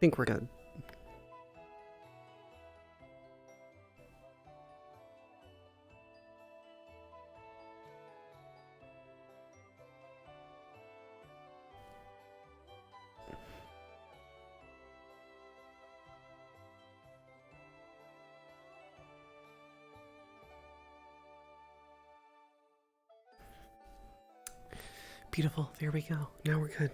think we're good. Beautiful. There we go. Now we're good.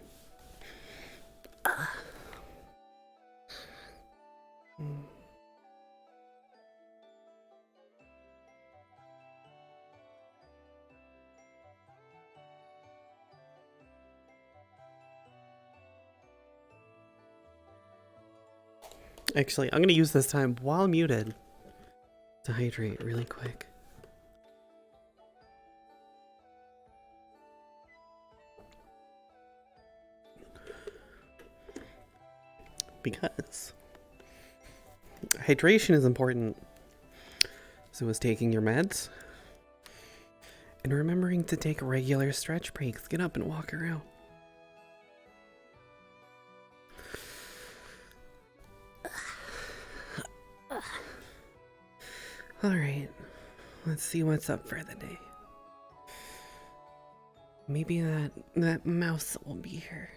Actually, I'm going to use this time while muted to hydrate really quick. Because hydration is important. So is taking your meds and remembering to take regular stretch breaks. Get up and walk around. All right, let's see what's up for the day. Maybe that mouse will be here.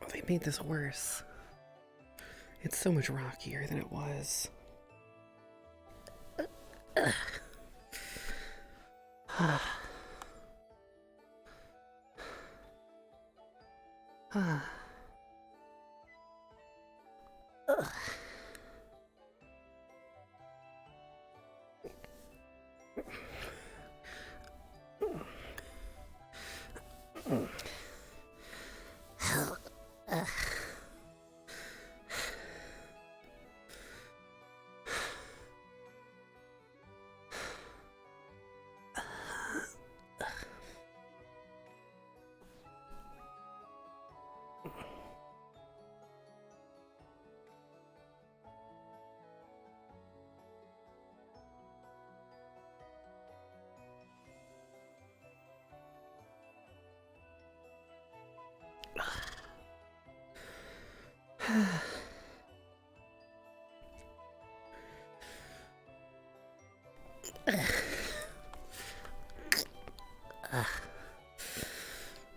Oh, they made this worse. It's so much rockier than it was.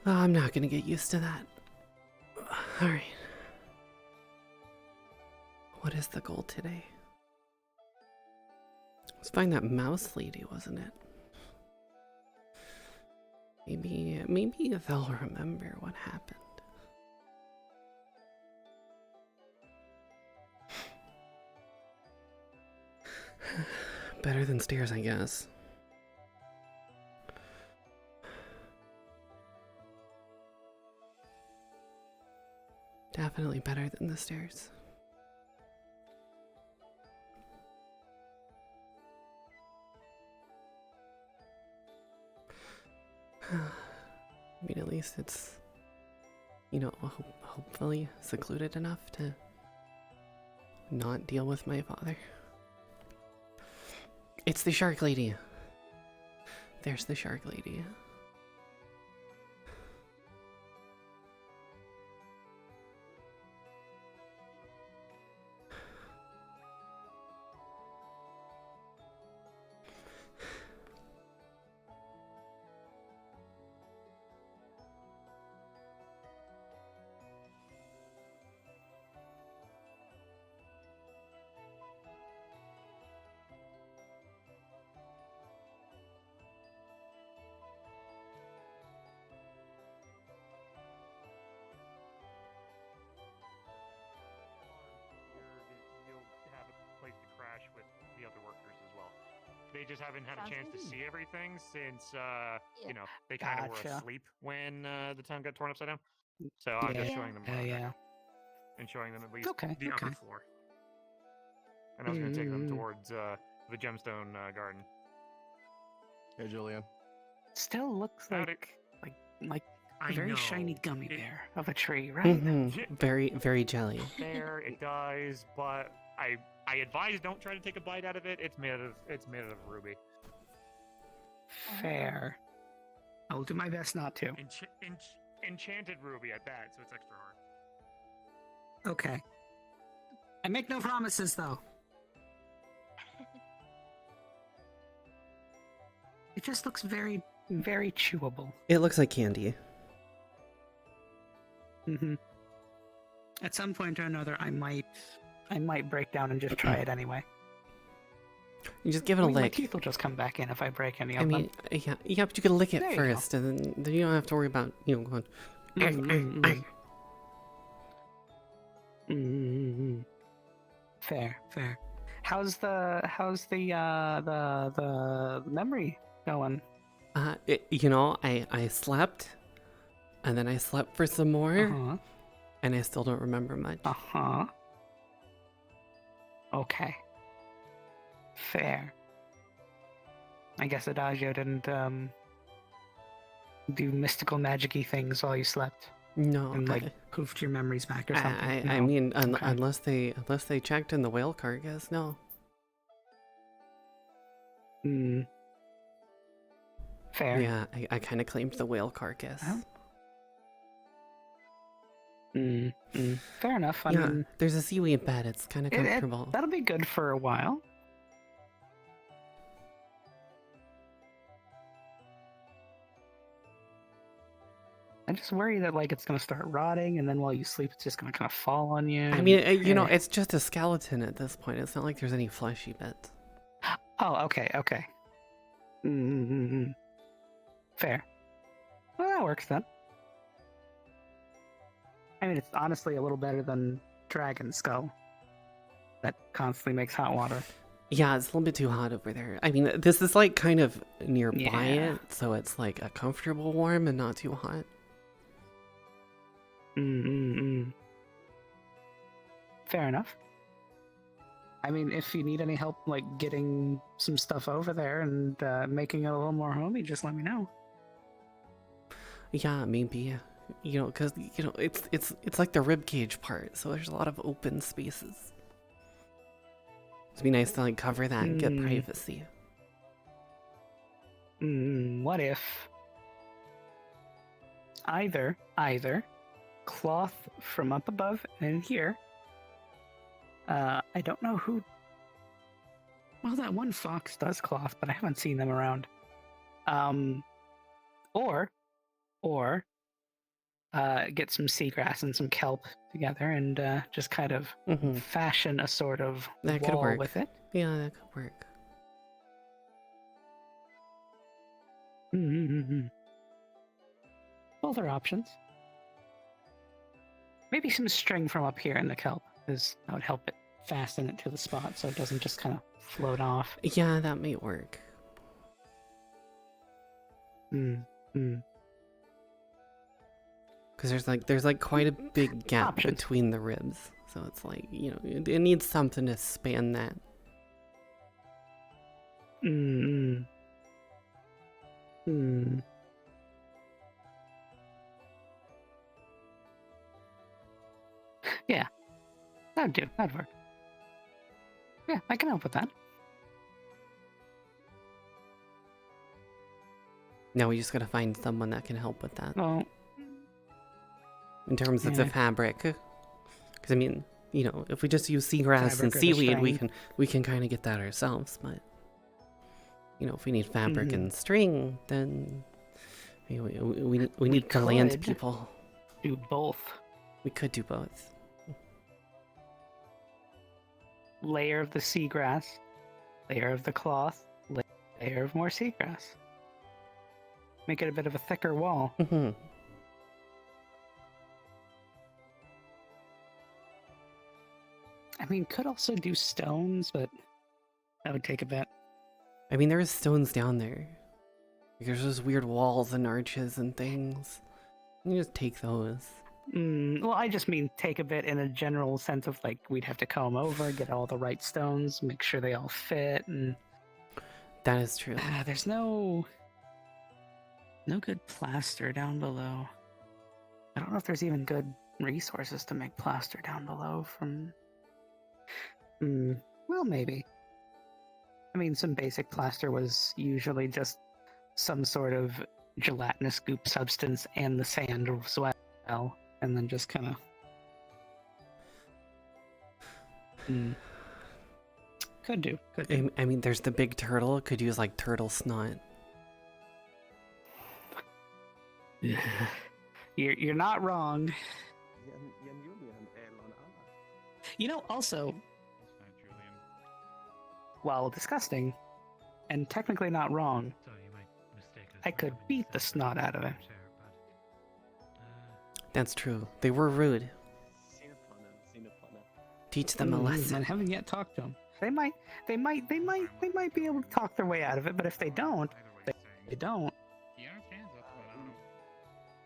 Oh, I'm not gonna get used to that. Alright. What is the goal today? Let's find that mouse lady, wasn't it? Maybe they'll remember what happened. Better than stairs, I guess. Definitely better than the stairs. I mean, at least it's, hopefully secluded enough to not deal with my father. It's the shark lady. There's the shark lady. they just haven't had a chance to see everything since you know, they kind of were Gotcha. asleep when the town got torn upside down. So I'm just showing them and showing them at least the upper floor. And I was going to take them towards the gemstone garden. Hey, Julian. Still looks like a I very know. shiny gummy bear of a tree, right? Very, very jelly. There, it does, but I advise don't try to take a bite out of it. It's made out of ruby. Fair. I will do my best not to. Enchanted ruby at that, so it's extra hard. Okay. I make no promises, though. It just looks very, very chewable. It looks like candy. Mm-hmm. At some point or another, I might break down and just try it anyway. You just give it a lick. My teeth will just come back in if I break any of them. I mean, yeah, but you can lick it first, and then you don't have to worry about, going... Fair. How's the memory going? I slept, and then I slept for some more, and I still don't remember much. Okay. Fair. I guess Adagio didn't do mystical magic-y things while you slept. No, and poofed your memories back or something. I mean, unless they checked in the whale carcass, no. Fair. Yeah, I kind of claimed the whale carcass. Fair enough. I mean, there's a seaweed bed. It's kind of comfortable. That'll be good for a while. I just worry that it's gonna start rotting, and then while you sleep, it's just gonna kind of fall on you. I mean, it's just a skeleton at this point. It's not like there's any fleshy bits. Oh, okay. Fair. Well, that works then. I mean, it's honestly a little better than Dragon Skull. That constantly makes hot water. Yeah, it's a little bit too hot over there. I mean, this is kind of nearby it, so it's a comfortable warm and not too hot. Fair enough. I mean, if you need any help, getting some stuff over there and making it a little more homey, just let me know. Yeah, maybe. Because it's like the ribcage part, so there's a lot of open spaces. It'd be nice to cover that and get privacy. What if either cloth from up above and here? I don't know who. Well, that one fox does cloth, but I haven't seen them around. Or get some seagrass and some kelp together and just kind of fashion a sort of that wall could work with it. Yeah, that could work. Both are options. Maybe some string from up here in the kelp, because that would help it fasten it to the spot so it doesn't just kind of float off. Yeah, that may work. Because there's quite a big gap between the ribs, so it's it needs something to span that. Yeah, that'd do. That'd work. Yeah, I can help with that. Now we just gotta find someone that can help with that. Well, in terms of the fabric, because I mean, if we just use seagrass and seaweed, we can kind of get that ourselves. But if we need fabric and string, then we need the land people. Do both. We could do both. Layer of the seagrass, layer of the cloth, layer of more seagrass. Make it a bit of a thicker wall. I mean, could also do stones, but that would take a bit. I mean, there's stones down there. There's just weird walls and arches and things. You just take those. Well, I just mean take a bit in a general sense of like we'd have to comb over, get all the right stones, make sure they all fit, and that is true. There's no good plaster down below. I don't know if there's even good resources to make plaster down below from. Well, maybe. I mean, some basic plaster was usually just some sort of gelatinous goop substance and the sand as well, and then just kind of. Could do. I mean, there's the big turtle. Could use like turtle snot. You're not wrong. You know, also, while disgusting, and technically not wrong, I could beat the snot out of it. That's true. They were rude. Teach them a lesson. I haven't yet talked to them. They might be able to talk their way out of it, but if they don't, they don't.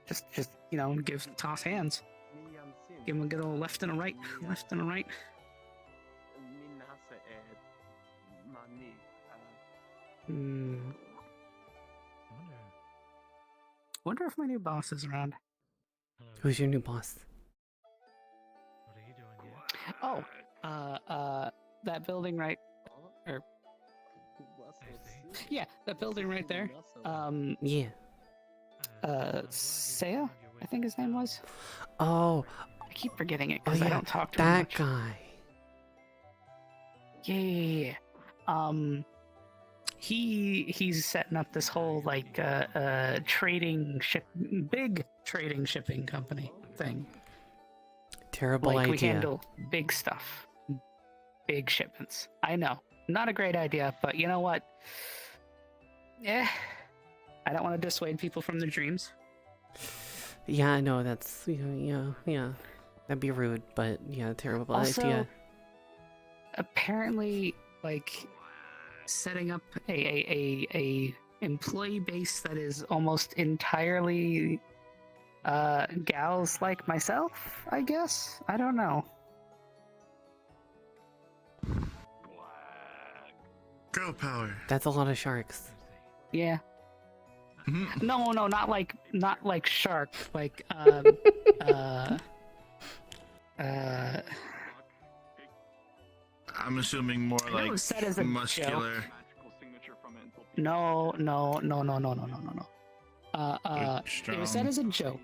Just toss hands. Give them a good old left and a right, left and a right. Wonder if my new boss is around. Who's your new boss? What are you doing here? Oh, that building right, yeah, that building right there. Yeah. Saya, I think his name was. Oh. I keep forgetting it because I don't talk to him that much. Guy. Yeah. He's setting up this whole like big trading shipping company thing. Terrible like, idea. We handle big stuff, big shipments. I know, not a great idea, but you know what? Yeah, I don't want to dissuade people from their dreams. Yeah, I know that's yeah. That'd be rude, but yeah, terrible idea. Apparently, like setting up a employee base that is almost entirely gals like myself, I guess. I don't know. Girl power. That's a lot of sharks. Yeah. No, not like shark, like I'm assuming more like muscular. No. It was said as a joke.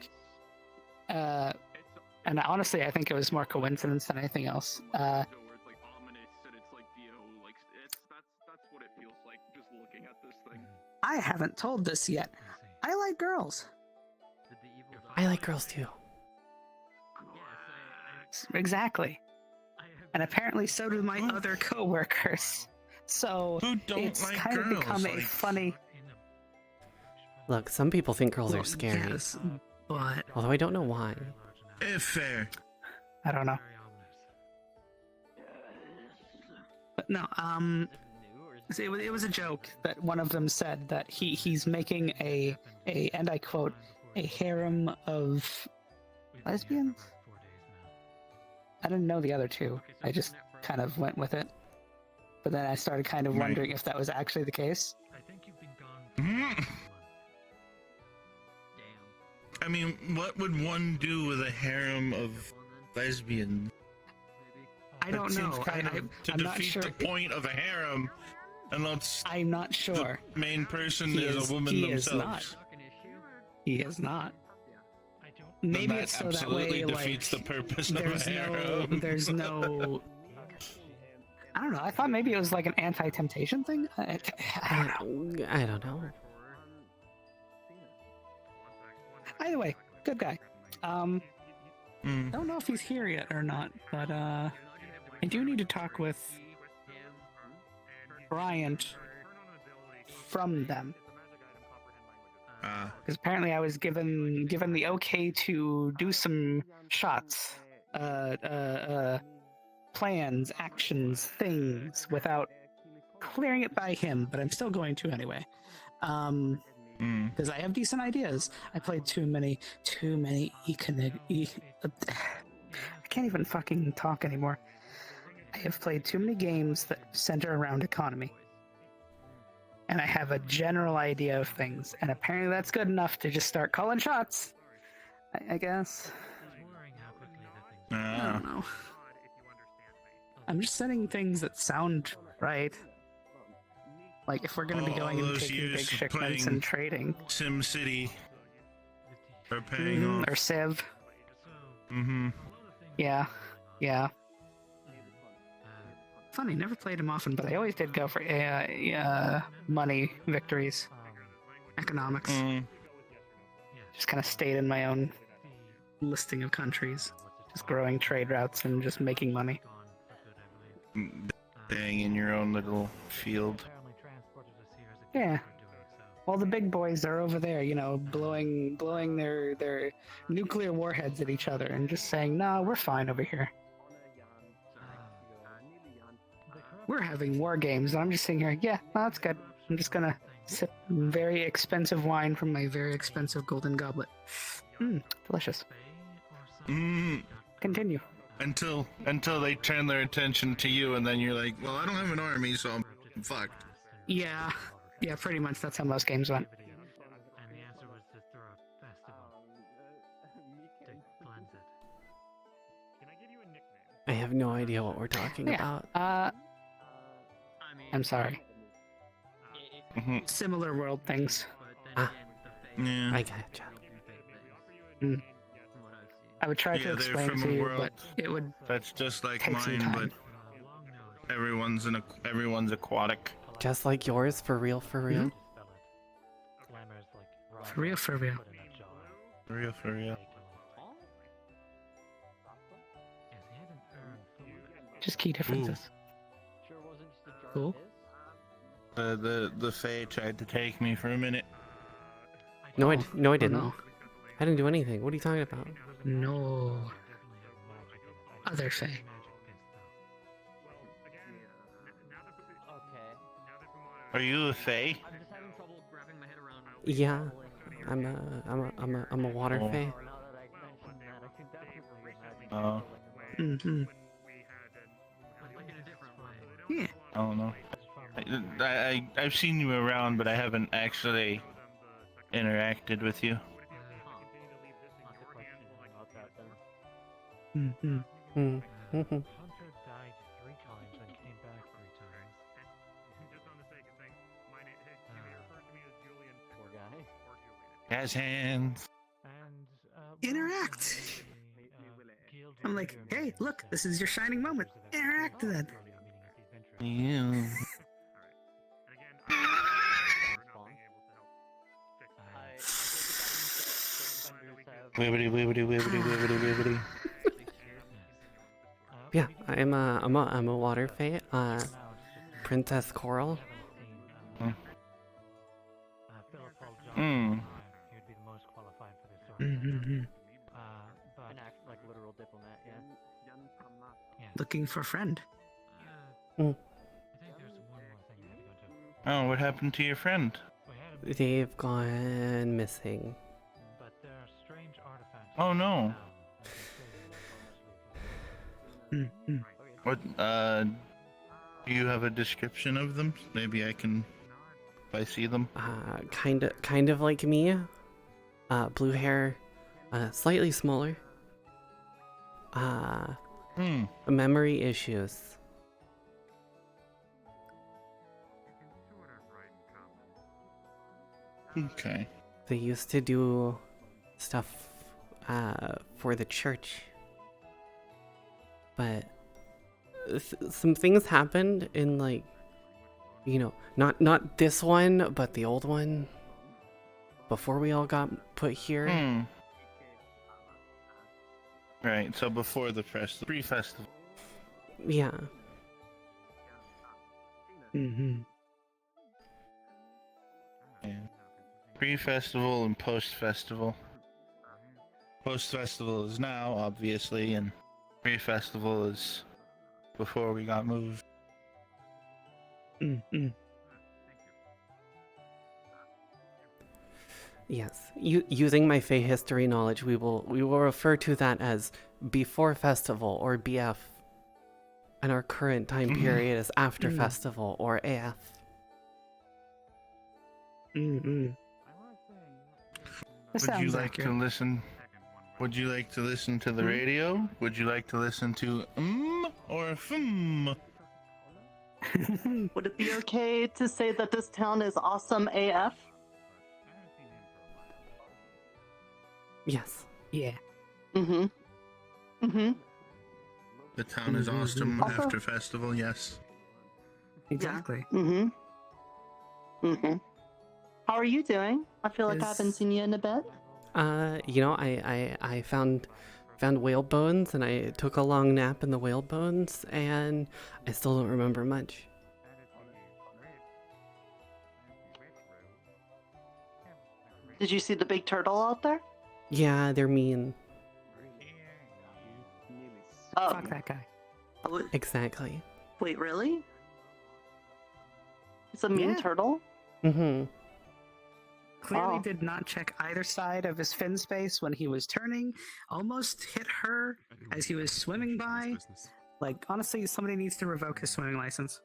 And honestly, I think it was more coincidence than anything else. I haven't told this yet. I like girls. I like girls too. Exactly. And apparently so do my other coworkers. So it's like kind of girls? become a funny... Look, some people think girls are scary. Yes, but... Although I don't know why. If fair. I don't know. But no, it was a joke that one of them said that he's making a and I quote, a harem of lesbians? I didn't know the other two. I just kind of went with it. But then I started kind of wondering if that was actually the case. I mean, what would one do with a harem of lesbians? I don't know. To I'm not defeat sure. the point of a harem, unless I'm not sure. the main person is a woman themselves. He is not. Maybe it's so that way, defeats the purpose of a harem. There's no. I don't know. I thought maybe it was like an anti-temptation thing. I don't know. I don't know. Either way, good guy. Don't know if he's here yet or not, but I do need to talk with Bryant from them. Because apparently I was given the okay to do some shots, plans, actions, things without clearing it by him, but I'm still going to anyway. Because I have decent ideas. I played too many I can't even fucking talk anymore. I have played too many games that center around economy. And I have a general idea of things, and apparently that's good enough to just start calling shots. I guess. I don't know. I'm just setting things that sound right. Like if we're going to be going and taking big shipments and trading. SimCity are paying off. Or Civ. Mm-hmm. Yeah. Funny, never played them often, but I always did go for money victories. Economics. Just kind of stayed in my own listing of countries. Just growing trade routes and just making money. Staying in your own little field. Yeah. While the big boys are over there, blowing their nuclear warheads at each other and just saying, "Nah, we're fine over here. We're having war games." And I'm just sitting here, yeah, no, that's good. I'm just gonna sip very expensive wine from my very expensive golden goblet. Delicious. Continue. Until they turn their attention to you, and then you're like, well, I don't have an army, so I'm fucked. Yeah, pretty much. That's how most games went. I have no idea what we're talking about. I'm sorry. Similar world things. Yeah. I gotcha. I would try to explain to you, but it would. That's just like mine, but everyone's aquatic. Just like yours, for real. For real. Just key differences. Cool. The Fae tried to take me for a minute. No, I didn't. No. I didn't do anything. What are you talking about? No. Other Fae. Are you a Fae? Yeah, I'm a water Fae. Oh. Yeah. I don't know. I've seen you around, but I haven't actually interacted with you. Has hands. Interact. I'm like, hey, look, this is your shining moment. Interact then. Yeah. Wibbity. Yeah, I'm a water Fae. Princess Coral. Looking for a friend. Oh, what happened to your friend? They've gone missing. Oh no. What, do you have a description of them? Maybe I can, if I see them. Kind of like me. Blue hair, slightly smaller. Memory issues. Okay. They used to do stuff for the church, but some things happened in, like, not this one, but the old one before we all got put here. Right, so before the pre-festival. Yeah. Yeah. Pre-festival and post-festival. Post-festival is now, obviously, and pre-festival is before we got moved. Yes, using my Fey history knowledge, we will refer to that as before festival or BF, and our current time period is after festival or AF. Would you like to listen? Would you like to listen to the radio? Would you like to listen to or Would it be okay to say that this town is awesome AF? Yes. Yeah. The town is awesome after festival, yes. Exactly. Yeah. How are you doing? I feel like I haven't seen you in a bit. You know, I found whale bones, and I took a long nap in the whale bones, and I still don't remember much. Did you see the big turtle out there? Yeah, they're mean. Oh. Fuck that guy. Exactly. Wait, really? It's a mean turtle? Clearly did not check either side of his fin space when he was turning. Almost hit her as he was swimming by. Like, honestly, somebody needs to revoke his swimming license.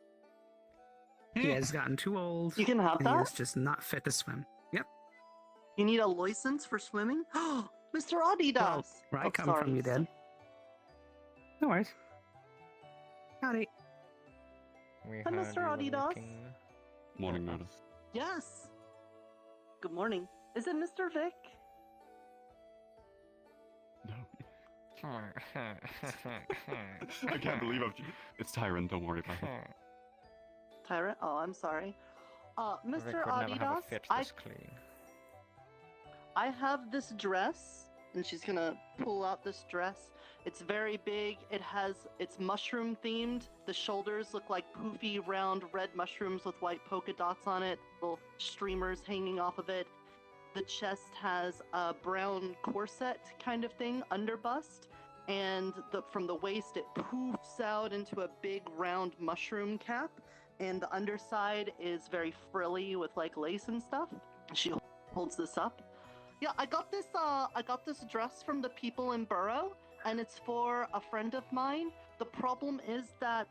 He has gotten too old. You can have and that? He is just not fit to swim. Yep. You need a license for swimming? Mr. Adidas! Well, where I come from, you did. No worries. Howdy. Hi, Mr. Adidas. Morning, Notice. Yes. Good morning. Is it Mr. Vic? No. I can't believe it's Tyrant, don't worry about it. Tyrant? Oh, I'm sorry. Mr. Vic would never have a Adidas, fit this clean. I have this dress, and she's gonna pull out this dress. It's very big. It's mushroom themed. The shoulders look like poofy, round, red mushrooms with white polka dots on it, little streamers hanging off of it. The chest has a brown corset kind of thing, under bust, and from the waist it poofs out into a big round mushroom cap, and the underside is very frilly with like lace and stuff. She holds this up. Yeah, I got this dress from the people in Burrow, and it's for a friend of mine. The problem is that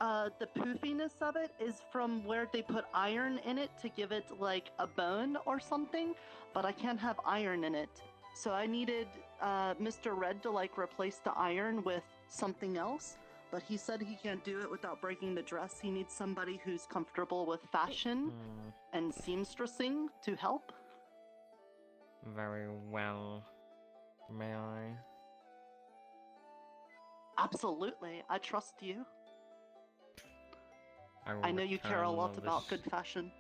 the poofiness of it is from where they put iron in it to give it like a bone or something, but I can't have iron in it. So I needed Mr. Red to like replace the iron with something else, but he said he can't do it without breaking the dress. He needs somebody who's comfortable with fashion and seamstressing to help. Very well. May I? Absolutely. I trust you. I know you care a lot about good fashion.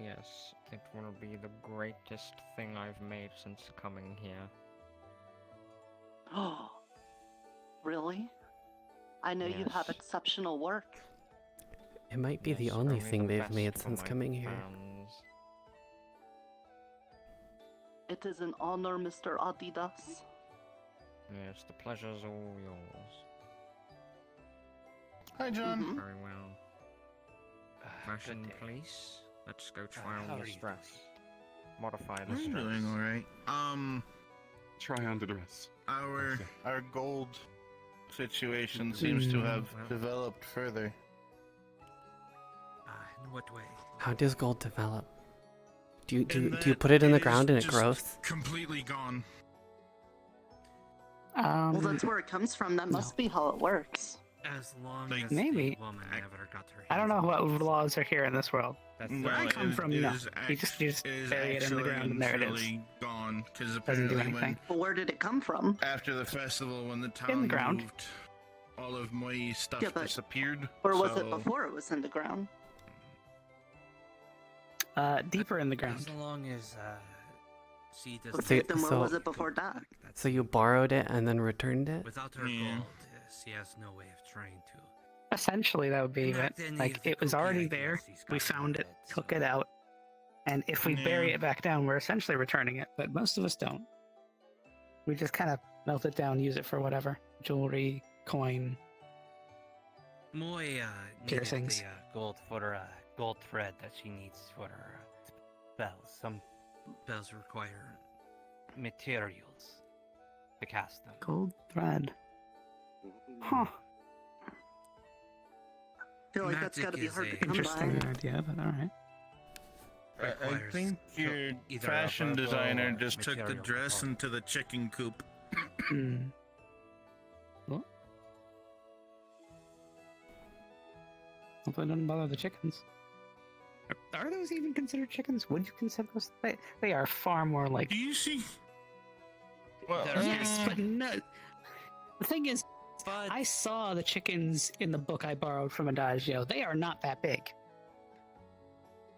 Yes, it will be the greatest thing I've made since coming here. Oh, really? I know you have exceptional work. It might be the only thing they've made since coming here. It is an honor, Mr. Adidas. Yes, the pleasure's all yours. Hi, John. Very well. Fashion police. Let's go try on this dress. Modify this I'm dress. doing all right. Try on the dress. Our gold situation seems to have developed further. In what way? How does gold develop? Do you put it in the ground and it grows? Completely gone. Well, that's where it comes from. That must be how it works. As long Like, as maybe. the woman never got her I don't know hands on what laws are here in this world. That's Where I come from, no. You just bury it in the ground and there it is. Gone because Doesn't do apparently anything. But where did it come from? after the festival, when the town In the ground. moved, all of my stuff Yeah, but disappeared. Where was it so- before it was in the ground? Deeper in the As ground. long as she does Okay, So- then where so- was it before that? So you borrowed it and then returned it? Without her Yeah. gold, she has no way of trying to. Essentially, that would be Not it. any Like, of the it was cookie already ideas there. he's We got found in it, his head, took so- it out. And if we bury Yeah. it back down, we're essentially returning it. But most of us don't. We just kind of melt it down, use it for whatever. Jewelry, coin. Moy Piercings. needed the gold thread that she needs for her spells. Some spells require materials to cast them. Gold thread. Huh. I feel like that's gotta be Magic hard is to a- come Interesting by. idea, but alright. I Requires think your either fashion a verbal designer or just took the material dress component. into the chicken coop. Hmm. Well, hopefully it doesn't bother the chickens. Are those even considered chickens? Would you consider those? They are far more like. Do you see? Well, Yes, but no. The thing is, But I saw the chickens in the book I borrowed from Adagio. They are not that big.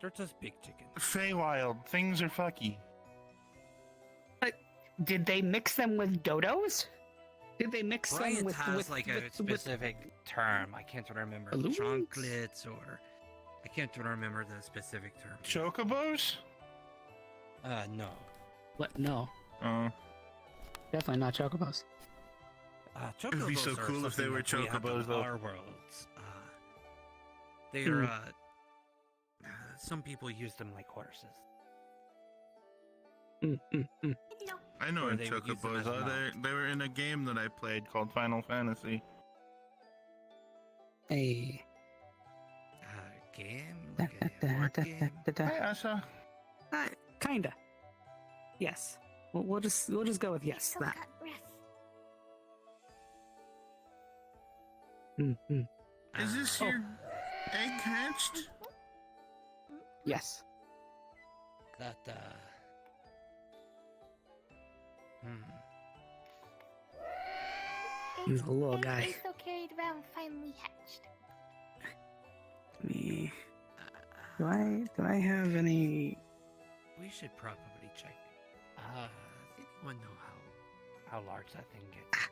they're just big chickens. Feywild, things are fucky. Did they mix them with dodos? Did they mix them Bryant with has like a with- specific term. I can't remember. Balloons? Chocolates or I can't remember the specific term. Chocobos? No. What? No, Oh. definitely not chocobos. Chocobos be so are cool if they something were that we have chocobos, in though. our worlds. They are. Some people use them like horses. I know Or what they would use them chocobos as a are. They were in a game that I played called Final Fantasy. Hey. Game, like a board game. Hi, Asha. Kinda. Yes. We'll just go with yes. That. Mm-hmm. Is this your egg hatched? Yes. That He's a little guy. He's so carried around, finally hatched. Me. Do I have any? We should probably check. Does anyone know how large that thing gets?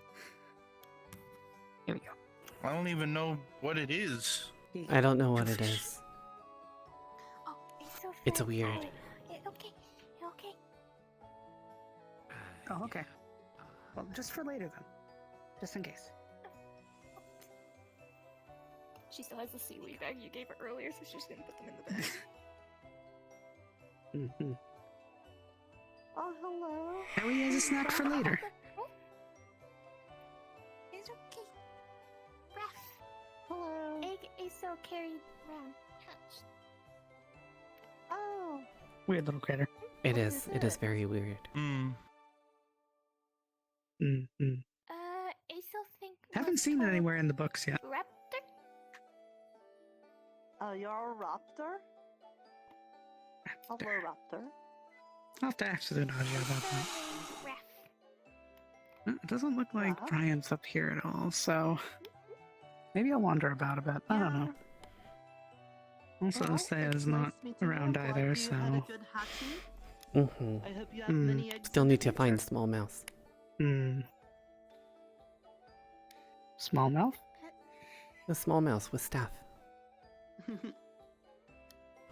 Here we go. I don't even know what it is. I don't know what it is. Oh, it's so It's fun. weird. Okay, okay. Oh, okay. Well, just for later then. Just in case. She still has the seaweed bag you gave her earlier, so she's just gonna put them in the bag. Mm-hmm. Oh, hello. Now he has a snack for later. It's okay. Breath. Hello. Egg is so carried around, hatched. Oh. Weird little critter. It What is. is It is it? very weird. Hmm. Mm-hmm. I still think. Haven't seen it anywhere in the books yet. Raptor? You're a raptor? Hello, raptor. I'll have to ask the Nadia about that. Ref. It doesn't look like Yeah. Brian's up here at all, so maybe I'll wander about a bit. I don't know. Also, Well, Saya it's is nice not meeting you. around I'm glad either, you so. had a good hatching. Mm-hmm. I hope you have Hmm. many eggs. Still in the need to find future. small mouse. Hmm. Smallmouth? A small mouse with staff.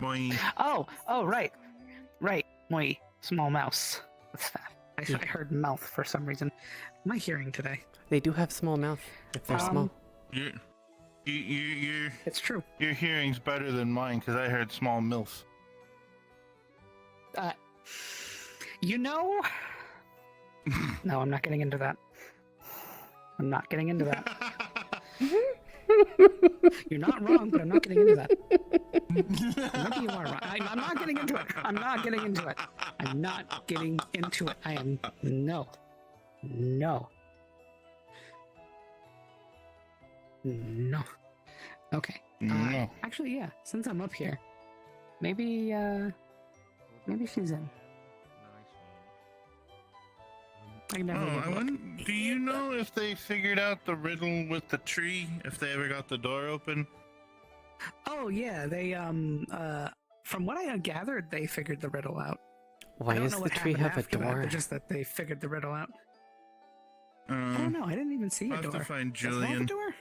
Boy. Oh, right. Right. Moi, small mouse. What's that? I heard mouth for some reason. My hearing today. They do have small mouth if they're small. It's true. Your hearing's better than mine because I heard small MILF. You know? No, I'm not getting into that. I'm not getting into that. You're not wrong, but I'm not getting into that. Maybe you are wrong. I'm not getting into it. I'm not getting into it. I'm not getting into it. I am. No. No. No. Okay. No. Actually, yeah. Since I'm up here, maybe she's in. I can Oh, definitely I look. wonder, do you know if they figured out the riddle with the tree? If they ever got the door open? Oh yeah, they from what I gathered, they figured the riddle out. I Why don't does know the what tree happened have a after that, door? but just that they figured the riddle out. I don't know. I didn't even see a I'll have door. to find Does it have a Julian. door?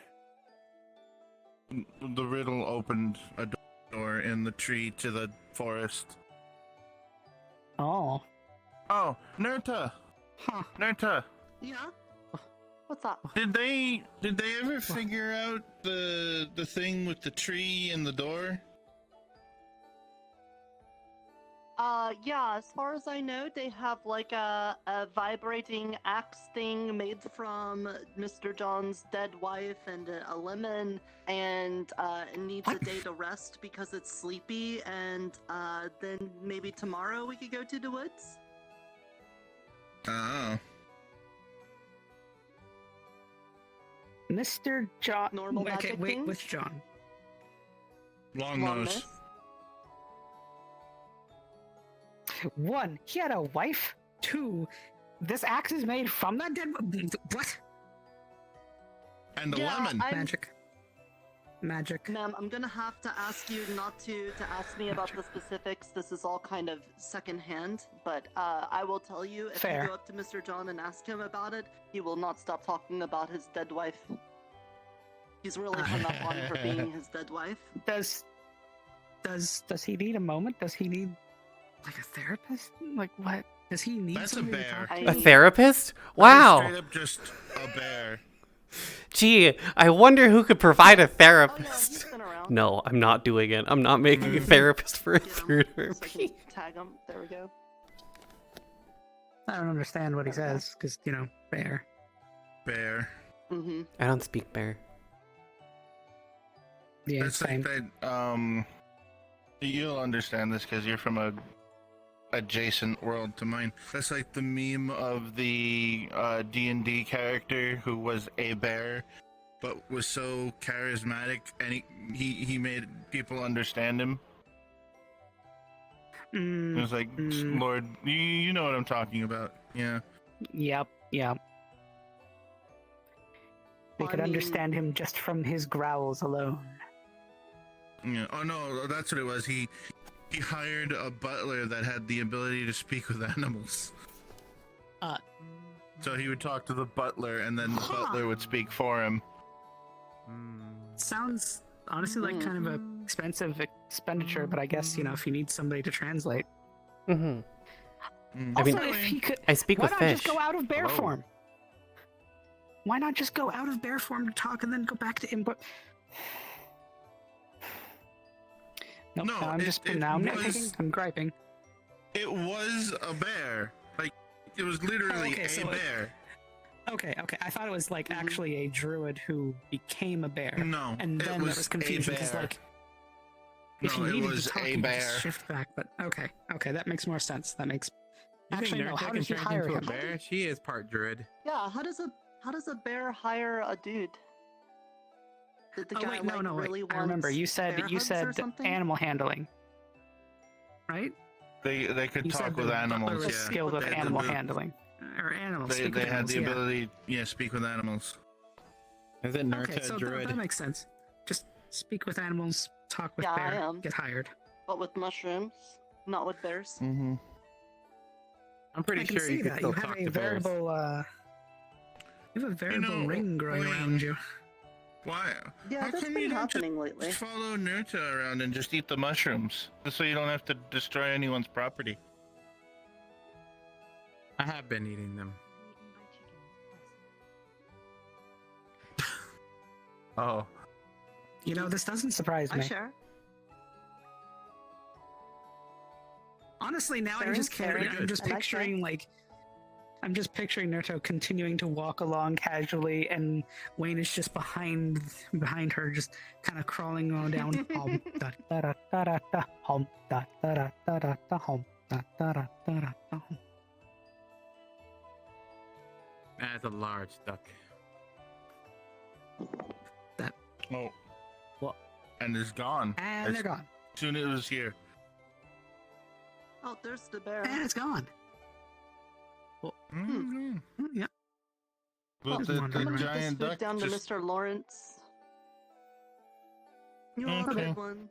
The riddle opened a door in the tree to the forest. Oh. Oh, Nerta! Huh. Nerta! Yeah? What's up? Did they ever figure out the thing with the tree and the door? Yeah, as far as I know, they have like a vibrating axe thing made from Mr. John's dead wife and a lemon, and it needs a day to rest because it's sleepy, and then maybe tomorrow we could go to the woods? Oh. Mr. John. Normal Okay, magic wait, things? which John? Long Long nose. nose? One, he had a wife. Two, this axe is made from that dead. What? And the Yeah, lemon. Magic. Ma'am, I'm gonna have to ask you not to ask me about the specifics. This is all kind of secondhand, but I will tell you, if Fair. you go up to Mr. John and ask him about it, he will not stop talking about his dead wife. He's really hung up on her being his dead wife. Does he need a moment? Does he need like a therapist? Like what? Does he need That's a somebody to bear. talk to? A therapist? Straight Wow. up just a bear. Gee, I wonder who could provide a Oh yeah, therapist. he's been around. No, I'm not doing it. I'm not making a therapist for a Get him, third so I can RP. tag him. There we go. I don't understand what he says because bear. Bear. Mm-hmm. I don't speak bear. Yeah, It's same. like that. You'll understand this because you're from a adjacent world to mine. That's like the meme of the D&D character who was a bear, but was so charismatic, and he made people understand him. It was like, Lord, you know what I'm talking about. Yeah. Yep. They could I mean- understand him just from his growls alone. Yeah. Oh no, that's what it was. He hired a butler that had the ability to speak with animals. So he would talk to the butler, and then the butler would speak for him. Sounds honestly like kind of a expensive expenditure, but I guess if you need somebody to translate. Mm-hmm. Mm. I mean, Also, if he could, I speak why with not fish. just go out of bear Hello. form? Why not just go out of bear form to talk and then go back to input? Nope, No, now I'm it- just it now I'm was- nitpicking. I'm griping. It was a bear. Like, it was literally Okay, a so bear. Okay. I thought it was like actually a druid who became a bear. No, And it then was that was confusion because a bear. like if No, you it needed was to talk, a you could bear. just shift back. But okay, that makes more sense. That makes You think actually no. Nurtek How can did he turn hire into a him? bear? She is part druid. Yeah, how does a bear hire a dude? Did the Oh guy wait, no, really I remember wants you said bear hugs or something? animal handling, right? They could You talk said with the butler animals. was Yeah. skilled with They had the animal abil- handling, or animals. They speak with had the animals, ability, speak with animals. Isn't yeah. Nurta Okay, so a druid? that makes sense. Just speak with animals, talk with Yeah, I bear, am. get hired. But with mushrooms, not with bears. Mm-hmm. I'm pretty I can sure see you could that. still You have talk a to bears. variable. You have a variable ring growing Wayne, around you. Why? Yeah, How that's come been you don't happening lately. just follow Nurta around and just eat the mushrooms, just so you don't have to destroy anyone's property? I have been eating them. Oh, This doesn't surprise I me. share. Honestly, now I'm Sharing's just carrying. caring, I'm just and I picturing I'm just picturing Naruto continuing to walk along casually, and Wayne is just behind her, just kind of crawling on down. Hom, da, da, da, da, da, da, hom, da, da, da, da, da, da, hom, da, da, da, da, da, da, hom. that's a large duck. Oh. What? And it's gone. And As they're gone. soon as it was here. Oh, there's the bear. And it's gone. Mm-hmm. Yeah. But Just the wondering, right? This giant food duck down to just... Mr. Lawrence. You have a Okay. good one.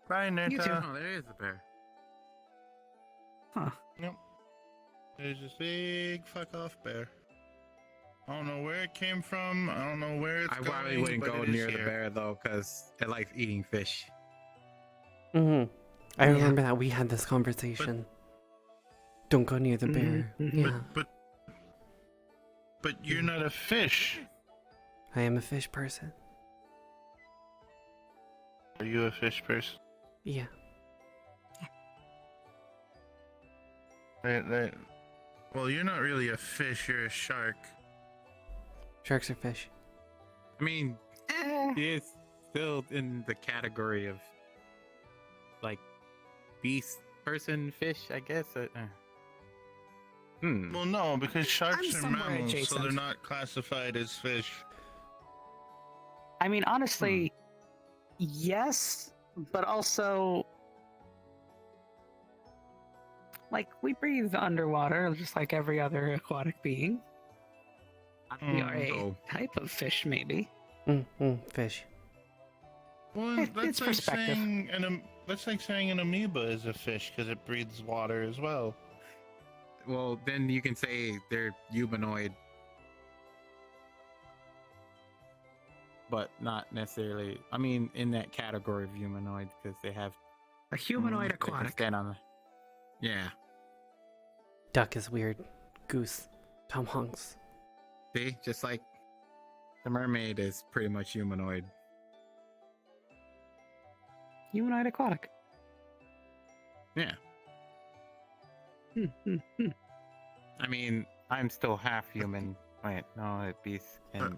Bye, You too. Nurta. Oh, there is a bear. Huh. Yep. There's this big fuck off bear. I don't know where it came from. I don't know where it's I going. probably wouldn't but go it is near the here. bear though, because it likes eating fish. Mm-hmm. I Yeah. remember that we had this conversation. Don't go near the bear. Mhm. Yeah. But you're not a fish. I am a fish person. Are you a fish person? Yeah. Well, you're not really a fish, you're a shark. Sharks are fish. I mean, he is still in the category of like beast person fish, I guess. Well, no, because sharks are somewhere mammals, so adjacent. they're not classified as fish. I mean, honestly, yes, but also, like, we breathe underwater just like every other aquatic being. We are a type of fish, maybe. Fish. Well, It's that's like perspective. saying an amoeba is a fish because it breathes water as well. Well, then you can say they're humanoid, but not necessarily. I mean, in that category of humanoid because they have A humanoid they can aquatic. stand on the. Yeah. Duck is weird. Goose. Tom Hanks. See, just like the mermaid is pretty much humanoid. Humanoid aquatic. Yeah. I mean, I'm still half human. Wait, no, it beast and.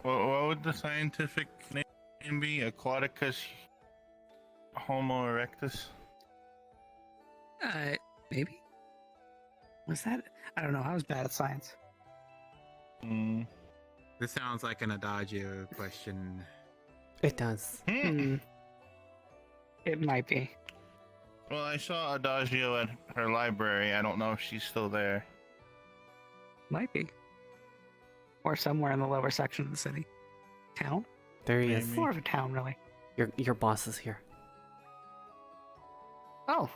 What would the scientific name be? Aquaticus Homo erectus? Maybe? Was that? I don't know. I was bad at science. This sounds like an adagio question. It does. It might be. Well, I saw Adagio at her library. I don't know if she's still there. Might be. Or somewhere in the lower section of the city. Town? There he is. More of a town, really. Your boss is here. Oh.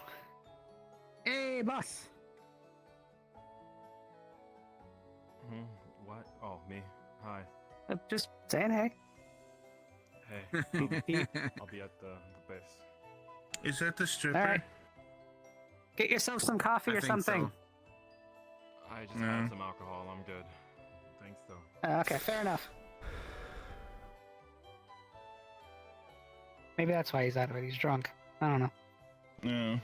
Hey, boss. What? Oh, me. Hi. Just saying hey. Hey. I'll be at the base. Is that the stripper? All right. Get yourself some coffee or something. I just had some alcohol. I'm good. Thanks, though. Okay, fair enough. Maybe that's why he's out of it. He's drunk. I don't know. Yeah.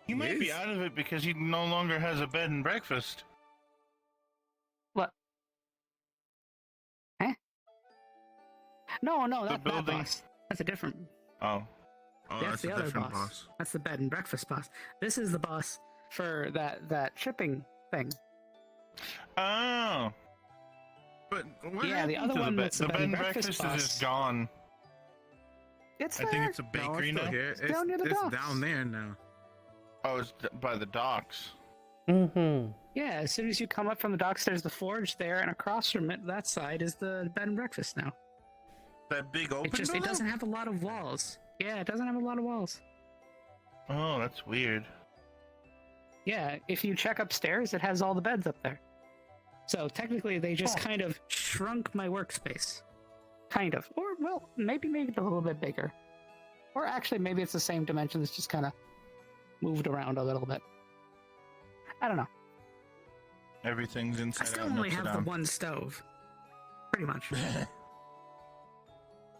He might be out of it because he no longer has a bed and breakfast. What? Huh? No, that building. boss. That's a different. Oh, that's the a other different boss. That's the bed and breakfast boss. This is the boss for that shipping thing. Oh. But what the other to one the that's the bed and breakfast is just gone. It's I think it's a bakery now. It's down near the it's docks. down there now. Oh, it's by the docks. Yeah, as soon as you come up from the docks, there's the forge there, and across from it, that side is the bed and breakfast now. That big open It doesn't have a lot of walls. Yeah, it doesn't have a lot of walls. Oh, that's weird. Yeah, if you check upstairs, it has all the beds up there. So technically, they just kind of shrunk my workspace. Kind of. Or, well, maybe made it a little bit bigger. Or actually, maybe it's the same dimension, it's just kind of moved around a little bit. I don't know. Everything's inside I still out. only have the one stove. Pretty much.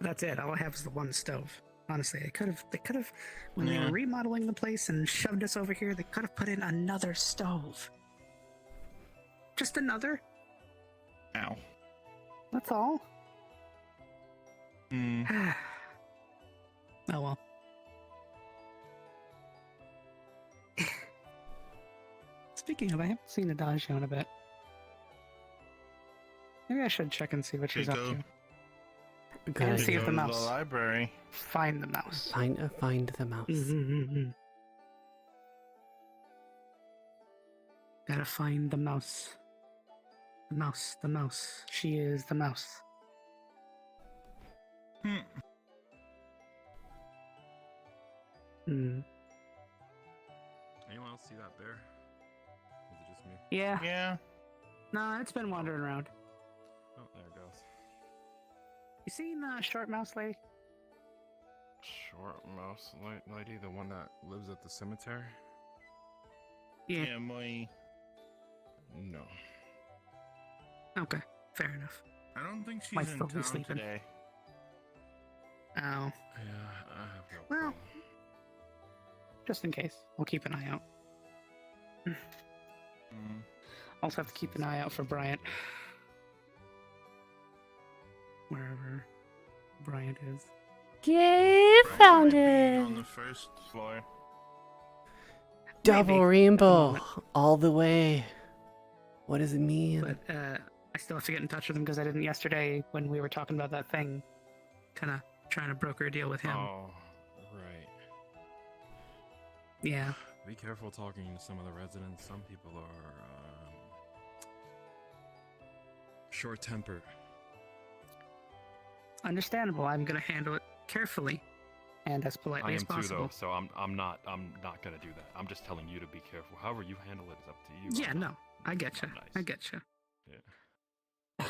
That's it. All I have is the one stove. Honestly, they could have, when they were remodeling the place and shoved us over here, they could have put in another stove. Just another. Ow. That's all. Oh well. Speaking of, I haven't seen Adagio in a bit. Maybe I should check and see what she's up to. And see if the mouse. The library. Find the mouse. Find the mouse. Gotta find the mouse. The mouse. She is the mouse. Anyone else see that bear? Is it just me? Yeah. Yeah. Nah, it's been wandering around. Oh, there it goes. You seen Short Mouse Lady? Short mouse lady, the one that lives at the cemetery? Yeah. No. Okay, fair enough. I don't think she's Might in still be town sleeping. today. Oh. Yeah, I have no Well, problem. just in case, we'll keep an eye out. Also have to keep an eye out for Bryant. Wherever Bryant is. Yay, found On it! the first floor. Double Maybe. rainbow all the way. What does it mean? But I still have to get in touch with him because I didn't yesterday when we were talking about that thing. Kind of trying to broker a deal with him. Oh, right. Yeah. Be careful talking to some of the residents. Some people are short-tempered. Understandable. I'm going to handle it carefully and as politely I as am too, possible. though. So I'm not gonna do that. I'm just telling you to be careful. However you handle it is up to you. Yeah, no, I get you. Nice. I get you. Yeah.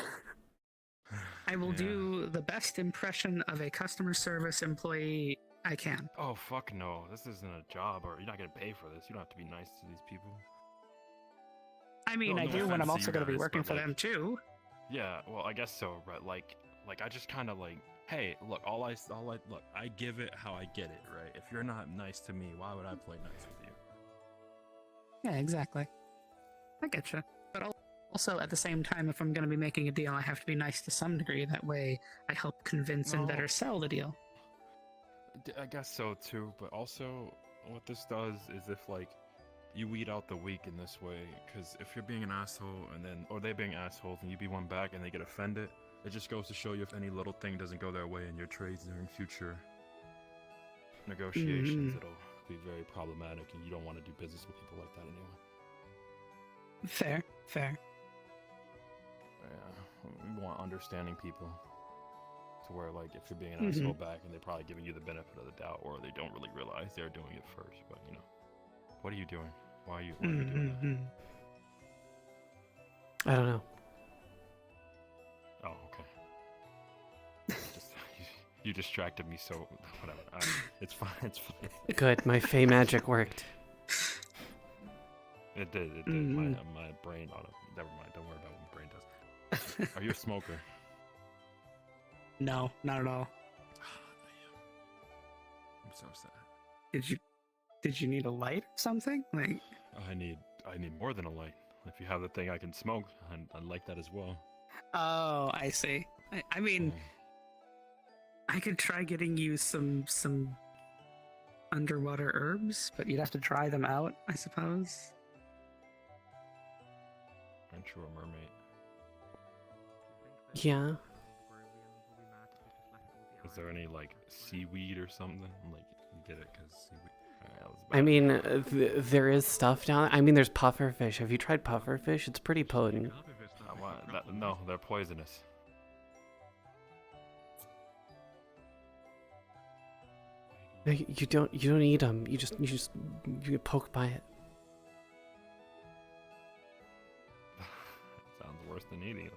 I will Yeah. do the best impression of a customer service employee I can. Oh fuck no! This isn't a job, or you're not gonna pay for this. You don't have to be nice to these people. I mean, No, I no do when offense I'm to also you going to be guys, working but, for like, them too. Yeah, well, I guess so, but like I just kind of like, hey, look, look, I give it how I get it, right? If you're not nice to me, why would I play nice with you? Yeah, exactly. I get you. But also, at the same time, if I'm going to be making a deal, I have to be nice to some degree. That way, I help convince and No. better sell the deal. I guess so too, but also what this does is if like you weed out the weak in this way, because if you're being an asshole and then, or they being assholes and you be one back and they get offended, it just goes to show you if any little thing doesn't go their way in your trades during future negotiations, it'll be very problematic, and you don't want to do business with people like that anyway. Fair, fair. Yeah, we want understanding people. To where, like, if you're being an asshole back and they're probably giving you the benefit of the doubt, or they don't really realize they're doing it first, but you know, what are you doing? Why are you doing I don't know. that? Oh, okay. You distracted me, so whatever. It's fine. It's fine. Good, my Fey magic worked. It did. It did. My brain. Oh, never mind. Don't worry about what my brain does. Are you a smoker? No, not at all. I'm so sad. Did you need a light or something? Like, I need more than a light. If you have the thing I can smoke, I'd like that as well. oh, I see. I mean, I could try getting you some underwater herbs, but you'd have to dry them out, I suppose. Aren't you a mermaid? Yeah. Is there any like seaweed or something? Like, you get it because seaweed. I mean, there is stuff down. I mean, there's pufferfish. Have you tried pufferfish? It's pretty potent. No, they're poisonous. You don't eat them. You get poked by it. Sounds worse than eating them.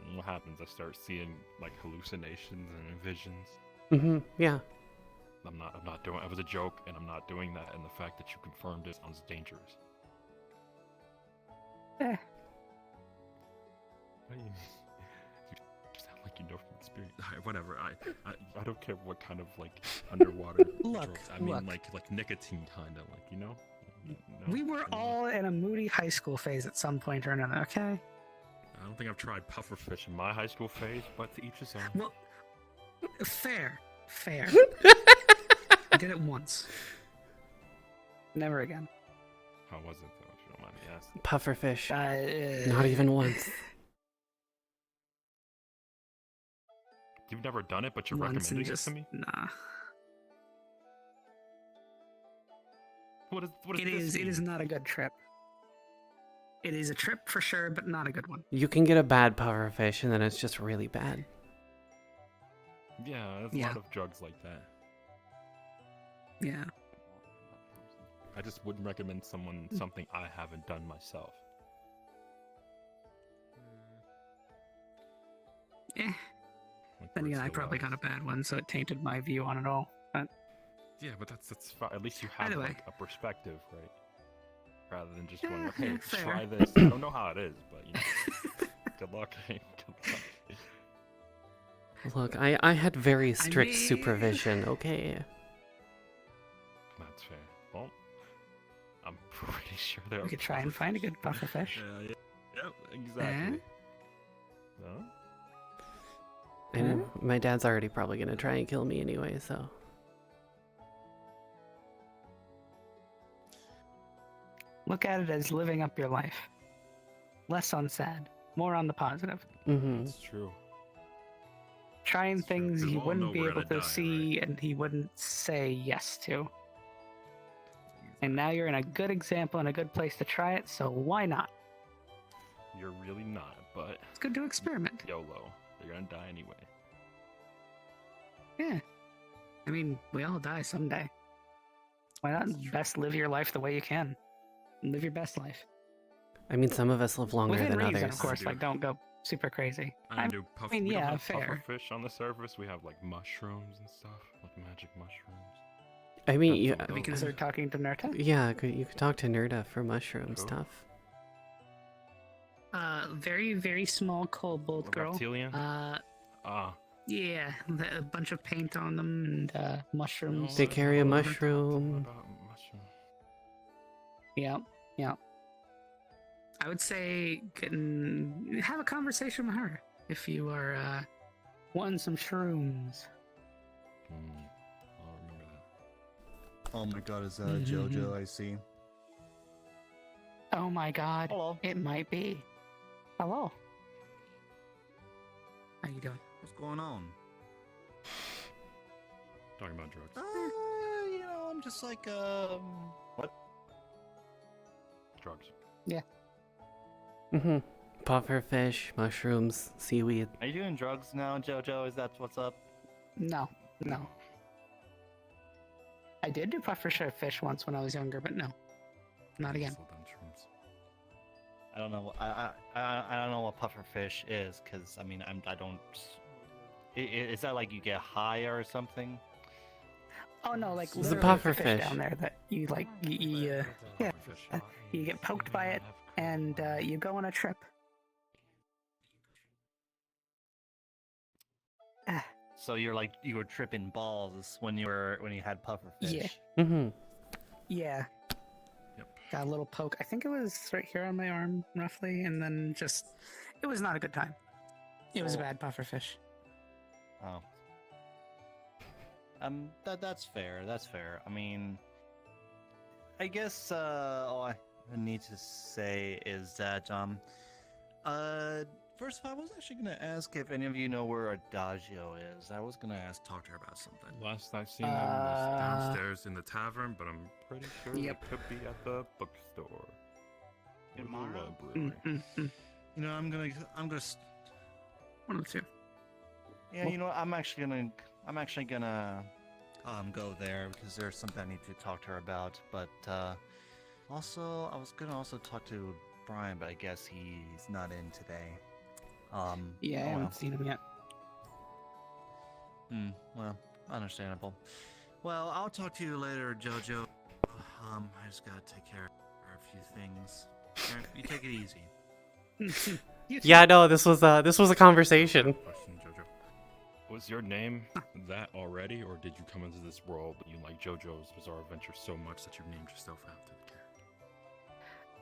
And what happens? I start seeing like hallucinations and visions. Yeah. I'm not doing. It was a joke, and I'm not doing that. And the fact that you confirmed it sounds dangerous. What do you mean? You sound like you know from experience. Whatever. I don't care what kind of like underwater drugs. I mean, like nicotine kind of, like, you know. We were all in a moody high school phase at some point or another. Okay. I don't think I've tried pufferfish in my high school phase, but to each his own. Well, fair. I did it once. Never again. How was it though? If you don't mind me asking. Pufferfish. Not even once. You've never done it, but you're Once and recommending just it to me? nah. What is It is not a good trip. It is a trip for sure, but not a good one. You can get a bad pufferfish, and then it's just really bad. Yeah, there's a lot of drugs like that. Yeah. I just wouldn't recommend something I haven't done myself. Eh. Like, Then where again, it's I probably allowed. got a bad one, so it tainted my view on it all. But Yeah, but that's fine. At least you have Either way. like a perspective, right? Rather than just going, Yeah, hey, fair. try this. I don't know how it is, but you know, good luck. Good luck. Look, I had very strict supervision, okay? That's fair. Well, I'm pretty sure there. We could try and find a good pufferfish. Yep, exactly. No? I know my dad's already probably gonna try and kill me anyway, so. Look at it as living up your life. Less on sad, more on the positive. Mm-hmm. That's true. Trying things We he all know wouldn't be we're able gonna to die, see and he wouldn't say yes to. And now you're in a good example and a good place to try it, so why not? You're really not, but It's good to experiment. YOLO. You're gonna die anyway. Yeah. I mean, we all die someday. Why not best live your life the way you can? Live your best life. I mean, some of us live longer Within than reason, others. of course, like don't go super crazy. I do puff. mean, We don't yeah, have fair. pufferfish on the surface. We have like mushrooms and stuff, like magic mushrooms. I mean, you, That's what We consider talking to Nerta? yeah, you could talk to Nerda for mushroom Cool. stuff. Very, very small kobold What girl. reptilian? Yeah, a bunch of paint on them and mushrooms. They carry a all over. mushroom. About mushroom. Yeah, yeah. I would say have a conversation with her if you are wanting some shrooms. I'll remember that. Oh my god, is that a JoJo I see? Oh my god. Hello. It might be. Hello. How you doing? What's going on? Talking about drugs. You know, I'm just like, what? Drugs. Yeah. Mm-hmm. Pufferfish, mushrooms, seaweed. Are you doing drugs now, JoJo? Is that what's up? No. I did do pufferfish once when I was younger, but no. Not again. Also done shrooms. I don't know. I don't know what pufferfish is, because I mean I don't. Is that like you get high or something? Oh no, like It's a literally puffer fish fish. down there that you like yeah, you get poked by it and you go on a trip. So you were tripping balls when you had pufferfish. Yeah. Mm-hmm. Yeah. Yep. Got a little poke. I think it was right here on my arm, roughly, and then it was not a good time. It was a bad pufferfish. Oh. That's fair. That's fair. I mean, I guess all I need to say is that first of all, I was actually gonna ask if any of you know where Adagio is. I was gonna talk to her about something. Last I've seen them was downstairs in the tavern, but I'm pretty sure Yep. it could be at the bookstore. Or the Tomorrow? brewery. You know, I'm gonna One of the two. Yeah, you know what? I'm actually gonna go there because there's something I need to talk to her about. But also, I was gonna also talk to Brian, but I guess he's not in today. Yeah, I haven't seen him yet. Well, understandable. Well, I'll talk to you later, JoJo. I just gotta take care of a few things. You take it easy. Yeah, no, this was a conversation. Question, Jojo. Was your name that already, or did you come into this world but you like JoJo's Bizarre Adventure so much that you named yourself after the character?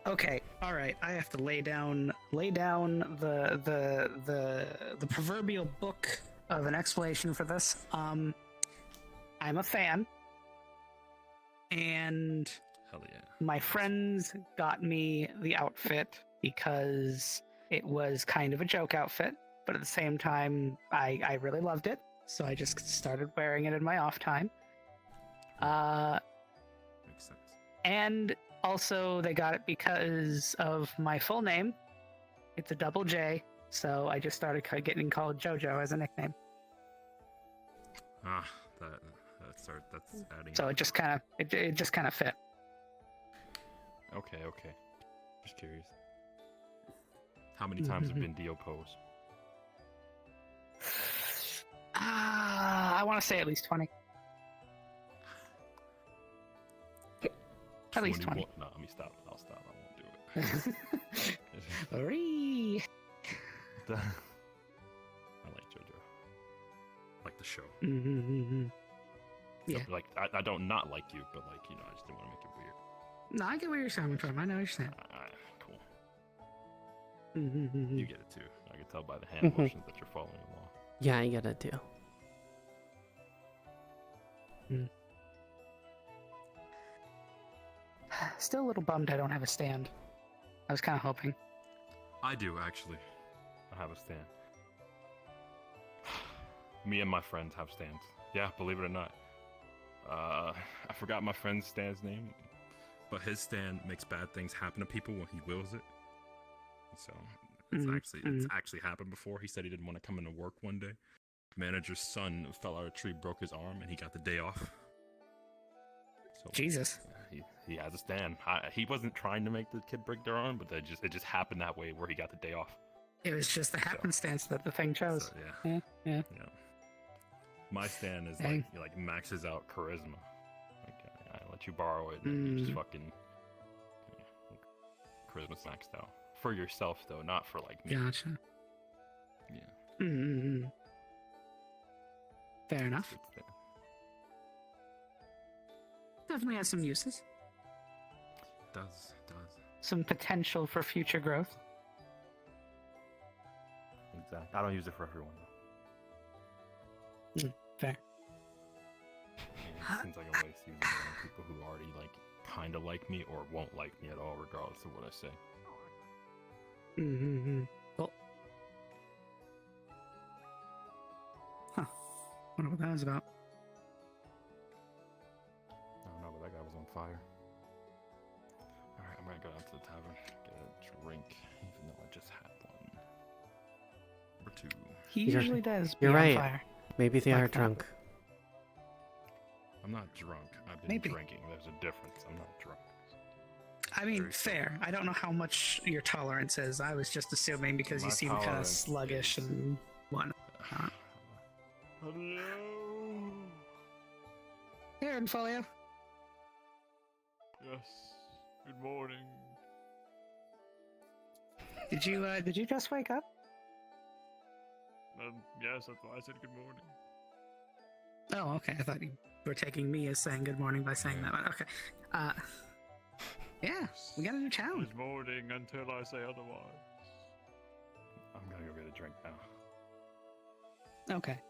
Okay, all right. I have to lay down the proverbial book of an explanation for this. I'm a fan, and Hell yeah. my friends got me the outfit because it was kind of a joke outfit, but at the same time, I really loved it, so I just started wearing it in my off time. Makes sense. And also, they got it because of my full name. It's a double J, so I just started getting called JoJo as a nickname. That's adding. So up. it just kind of fit. Okay. Just curious. How many times have been Dio pose? I want to say at least 20. At least 20. No, let me stop. I'll stop. I won't do it. Hooray! I like JoJo. Yeah. Like I don't not like you, but like I just didn't want to make it weird. No, I get where you're coming from. I know what you're saying. Cool. Mm-hmm. You get it too. I can tell by the hand motions that you're following along. Yeah, I get it too. Still a little bummed I don't have a stand. I was kind of hoping. I do actually. I have a stand. Me and my friends have stands. Yeah, believe it or not. I forgot my friend's stand's name, but his stand makes bad things happen to people when he wills it. So it's actually happened before. He said he didn't want to come into work one day. Manager's son fell out of a tree, broke his arm, and he got the day off. So, Jesus. He has a stand. He wasn't trying to make the kid break their arm, but it just happened that way where he got the day off. It was just the happenstance that the thing chose. So, Yeah. My stand is like maxes out charisma. Like I let you borrow it, and you just fucking charisma's maxed out for yourself though, not for like me. Gotcha. Yeah. Fair enough. Definitely has some uses. Does. Some potential for future growth. Exactly. I don't use it for everyone though. Fair. It seems like a waste using it on people who already like kind of like me or won't like me at all, regardless of what I say. Cool. Huh. Wonder what that was about. I don't know, but that guy was on fire. Alright, I'm gonna go down to the tavern, get a drink, even though I just had one. Number 2. He usually does. You're right. On fire. Maybe they are drunk. I'm not drunk. I've been drinking. There's a difference. I'm not drunk. I mean, fair. I don't know how much your tolerance is. I was just assuming because you seem kind of sluggish and whatnot. Hello. Here, Infolio. Yes. Good morning. Did you just wake up? Yes, that's why I said good morning. Oh, okay. I thought you were taking me as saying good morning by saying that. But okay. Yeah, we got a new town. Good morning until I say otherwise. I'm gonna go get a drink now. Okay.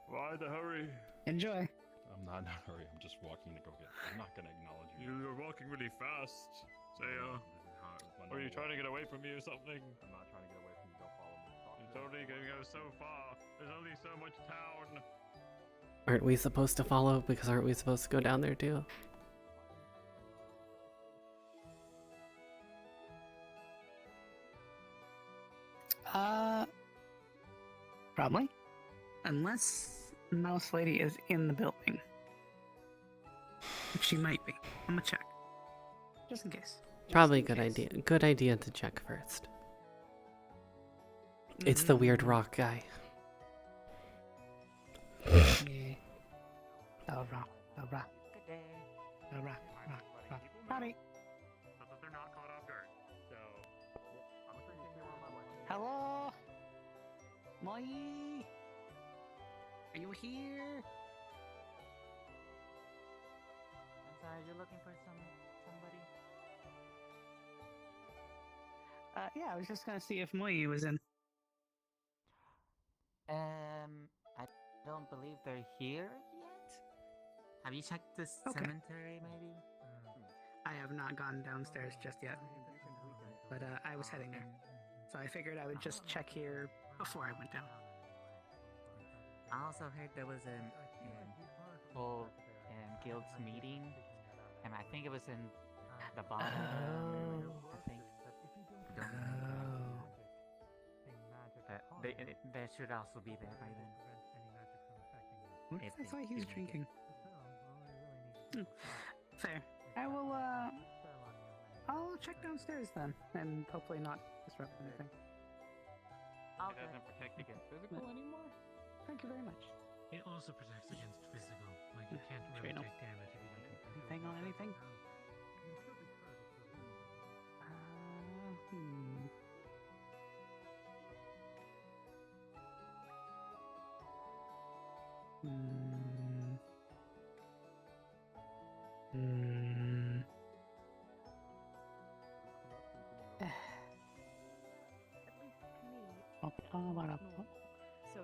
Why the hurry? Enjoy. I'm not in a hurry. I'm just walking to go get. I'm not gonna acknowledge you. You're walking really fast. Say, are you trying to get away from me or something? I'm not trying to get away from you. Don't follow me. It's only gonna go so far. There's only so much town. Aren't we supposed to follow? Because aren't we supposed to go down there too? Probably. Unless Mouse Lady is in the building. Which she might be. I'm gonna check. Just in case. Probably a good idea. Good idea to check first. It's the weird rock guy. Yeah. Oh, rock. Good day. Rock. Howdy. So that they're not caught off guard. So, I'm assuming you're on my way. Hello? Moi? Are you here? I'm sorry, you're looking for somebody? Yeah, I was just gonna see if Moi was in. I don't believe they're here yet. Have you checked the cemetery, maybe? I have not gone downstairs just yet. But I was heading there. So I figured I would just check here before I went down. I also heard there was a whole guild's meeting, and I think it was in the bottom. I think. They should also be there by then. What if that's why he's drinking? Fair. I will, I'll check downstairs then, and hopefully not disrupt anything. It doesn't protect against physical anymore? Thank you very much. It also protects against physical. Like, you can't really take damage if you don't confront Anything on anything? So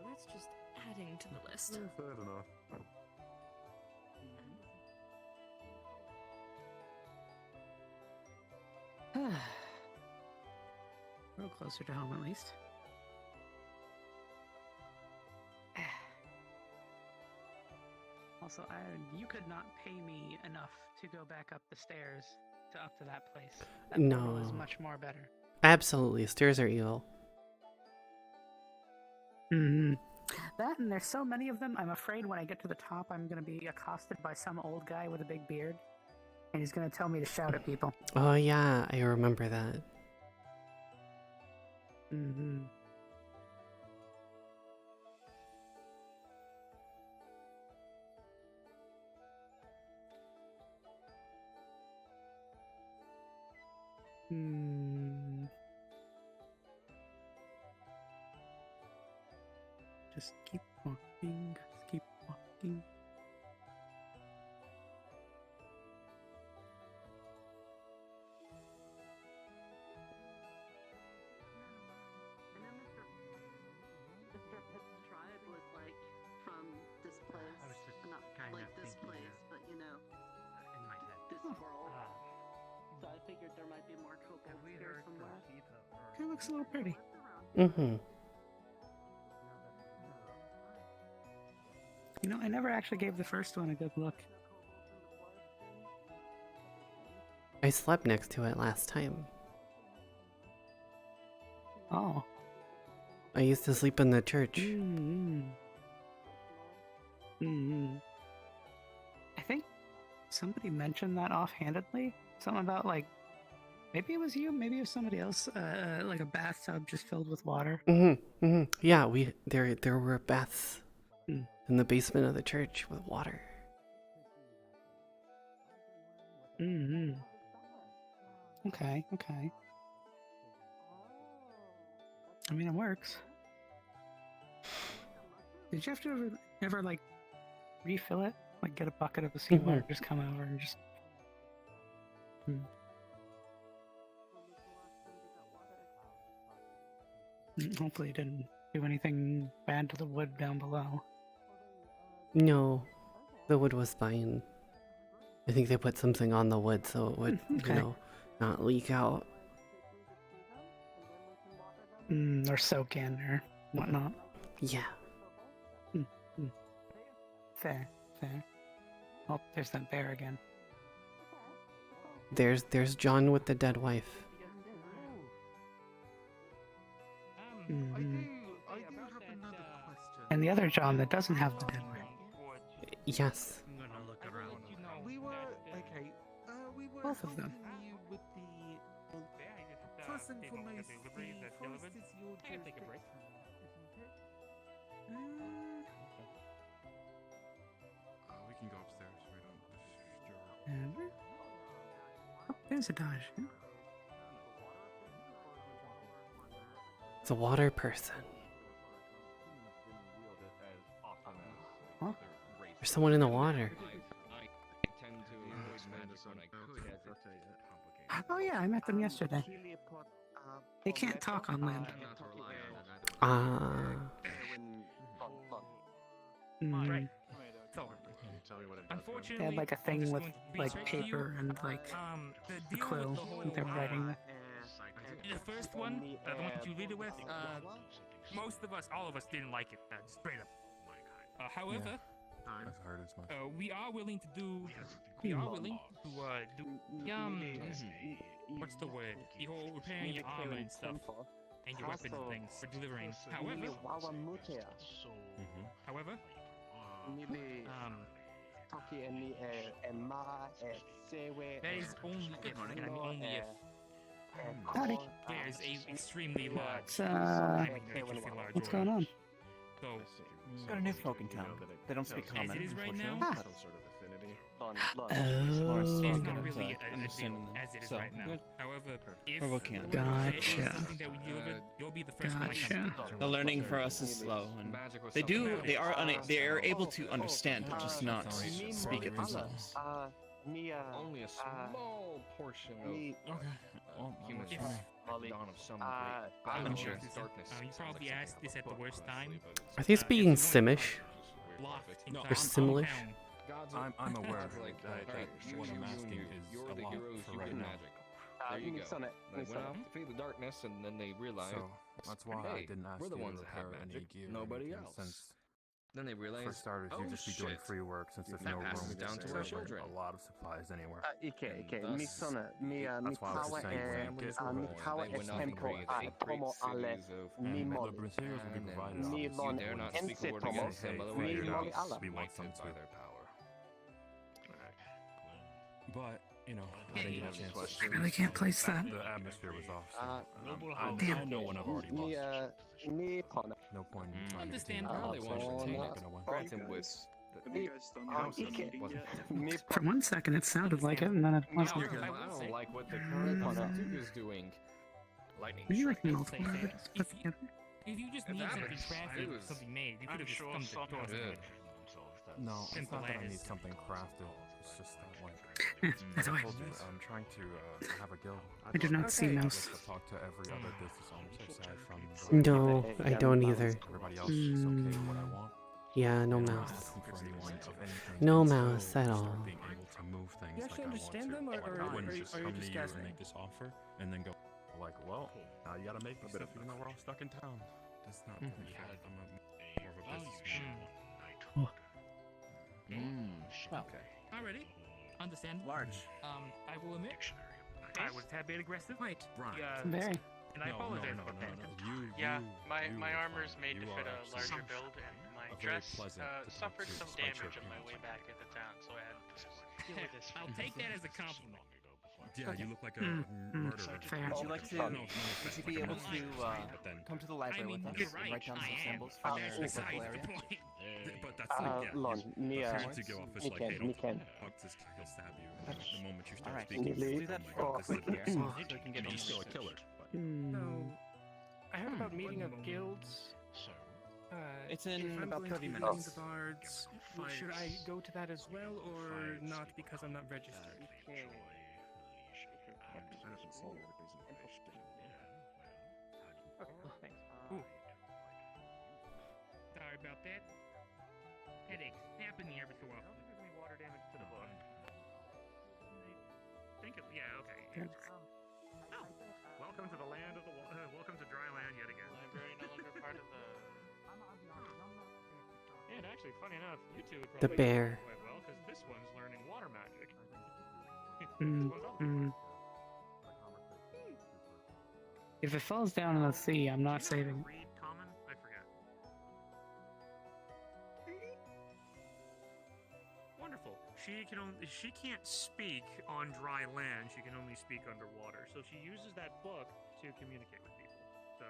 that's just adding to the list. Fair enough. A little closer to home, at least. Also, you could not pay me enough to go back up the stairs up to that place. That portal is much more better. Absolutely, stairs are evil. That, and there's so many of them, I'm afraid when I get to the top, I'm going to be accosted by some old guy with a big beard, and he's going to tell me to shout at people. Oh yeah, I remember that. Just keep walking, just keep walking. Mr. Pitt's tribe was like from this place, not like this place, but you know, in my head. this world. So I figured there might be more kobolds here somewhere. It looks a little pretty. You know, I never actually gave the first one a good look. I slept next to it last time. Oh. I used to sleep in the church. I think somebody mentioned that offhandedly. Something about, like, maybe it was you, maybe it was somebody else, like a bathtub just filled with water. Yeah, there were baths in the basement of the church with water. Okay. I mean, it works. Did you have to ever like, refill it? Like, get a bucket of the seawater, just come over and just... Hopefully it didn't do anything bad to the wood down below. No, the wood was fine. I think they put something on the wood so it would, not leak out. Or soak in or whatnot. Yeah. Fair. Oh, there's that bear again. There's John with the dead wife. I do have another question. And the other John that doesn't have the dead wife. Yes. I'm gonna look around. We were Both of them. You with the first and foremost, the forest is your jurisdiction, isn't it? We can go upstairs. We don't. Oh, there's a dodge. It's a water person. Huh? There's someone in the water. Oh yeah, I met them yesterday. They can't talk on land. Right. So, unfortunately, They had like a thing with like paper and like a quill that they're writing with. the first one, the one that you read it with, most of us, all of us didn't like it, straight up. However, we are willing to do. We are willing to what's the word? The whole repairing your armor and stuff, and your weapons and things for delivering. However, that is only if, and I mean only if. There's a extremely large. What's going on? So, got a new folk in town. They don't speak common. As it is right now, It's not really a deal as it is right now. However, if We're working on it. it is something that we deal with, you'll be the first one to come. The learning for us is slow, and they are able to understand, but just not speak it themselves. Only a small portion of human dawn of some I'm sure you probably asked this at the worst time. Are they speaking Simish? Or Simlish? I'm aware of it. What I'm asking is a lot for right now. There you go. They went out to defeat the darkness, and then they realized, So that's why I hey, didn't ask we're the you ones to that have repair any magic. gear. or Nobody anything, else. Since Then they realized, for starters, oh you'd just be doing shit, free work since there's that no passes room down to to our store children. a lot of supplies anywhere. Okay. Thus, Mi sono mi That's why I was just saying, mi kawa è tempo a tomo ale mi moli. materials will be provided, Mi obviously, lon but when you ense say, tomo hey, mi figure it moli out, ala. we want them to. But, you know, I didn't get a chance. I really can't place that. The atmosphere was off. So Damn. I know when I've already lost. Mi pona. No point in trying to Understand. continue. They wanted to I'm not gonna win. grant him with For one second, it sounded like it, and then it wasn't. I don't like what the current Duke is doing. Lightning Are you strike. like multiple letters put together? If you just need something crafted or something made, you could have just come to the door. No, it's Simple not that I as. need something crafted. It's just that, like, That's I why. told you, I'm trying to have a guild. I do not see mouse. Just to talk to every other business owner aside from the No, I don't either. everybody else is okay with what I want. Yeah, no And I'm not mouse. asking for anyone of anything No to mouse at all. start being able to move things You like actually I want understand to. them, or Like, I wouldn't are just you come to just you and guessing? make this offer and then go like, well, you gotta make me stuff even though we're all stuck in town. That's not really fair. I'm more of a businessman. Well, already. Understand. Large. I will admit, I was a tad bit aggressive. Right. Very. And I apologize about that. My armor's made to fit a larger build, and my dress suffered some damage on my way back into town, so I had to deal with this. I'll take that as a compliment. Yeah, you look like a murderer. Fair. Would you like to? Would you be able to come to the library with us You're and right, write down I some am. symbols But from that's your besides local the area? point. But that's like, yeah, Lon, appearance to go off is like, hey, mi don't can. fuck this guy, he'll stab you. The moment you start Alright, speaking, do oh that my for god, this is quick a here. so So you can get he's on still a the killer. But I heard about meeting of guilds. It's in if I'm about going to 30 be minutes. meeting the bards, should I go to that as well, or not because I'm not registered? Ooh. Sorry about that. Headaches happen here every so often. Gives me water damage to the book. Yeah, okay. Oh, welcome to the land of the welcome to dry land yet again. Library no longer part of the. And actually, funny enough, you two would The probably bear. get along quite well because this one's learning water magic. If it falls down in the sea, I'm not saving it. Read common? I forget. Wonderful. She can't speak on dry land. She can only speak underwater. So she uses that book to communicate with people. So.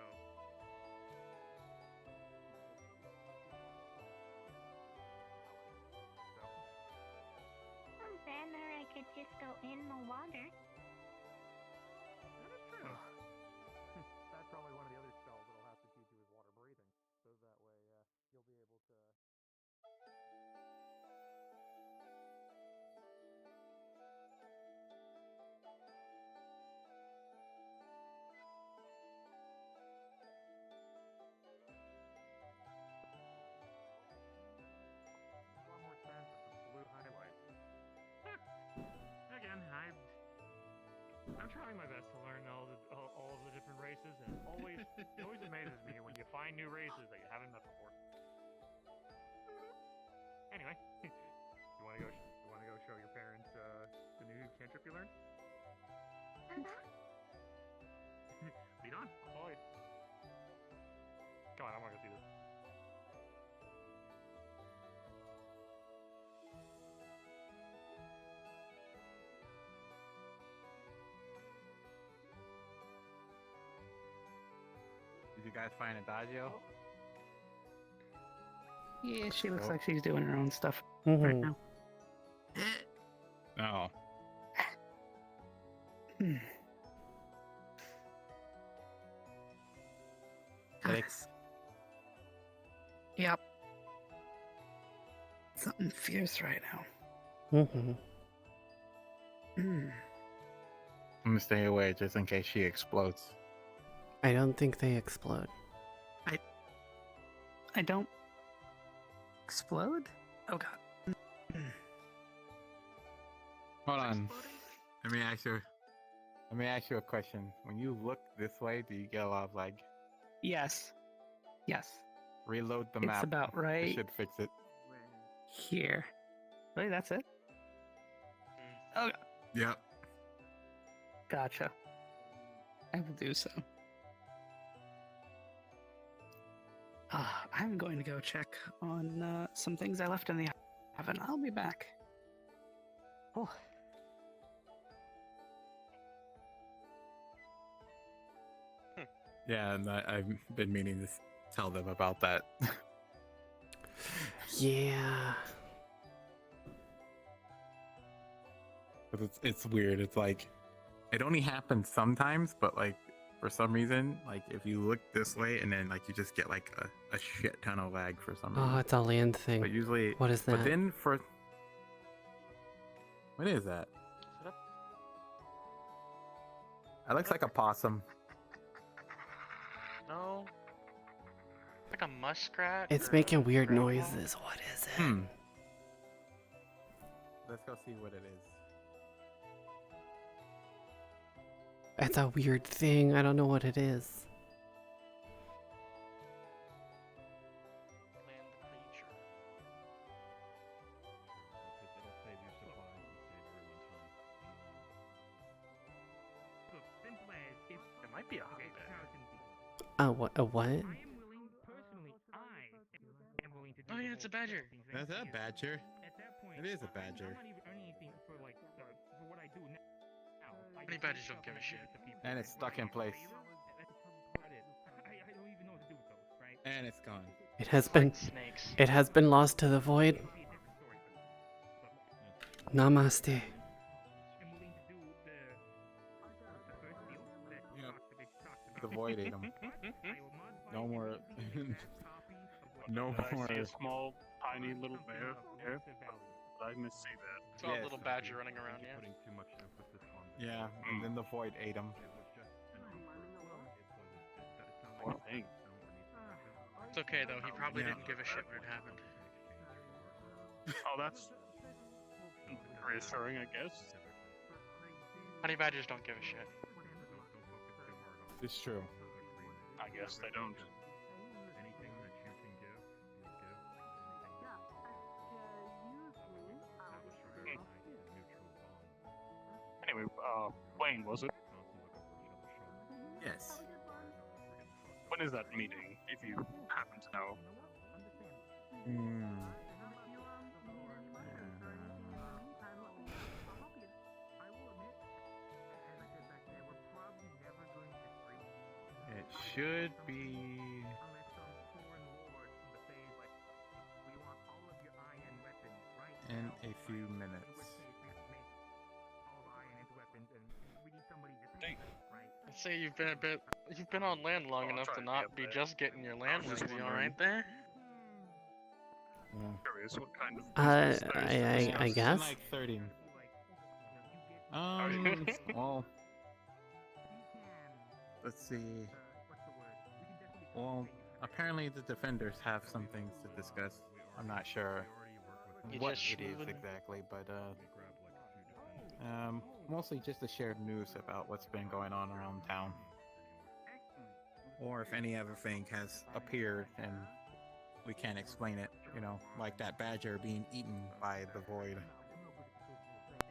Then I could just go in the water. That is true. That's probably one of the other spells that'll have to teach you is water breathing. So that way you'll be able to. A lot more expensive with blue highlights. Again, I'm trying my best to learn all of the different races, and it always amazes me when you find new races that you haven't met before. Anyway, you want to go show your parents the new cantrip you learned? Lead on. I'll follow you. Come on, I want to go see this. Did you guys find Adagio? Yeah, she looks like she's doing her own stuff Mhm. right now. 6. Yep. Something fierce right now. Mm-hmm. Mm. I'm gonna stay away just in case she explodes. I don't think they explode. I don't explode? Oh god. Hold on. Let me ask you a question. When you look this way, do you get a lot of lag? Yes. Yes. Reload the map. It's about right. It should fix it. Here. Really, that's it? Oh, Yep. gotcha. I will do so. I'm going to go check on some things I left in the oven. I'll be back. Oh. Yeah, and I've been meaning to tell them about that. Yeah. But it's weird. It's like it only happens sometimes, but like for some reason, like if you look this way and then like you just get like a shit ton of lag for some reason. Oh, it's a land thing. But usually, what is that? But then for what is that? It looks like a possum. No. Like a muskrat? It's or making weird groundhog? noises. What is it? Let's go see what it is. It's a weird thing. I don't know what it is. It might be a honey badger. What? A what? Oh yeah, it's a badger. That's a badger. It is a badger. Honey badgers don't give a shit. And it's stuck in place. And it's gone. It has been. Snakes. It has been lost to the void. Namaste. The void ate him. No more. No more. I see a small, tiny little bear here. I didn't see that. Saw a little badger running around, yeah. Yeah, and then the void ate him. Poor thing. It's okay though, he probably didn't give a shit when it happened. Oh, that's reassuring, I guess. Honey badgers don't give a shit. It's true. I guess they don't. Anyway, Wayne, was it? Yes. When is that meeting, if you happen to know? It should be in a few minutes. I'd say you've been on land long enough to not be just getting your land lease. You alright there? Curious what kind of I guess. Like 30. Well, let's see. Well, apparently the defenders have some things to discuss. I'm not sure what it is exactly, but mostly just to share news about what's been going on around town. Or if any other thing has appeared and we can't explain it, you know, like that badger being eaten by the void.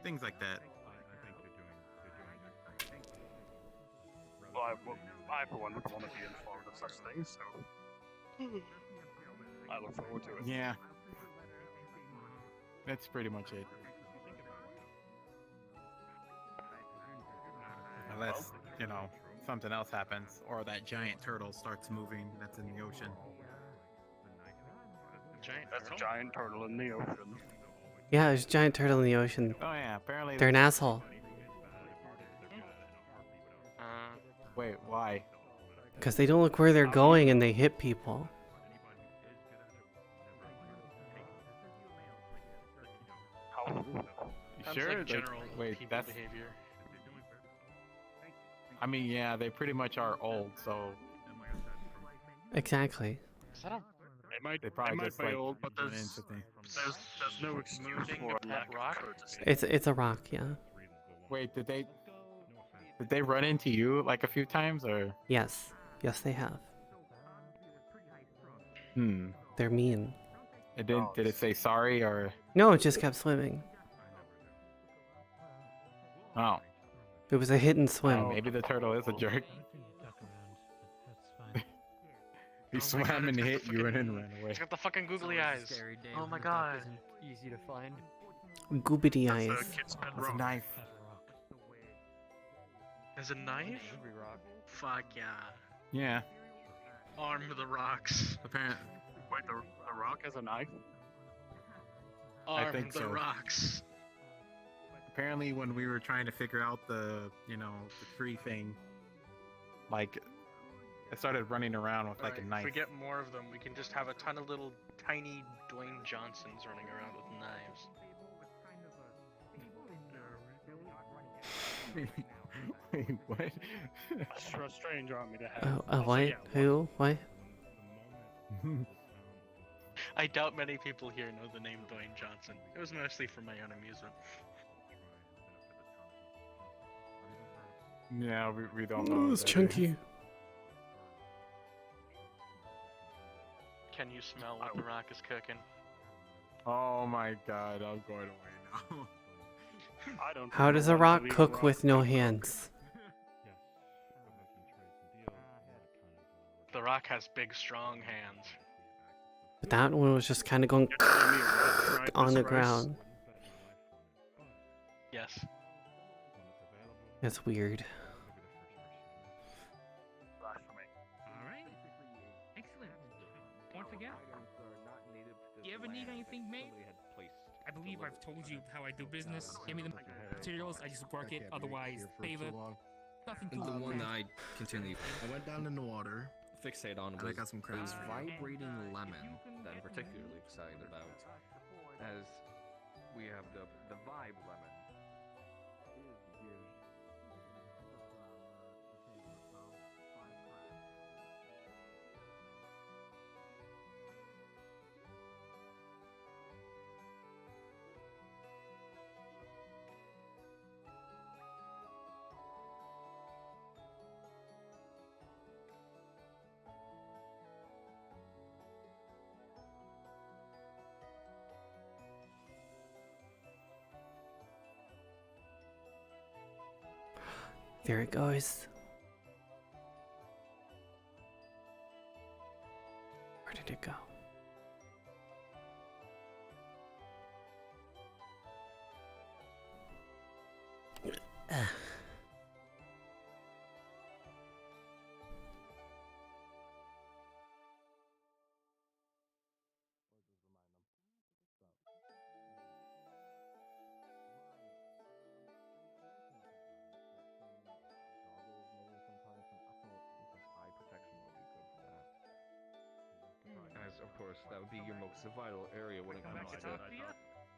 Things like that. Well, I for one would want to be informed of such things, so I look forward to it. Yeah. That's pretty much it. Unless, you know, something else happens, or that giant turtle starts moving that's in the ocean. That's a giant turtle in the ocean. Yeah, there's a giant turtle in the ocean. Oh yeah, apparently They're an asshole. Wait, why? Because they don't look where they're going and they hit people. You sure? General wait, people that's. behavior. I mean, yeah, they pretty much are old, so. Exactly. Is that a... They probably just like old, but run there's into things. no excuse for pet rock. It's a rock, yeah. Wait, did they run into you like a few times or? Yes. Yes, they have. Hmm. They're mean. It didn't. Did it say sorry or? No, it just kept swimming. Oh. It was a hit and swim. Maybe the turtle is a jerk. He swam and hit you and then ran away. It's got the fucking googly eyes. Oh my god. Easy to find. Goobity eyes. It's a knife. There's a knife? Fuck yeah. Yeah. Arm of the rocks. Apparently. Wait, the rock has a knife? Arm think the so. rocks. Apparently, when we were trying to figure out the the tree thing, like, it started running around with like a knife. If we get more of them, we can just have a ton of little tiny Dwayne Johnsons running around with knives. Wait, what? A stranger want me to have. Oh, what? Who? What? I doubt many people here know the name Dwayne Johnson. It was mostly for my own amusement. Yeah, we don't know. Oh, it's chunky. Can you smell what the rock is cooking? Oh my god, I'm going away now. How does a rock cook with no hands? The rock has big, strong hands. But that one was just kind of going on the ground. Yes. That's weird. Alright. Excellent. Once again, you ever need anything made? I believe I've told you how I do business. Give me the materials, I just work it. Otherwise, favor. Nothing too The one that I continually I went down in the water. fixate on And was I got some crabs. vibrating lemon that I'm particularly excited about, as we have the vibe lemon. There it goes. Where did it go? As of course, that would be your most vital area when it comes to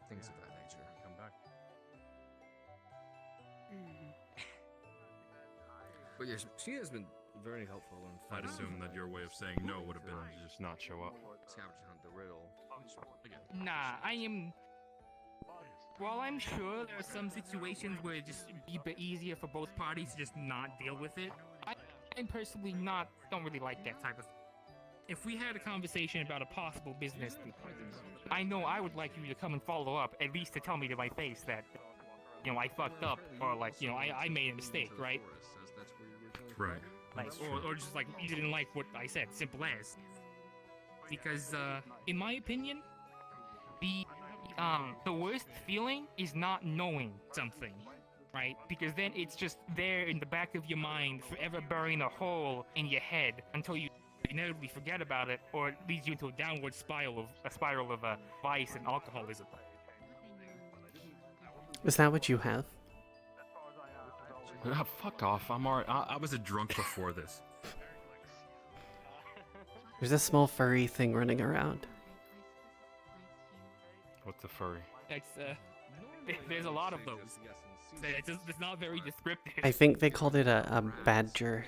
things of that nature. Come back. But yes, she has been very helpful in I'd finding. assume that your way of saying no would have been to just not show up. Scavenger hunt the riddle. Nah, I am. While I'm sure there are some situations where it'd just be a bit easier for both parties to just not deal with it, I'm personally don't really like that type of. If we had a conversation about a possible business, I know I would like you to come and follow up, at least to tell me to my face that, I fucked up, or I made a mistake, right? Right. Like, or just like you didn't like what I said, simple as. Because, in my opinion, the worst feeling is not knowing something, right? Because then it's just there in the back of your mind, forever burying a hole in your head until you inevitably forget about it, or it leads you into a downward spiral of vice and alcoholism. Is that what you have? Fuck off! I'm alright. I was a drunk before this. There's a small furry thing running around. What's a furry? It's, there's a lot of those. It's not very descriptive. I think they called it a badger.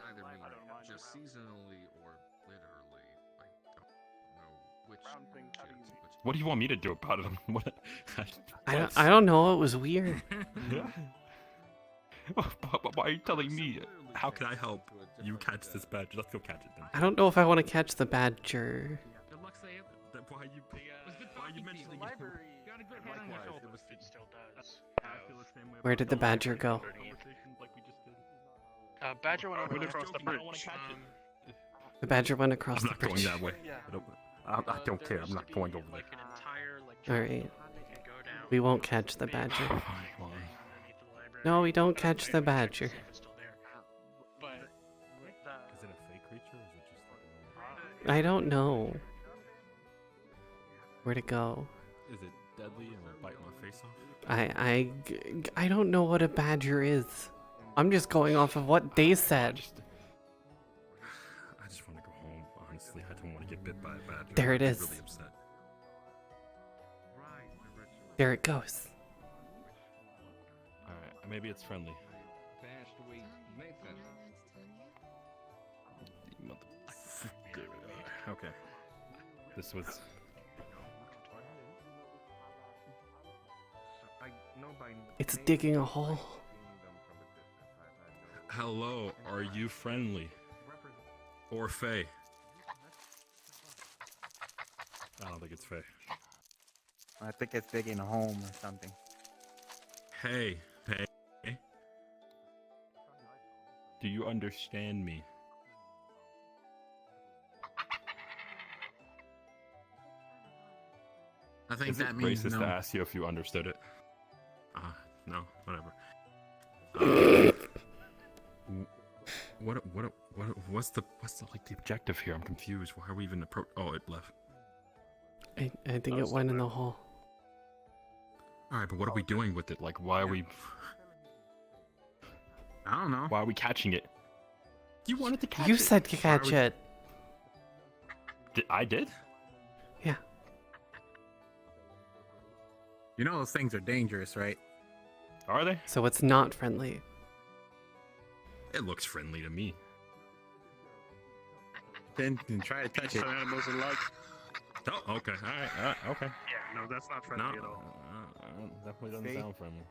Either mean just seasonally or literally. I don't know which. What do you want me to do about it? What? I don't know. It was weird. Why are you telling me? How can I help you catch this badger? Let's go catch it then. I don't know if I want to catch the badger. Why are you mentioning it? Got a good head on your shoulder. It still does. Where did the badger go? Badger went over across the bridge. The badger went across I'm the not going bridge. that way. I don't care. I'm not going over there. Alright. We won't catch the badger. No, we don't catch the badger. Is it a fake creature or is it just like I don't know. Where'd it go? Is it deadly and will bite my face off? I don't know what a badger is. I'm just going off of what they said. I just want to go home. Honestly, I don't want to get bit by a badger. There it is. I'm really upset. There it goes. Alright, maybe it's friendly. Okay. This was... It's digging a hole. Hello, are you friendly? Or Faye? I don't think it's Faye. I think it's digging a home or something. Hey, Faye. Do you understand me? I think Is that it means racist no. to ask you if you understood it? No, whatever. What's the like the objective here? I'm confused. Why are we even Oh, it left. I think it went in the hole. All right, but what are we doing with it? Like, why are we? I don't know. Why are we catching it? You wanted to catch it. You said to catch it. I did? Yeah. You know those things are dangerous, right? Are they? So it's not friendly. It looks friendly to me. Then try to touch it. Some animals are like. Oh, okay. All right. Okay. Yeah, no, that's not friendly at all. Definitely doesn't sound friendly.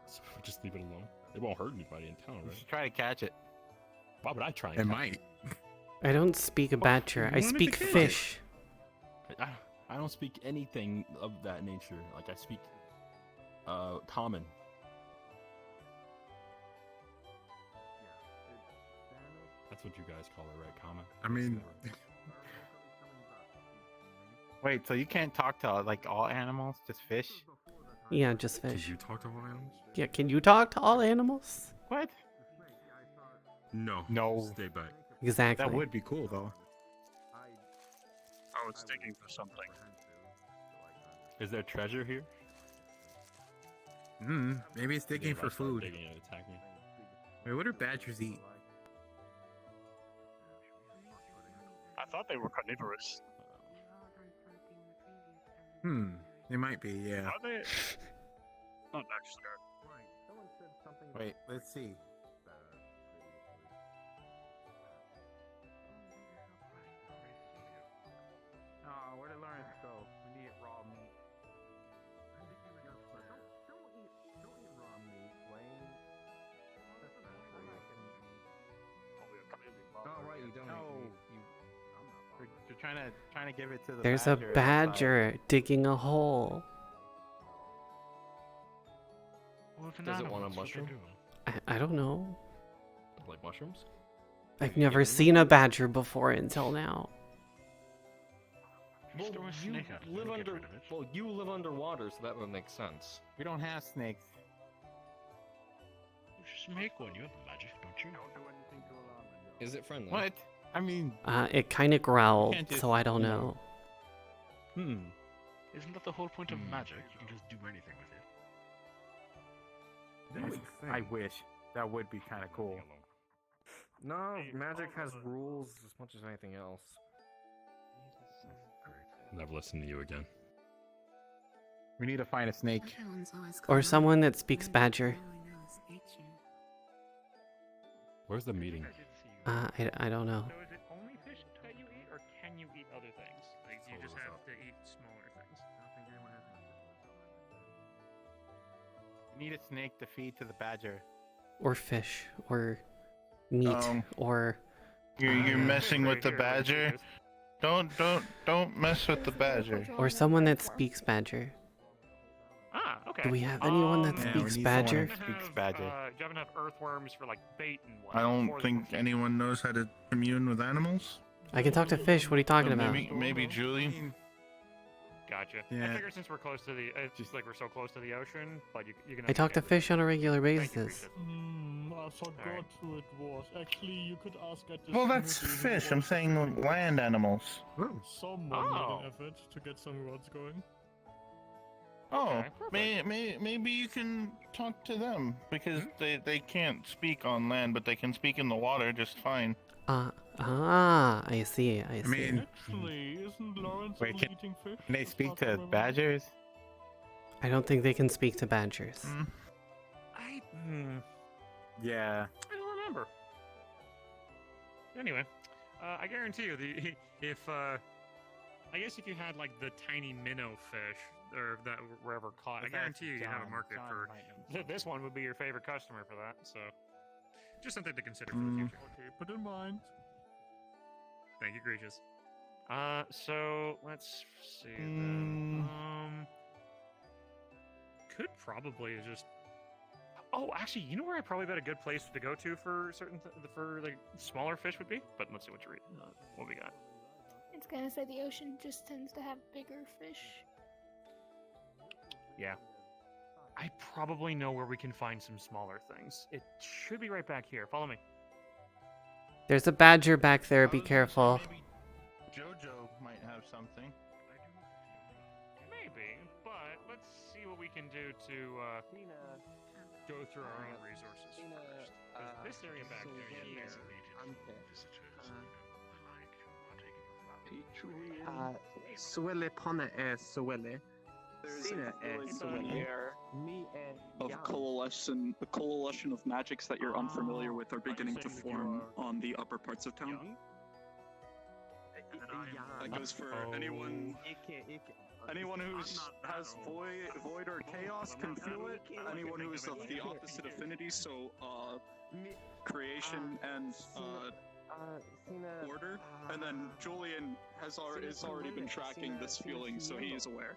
So just leave it alone. It won't hurt anybody in town, right? Just try to catch it. Why would I try? It might. I don't speak a badger. I speak fish. I don't speak anything of that nature. Like I speak, common. That's what you guys call it, right? Common. I mean, wait. So you can't talk to like all animals, just fish? Yeah, just fish. Can you talk to all animals? Yeah, can you talk to all animals? What? No. No. Stay back. Exactly. That would be cool, though. Oh, it's digging for something. Is there treasure here? Maybe it's digging for food. Digging and attacking. Wait, what do badgers eat? I thought they were carnivorous. They might be, yeah. Are they? Not actually. Wait, let's see. Oh, where did Lawrence go? We need raw meat. Don't eat raw meat, Wayne. Oh, right, you don't. No. You're trying to give it to the There's badger. a badger digging a hole. Does it want a mushroom? I don't know. Like mushrooms? I've never seen a badger before until now. Well, you live underwater, so that would make sense. We don't have snakes. Just make one. You have magic, don't you? Is it friendly? What? I mean... It kind of growled, can't just, so I don't you know. know. Isn't that the whole point of magic? You can just do anything with it. I wish. That would be kind of cool. No, magic has rules as much as anything else. Never listen to you again. We need to find a snake. Or someone that speaks Badger. Where's the meeting? I don't know. So is it only fish that you eat, or can you eat other things? Like, do you just have to eat smaller things? We need a snake to feed to the badger. Or fish, or meat, or... You're messing with the badger? Don't mess with the badger. Or someone that speaks Badger. Ah, okay. Do we have anyone that speaks Badger? Do you have enough earthworms for like bait and I don't think anyone knows how to commune with animals. I can talk to fish. What are you talking about? Maybe Julie. Gotcha. Yeah. I figure since we're close to the, it's just like we're so close to the ocean, but you can. I talk to fish on a regular basis. I forgot who it was. Actually, you could ask at the Well, that's committee who fish. was I'm saying land animals. Someone made an effort to get some rods going. Oh, maybe you can talk to them because they can't speak on land, but they can speak in the water just fine. I see. I see. Actually, isn't Lawrence only eating fish? Can they speak to badgers? I don't think they can speak to badgers. Yeah. I don't remember. Anyway, I guarantee you, I guess if you had like the tiny minnow fish, or that wherever caught, I guarantee you have a market for. This one would be your favorite customer for that. So, just something to consider for the future. Okay, put in mind. Thank you, Gracious. So let's see. Then. Could probably just. Oh, actually, you know where I probably bet a good place to go to for for like smaller fish would be. But let's see what you read. What we got. It's gonna say the ocean just tends to have bigger fish. Yeah. I probably know where we can find some smaller things. It should be right back here. Follow me. There's a badger back there. Be careful. Jojo might have something. Maybe, but let's see what we can do to go through our own resources first. 'Cause this area back there, Suele pone suele. Of a coalition of magics that you're unfamiliar with are beginning to form on the upper parts of town. That goes for anyone who has void or chaos can feel it. Anyone who is of the opposite affinity, so creation and order. And then Julian has already been tracking this feeling, so he is aware.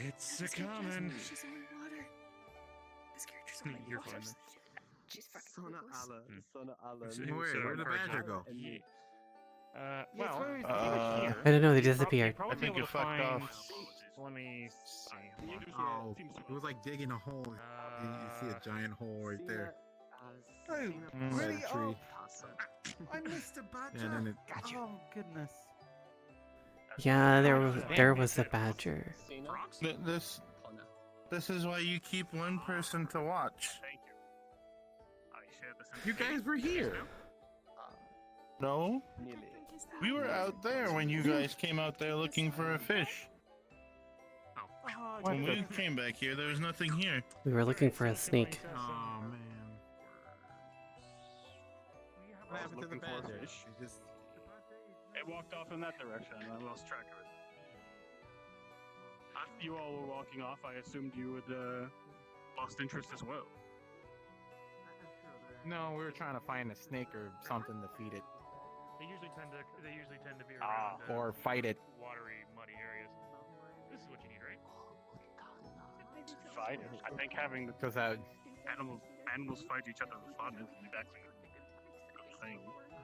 It's a common. She's only water. This character's only You're water. fine. She's fucking Where'd the badger go? Well, I don't know. They disappeared. I think it fucked off. Let me see. Oh, it was like digging a hole. You see a giant hole right there. Really? Tree. Oh, I missed a badger. Yeah, and then Oh goodness. Yeah, there was a badger. This is why you keep one person to watch. You guys were here. No, we were out there when you guys came out there looking for a fish. When we came back here, there was nothing here. We were looking for a snake. Oh man. What happened to the badger? It walked off in that direction, and I lost track of it. After you all were walking off, I assumed you had lost interest as well. No, we were trying to find a snake or something to feed it. They usually tend to be around or fight it. watery, muddy areas. This is what you need, right? Fight it. I think having Because animals fight each other for fun isn't exactly a good thing.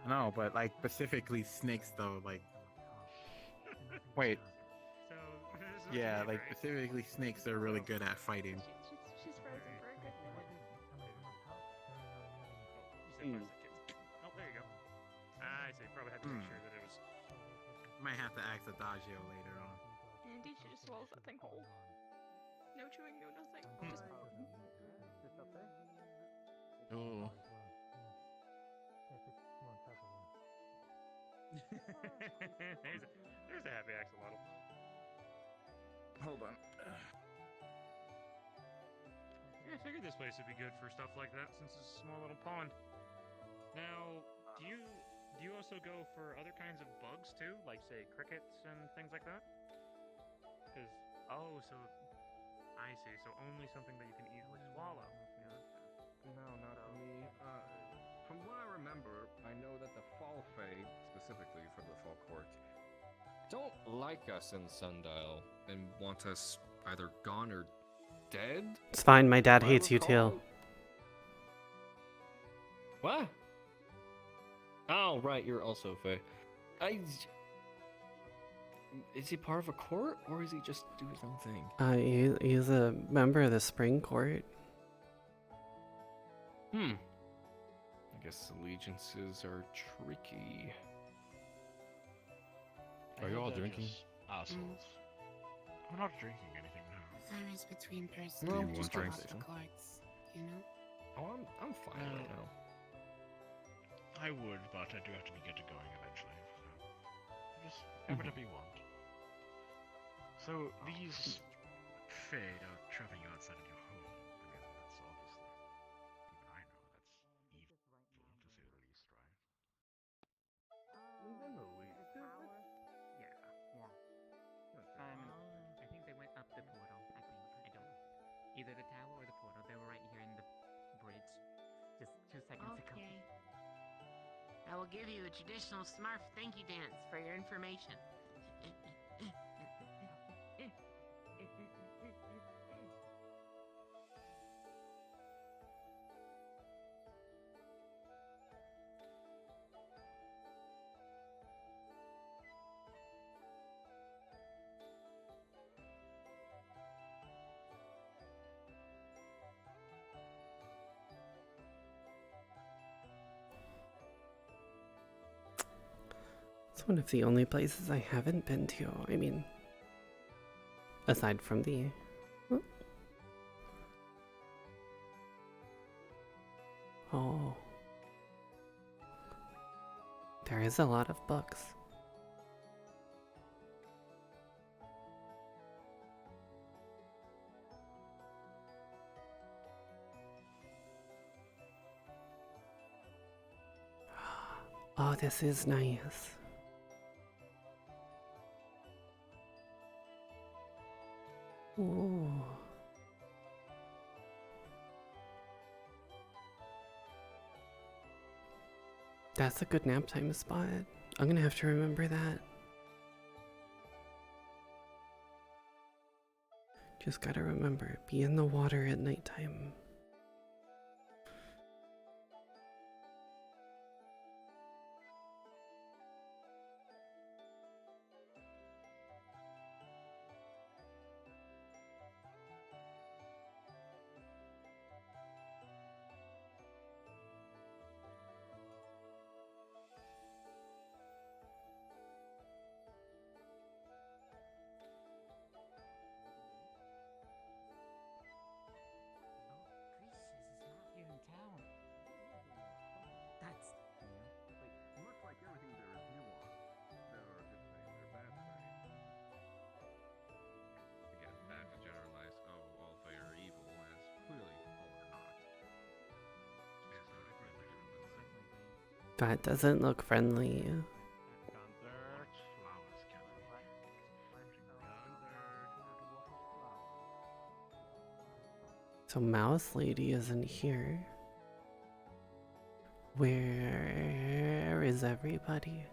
No, but like specifically snakes though, like. Wait. Yeah, like specifically snakes are really good at fighting. She's frozen for a good minute. Oh, there you go. I see. Probably had to make sure that it was. Might have to ask Adagio later on. Indeed, she just swallows that thing whole. No chewing, no nothing. Just Oh. there's a happy axolotl. Hold on. Yeah, I figured this place would be good for stuff like that since it's a small little pond. Now, do you also go for other kinds of bugs too, like say crickets and things like that? Because so I see. So only something that you can easily swallow. Yeah. No, not for me. From what I remember, I know that the Fall Fae, specifically from the Fall Court, don't like us in Sundial and want us either gone or dead. It's fine. My dad If I hates you recall- too. What? Oh, right, you're also Fae. Is he part of a court, or is he just do his own thing? He's a member of the Spring Court. I guess allegiances are tricky. Are you all drinking? Assholes. I'm not drinking anything now. Sometimes between persons, Well, just just go drink off the some. courts, you know? Oh, I'm fine right now. I would, but I do have to get to going eventually. So just ever to be one. So these Fae are trapping you outside of your home. I mean, that's obviously, even I know that's evil, to say the least, right? Yeah. I think they went up the portal. I don't. Either the tower or the portal. They were right here in the bridge. Just 2 seconds ago. Okay. I will give you a traditional Smurf thank you dance for your information. It's one of the only places I haven't been to. I mean, aside from the... Oh. There is a lot of books. Oh, this is nice. Ooh. That's a good nap time spot. I'm gonna have to remember that. Just gotta remember, be in the water at nighttime. Here in town. That's new. Much like everything, there is nuance. There are good Fae, there are bad Fae. Again, bad to generalize, all Fae are evil, as clearly all are not. Yes, I agree. That doesn't look friendly. So Mouse Lady isn't here. Where is everybody?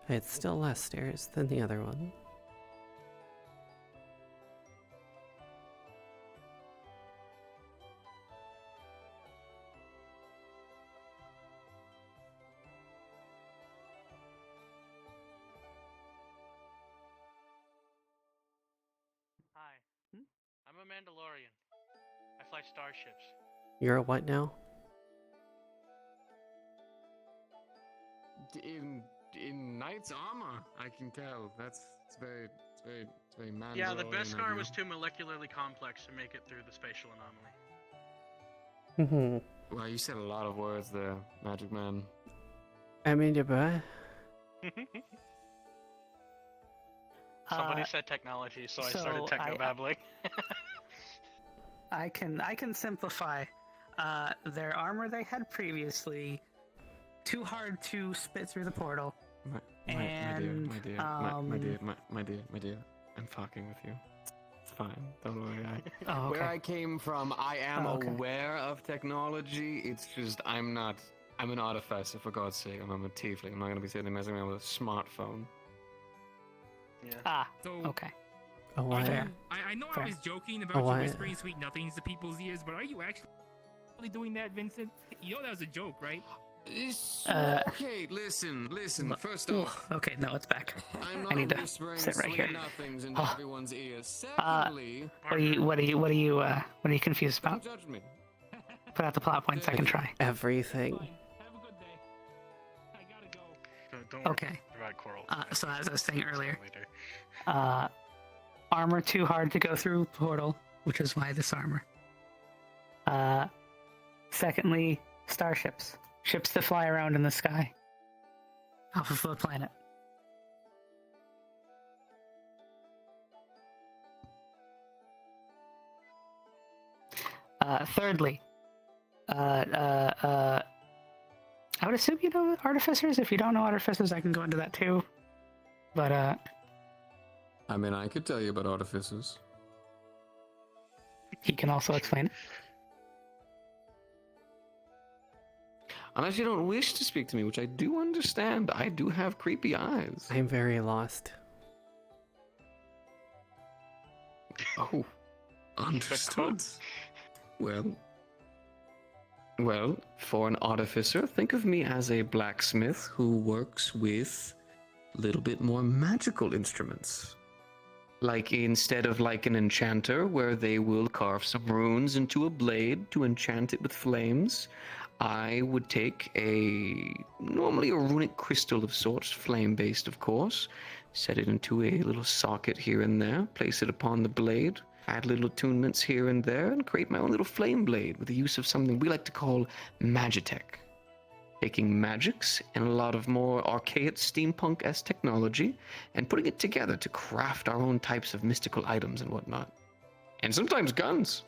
It's still less stairs than the other one. Hi. I'm a Mandalorian. I fly starships. You're a what now? In knight's armor, I can tell. That's very It's very man. Yeah, the Beskar was too molecularly complex to make it through the spatial anomaly. Wow, you said a lot of words there, Magic Man. I mean, yeah, but Somebody said technology, so I started techno-babbling. I can simplify. Their armor they had previously, too hard to spit through the portal. My dear, I'm fucking with you. It's fine. Don't worry. Where I came from, I am aware of technology. It's just I'm an artificer, for God's sake. I'm a tiefling. I'm not gonna be sitting there messing around with a smartphone. Yeah. Okay. Oh, what? I know I was joking about you whispering sweet nothings to people's ears, but are you actually doing that, Vincent? You know that was a joke, right? Okay, listen. First off, okay, no, it's back. I'm I need to whispering sit right sweet here. nothings into everyone's ears. Secondly, What are you confused about? don't judge me. Put out the plot points. I can try. everything. Don't worry Okay. about Coral. So as I was saying earlier, armor too hard to go through portal, which is why this armor. Secondly, starships, ships that fly around in the sky, off of the planet. Thirdly, I would assume you know artificers. If you don't know artificers, I can go into that too. But I mean, I could tell you about artificers. he can also explain it. Unless you don't wish to speak to me, which I do understand. I do have creepy eyes. I'm very lost. Oh, understood. Well, for an artificer, think of me as a blacksmith who works with a little bit more magical instruments. Like instead of like an enchanter where they will carve some runes into a blade to enchant it with flames, I would take normally a runic crystal of sorts, flame-based of course, set it into a little socket here and there, place it upon the blade, add little attunements here and there, and create my own little flame blade with the use of something we like to call magitech. Taking magics and a lot of more archaic steampunk-esque technology and putting it together to craft our own types of mystical items and whatnot. And sometimes guns.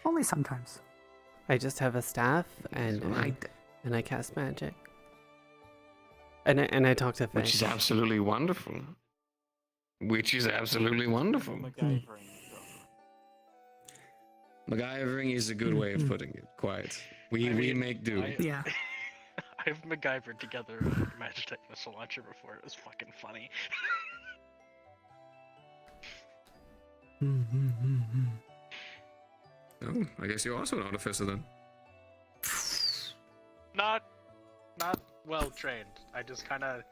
Only sometimes. I just have a staff and I cast magic. And I talk to fish. Which is absolutely wonderful. MacGyvering is a good way of putting it. Quite. We make do. Yeah. I've MacGyvered together a Magitech missile launcher before. It was fucking funny. Oh, I guess you're also an artificer then. Not well trained. I just kind of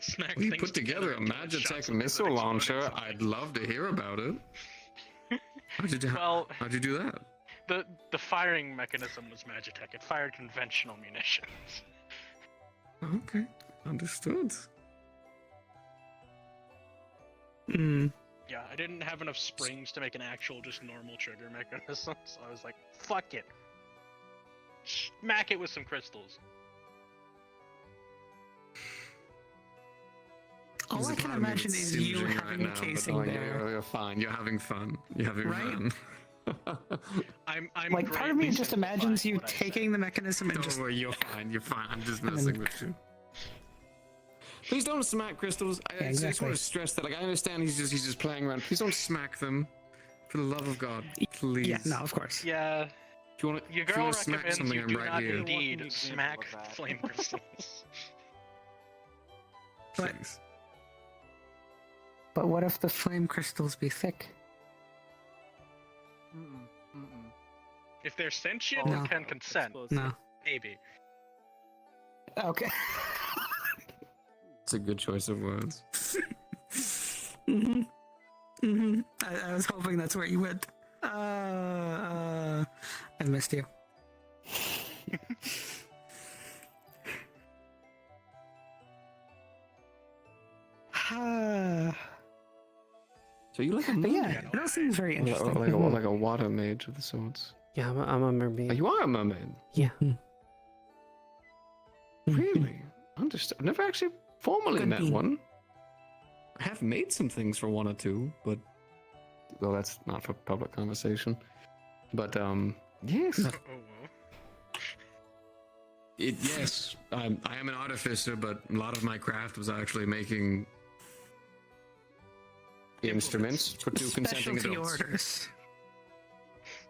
smack You things put together a Magitech missile launcher. I'd love to hear about it. How'd you do that? The firing mechanism was Magitech. It fired conventional munitions. Okay, understood. Yeah, I didn't have enough springs to make an actual just normal trigger mechanism, so I was like, fuck it. Smack it with some crystals. All I can imagine is you having a casing there. You're fine. You're having fun. You're having fun. I'm like part of me just imagines you taking the mechanism and Don't worry, you're fine. You're fine. I'm just messing with you. Please don't smack crystals. I just want to stress that. Like I understand he's just playing around. Please don't smack them. For the love of God, please. Yeah, no, of course. Yeah. If you want Your to girl smack recommends something, you I'm do right not here. indeed smack flame crystals. But what if the flame crystals be thick? If they're sentient No. and can consent, No. maybe. Okay. It's a good choice of words. I was hoping that's where you went. I missed you. So you like a But yeah, mermaid? it all seems very interesting. Like a water mage with the swords. Yeah, I'm a mermaid. Oh, you are a mermaid. Yeah. Really? Understood. I've never actually formally Good met bean. one. I have made some things for one or two, but well, that's not for public conversation. But yes. Yes, I am an artificer, but a lot of my craft was actually making instruments for two consenting Specialty adults. orders.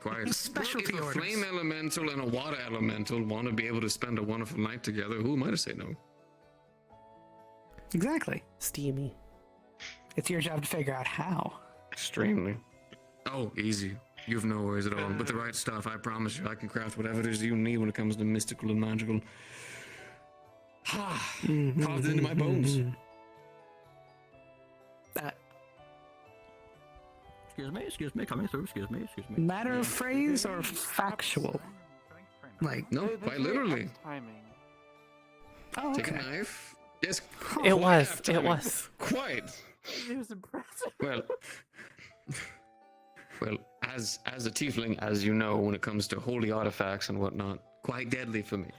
Quite. Specialty If a orders. flame elemental and a water elemental want to be able to spend a wonderful night together, who am I to say no? Exactly. Steamy. It's your job to figure out how. Extremely. Oh, easy. You have no worries at all. With the right stuff, I promise you, I can craft whatever it is you need when it comes to mystical and magical. Carved into my bones. Excuse me, coming through, excuse me. Matter of phrase or factual? Like No, quite literally. Timing. Oh, Take a okay. knife. Yes, It was. quite It timing. was. Quite. It was impressive. Well, as a tiefling, as you know, when it comes to holy artifacts and whatnot, quite deadly for me.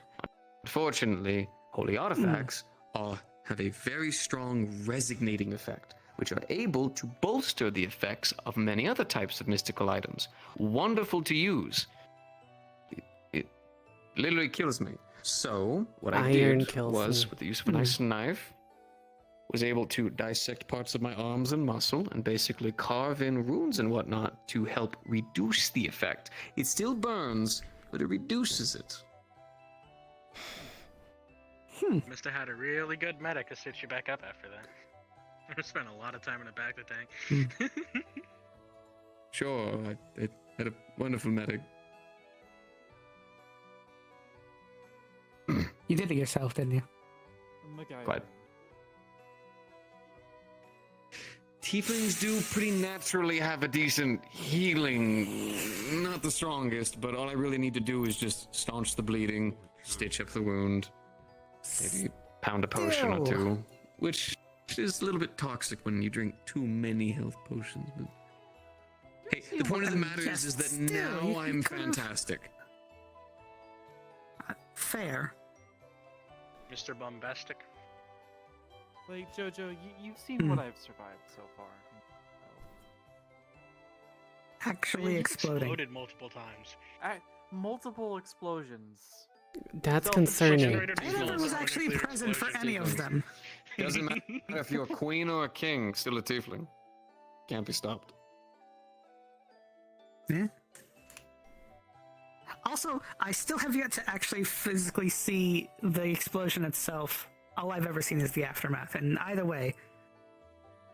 Unfortunately, holy artifacts have a very strong resignating effect, which are able to bolster the effects of many other types of mystical items. Wonderful to use. It literally kills me. So, what I Iron did kills was, me. with the use of a nice knife, was able to dissect parts of my arms and muscle and basically carve in runes and whatnot to help reduce the effect. It still burns, but it reduces it. Must have had a really good medic to stitch you back up after that. I spent a lot of time in the back of the tank. Sure, I had a wonderful medic. You did it yourself, didn't you? Quite. Tieflings do pretty naturally have a decent healing. Not the strongest, but all I really need to do is just staunch the bleeding, stitch up the wound, maybe pound a potion or two, which is a little bit toxic when you drink too many health potions. But hey, the point of the matter is that now I'm fantastic. Fair. Mr. Bombastic. Like, Jojo, you've seen what I've survived so far. Actually You exploding. exploded multiple times. Multiple explosions. That's concerning. I never was actually present for any of them. Doesn't matter if you're a queen or a king, still a tiefling. Can't be stopped. Yeah. Also, I still have yet to actually physically see the explosion itself. All I've ever seen is the aftermath. And either way,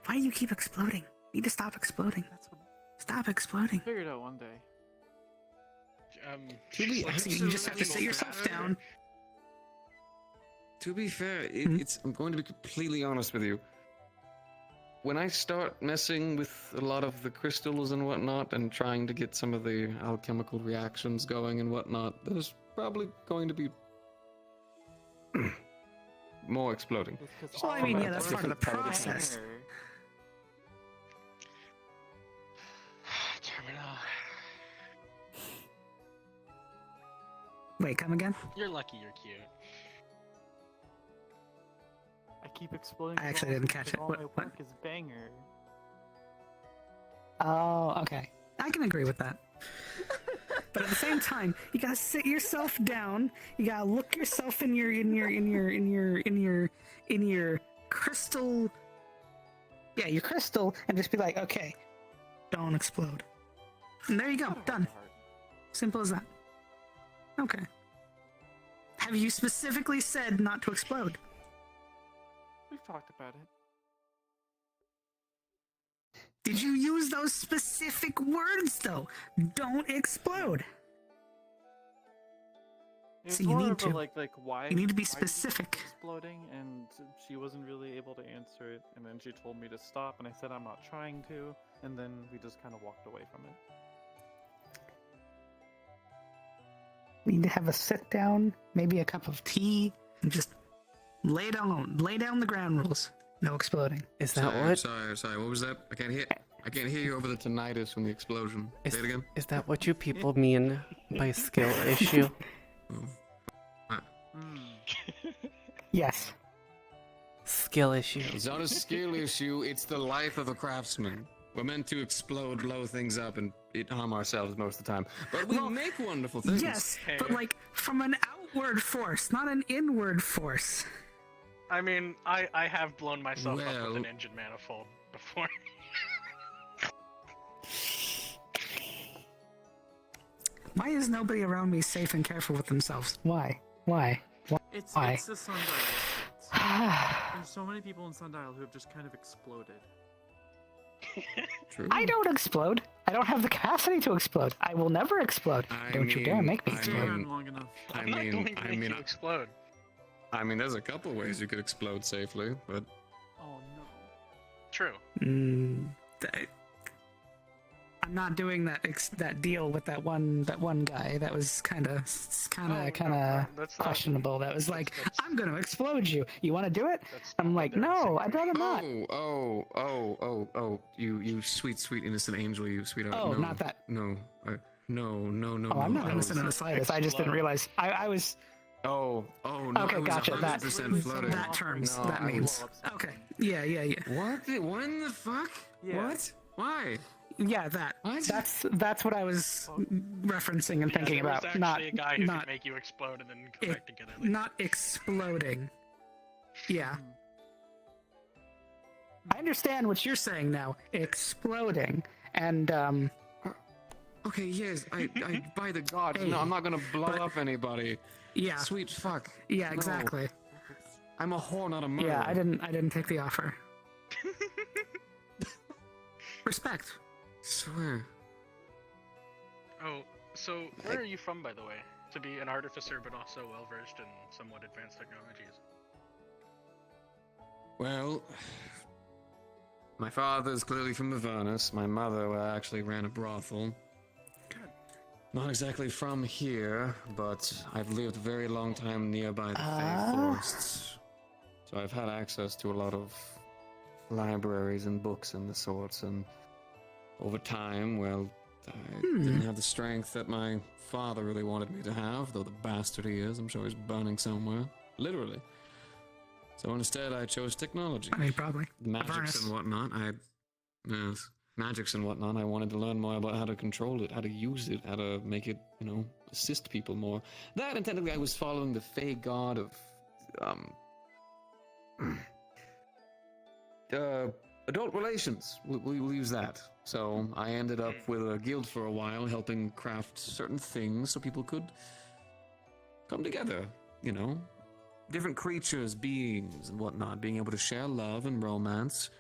why do you keep exploding? You need to stop exploding. Stop exploding. Figure it out one day. You just have to sit yourself down. To be fair, I'm going to be completely honest with you. When I start messing with a lot of the crystals and whatnot and trying to get some of the alchemical reactions going and whatnot, there's probably going to be more exploding. Well, I mean, yeah, that's part of the process. Terminal. Wait, come again? You're lucky you're cute. I keep exploding. I actually didn't catch it. All What? my work is banger. Oh, okay. I can agree with that. But at the same time, you gotta sit yourself down. You gotta look yourself in your crystal. Yeah, your crystal, and just be like, okay, don't explode. And there you go, done. Simple as that. Okay. Have you specifically said not to explode? We've talked about it. Did you use those specific words though? Don't explode. It's So you more need of a, to. like why You need to be why do you keep specific. exploding, and she wasn't really able to answer it, and then she told me to stop, and I said I'm not trying to, and then we just kind of walked away from it. We need to have a sit down, maybe a cup of tea, and just lay down the ground rules. No exploding. Is Sorry, what was that? I can't hear. I can't hear you over the tinnitus from the explosion. Say it again. Is that what you people mean by skill issue? Yes. Skill issue. It's not a skill issue, it's the life of a craftsman. We're meant to explode, blow things up, and harm ourselves most of the time. But we make wonderful things. Yes, but like from an outward force, not an inward force. I mean, I have blown myself up with an engine manifold before. Why is nobody around me safe and careful with themselves? Why? Why? It's Why? the Sundial effect. There's so many people in Sundial who have just kind of exploded. True. I don't explode. I don't have the capacity to explode. I will never explode. Don't you dare make me explode. I'm not going to make you explode. I mean, there's a couple ways you could explode safely, but... Oh no. True. I'm not doing that deal with that one guy. That was kind of questionable. That was like, I'm gonna explode you. You want to do it? I'm like, no, I'd rather not. Oh, you sweet innocent angel, you sweetheart. Oh, no, not that. No, no. Oh, I'm not innocent in the slightest. I just didn't realize. I was. Oh, no. Okay, gotcha. That terms. No, that means. Okay. Yeah. What? What in the fuck? Yeah. What? Why? Yeah, that. What? That's what I was referencing and thinking there was about. actually Not a guy who not could make you explode and then come back together. Later. not exploding. Yeah. I understand what you're saying now. Exploding and Okay, yes, I by the gods, no, I'm not gonna blow up anybody. Yeah. Sweet fuck. Yeah, No. exactly. I'm a whore, not a murderer. Yeah, I didn't take the offer. Respect. Swear. Oh, so where are you from, by the way? To be an artificer, but also well versed in somewhat advanced technologies. Well, my father's clearly from Avernus. My mother actually ran a brothel. Not exactly from here, but I've lived a very long time nearby the Fey forests. So I've had access to a lot of libraries and books and the sorts, and over time, well, I didn't have the strength that my father really wanted me to have, though the bastard he is, I'm sure he's burning somewhere. Literally. So instead, I chose technology. I mean, probably. Magics and whatnot. Yes. Magics and whatnot. I wanted to learn more about how to control it, how to use it, how to make it, assist people more. That, and technically, I was following the Fey god of, adult relations. We'll use that. So I ended up with a guild for a while, helping craft certain things so people could come together, different creatures, beings, and whatnot, being able to share love and romance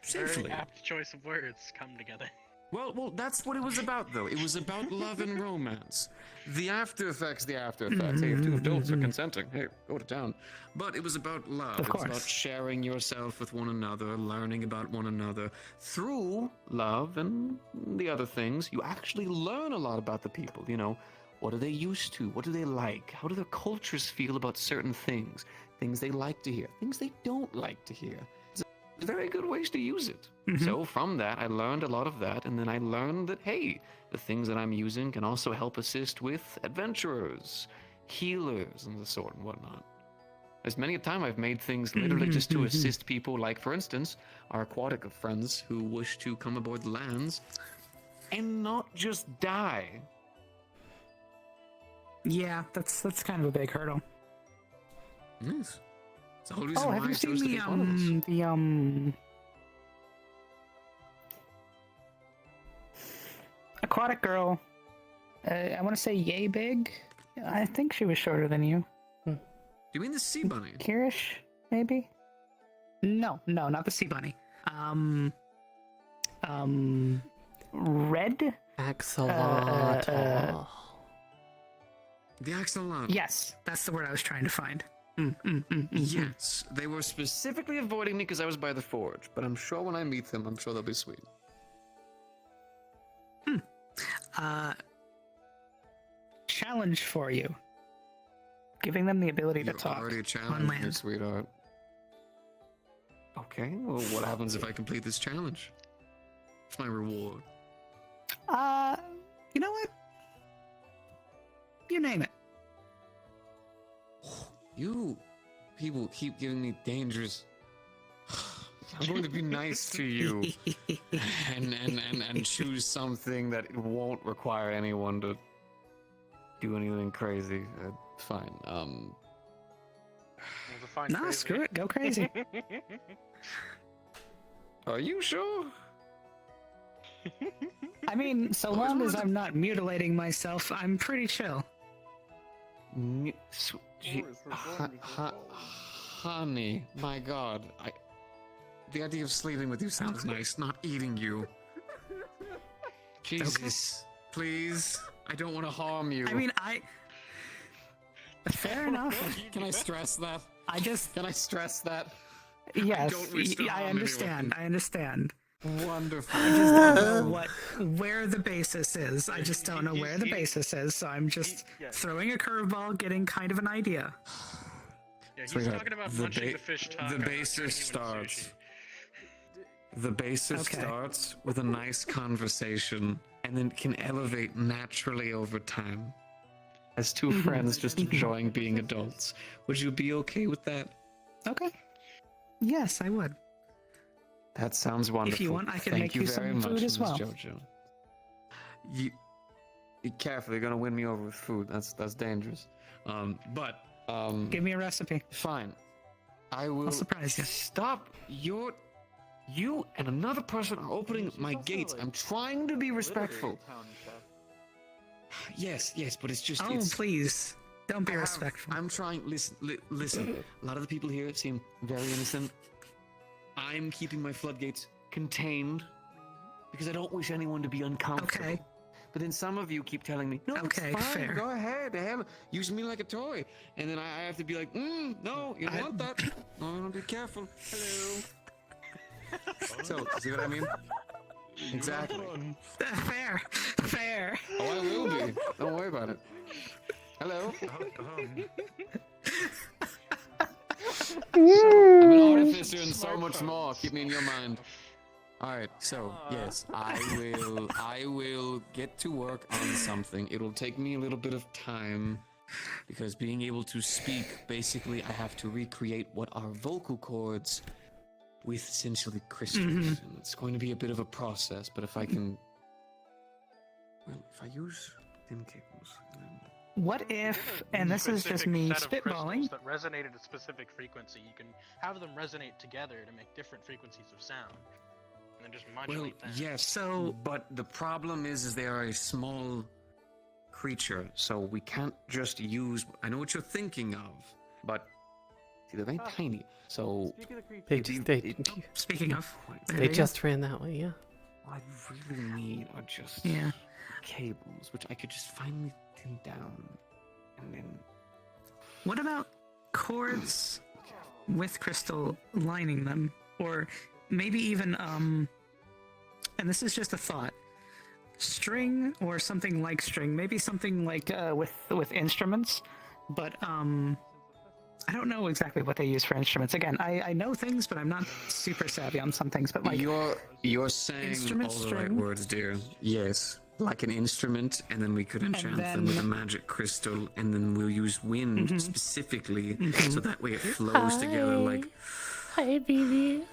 safely. Very apt choice of words. Come together. Well, that's what it was about, though. It was about love and romance. The after effects. Hey, if two adults are consenting, hey, go to town. But it was about love. Of It's about course. sharing yourself with one another, learning about one another. Through love and the other things, you actually learn a lot about the people, What are they used to? What do they like? How do their cultures feel about certain things? Things they like to hear, things they don't like to hear. Very good ways to use it. So from that, I learned a lot of that, and then I learned that, hey, the things that I'm using can also help assist with adventurers, healers, and the sort and whatnot. There's many a time I've made things literally just to assist people, like, for instance, our aquatic friends who wish to come aboard the lands and not just die. Yeah, that's kind of a big hurdle. Yes. It's the whole reason Have why you I seen chose to be one of us. Aquatic girl? I want to say yay big. I think she was shorter than you. Do you mean the sea bunny? Kirish, maybe? No, not the sea bunny. Red? Axolotl. The axolotl. Yes, that's the word I was trying to find. Yes, they were specifically avoiding me because I was by the forge, but I'm sure when I meet them, I'm sure they'll be sweet. Challenge for you. Giving them the ability to You're talk already on challenged me, land. sweetheart. Okay, well, what happens if I complete this challenge? It's my reward. You know what? You name it. You people keep giving me dangerous. I'm going to be nice to you and choose something that won't require anyone to do anything crazy. Fine. Nah, screw it. Go crazy. Are you sure? I mean, so long as I'm not mutilating myself, I'm pretty chill. Honey, my God, the idea of sleeping with you sounds nice. Not eating you. Jesus, please. I don't want to harm you. I mean, fair enough. Can I stress that? Can I stress that? Yes, I understand. I understand. Wonderful. I just don't know where the basis is. I just don't know where the basis is, so I'm just throwing a curveball, getting kind of an idea. Yeah, he's talking about munching the fish taco. The basis starts. The basis starts with a nice conversation, and then can elevate naturally over time. As two friends just enjoying being adults. Would you be okay with that? Okay. Yes, I would. That sounds wonderful. If you want, I can Thank make you very some much, food as Ms. well. JoJo. You careful, you're gonna win me over with food. That's dangerous. Give me a recipe. Fine. I will. I'll surprise you. Stop. You and another person are opening my gates. I'm trying to be respectful. Yes, but it's just. Oh, please. Don't be respectful. I'm trying. Listen. A lot of the people here seem very innocent. I'm keeping my floodgates contained because I don't wish anyone to be uncomfortable. Okay. But then some of you keep telling me, no, it's fine. Fair. Go ahead. Use me like a toy. And then I have to be like, no, you don't want that. No, be careful. Hello. So, see what I mean? Exactly. Fair. Oh, I will be. Don't worry about it. Hello. I'm an artificer and so much more. Keep me in your mind. Alright, so yes, I will get to work on something. It'll take me a little bit of time because being able to speak, basically I have to recreate what are vocal cords with essentially crystals. And it's going to be a bit of a process, but if I can, well, if I use thin cables. What if, and this is just me spitballing, that resonate at a specific frequency, you can have them resonate together to make different frequencies of sound, and then just modulate them. Yes, but the problem is they are a small creature, so we can't just use. I know what you're thinking of, but see, they're very tiny. So speaking of, they just ran that way. Yeah. What I really need are just cables, which I could just finally thin down, and then. What about cords with crystal lining them, or maybe even and this is just a thought, string or something like string, maybe something like with instruments, but I don't know exactly what they use for instruments. Again, I know things, but I'm not super savvy on some things. But like you're saying all the right words, dear. Yes, like an instrument, and then we could enchant them with a magic crystal, and then we'll use wind specifically, so that way it flows together like. Hi, baby.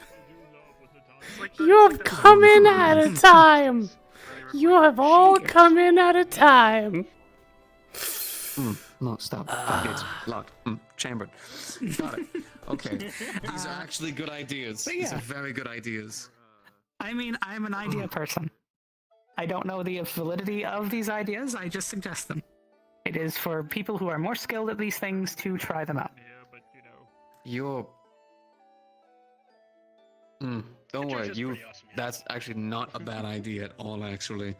You have come in at a time. You have all come in at a time. No, stop. It's locked. Chambered. Got it. Okay. These are actually good ideas. These are very good ideas. I mean, I'm an idea person. I don't know the validity of these ideas. I just suggest them. It is for people who are more skilled at these things to try them out. Yeah, but you know. You're. Don't worry. That's actually not a bad idea at all. Actually.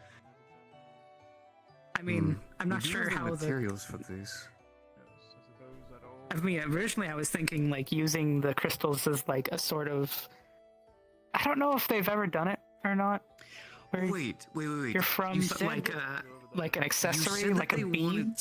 I mean, I'm not sure how materials for these. I mean, originally I was thinking like using the crystals as like a sort of. I don't know if they've ever done it or not. Wait. You're from like an accessory, like a bead.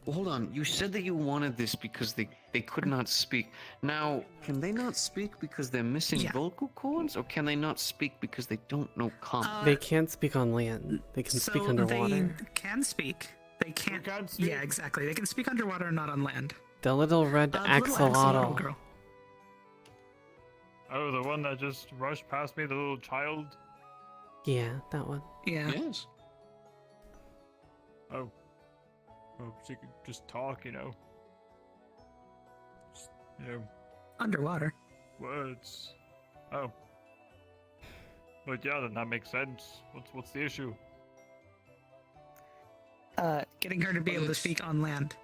hold on. You said that you wanted this because they could not speak. Now, can they not speak because they're missing vocal cords, or can they not speak because they don't know common? They can't speak on land. They can speak underwater. They can speak. They can't. Yeah, exactly. They can speak underwater, not on land. The little red little axolotl. girl. Oh, the one that just rushed past me, the little child? Yeah, that one. Yeah. Yes. Oh. Oh, she could just talk, you know. Just, you know. Underwater. Words. Oh. But yeah, then that makes sense. What's the issue? Getting her to be able to speak on land.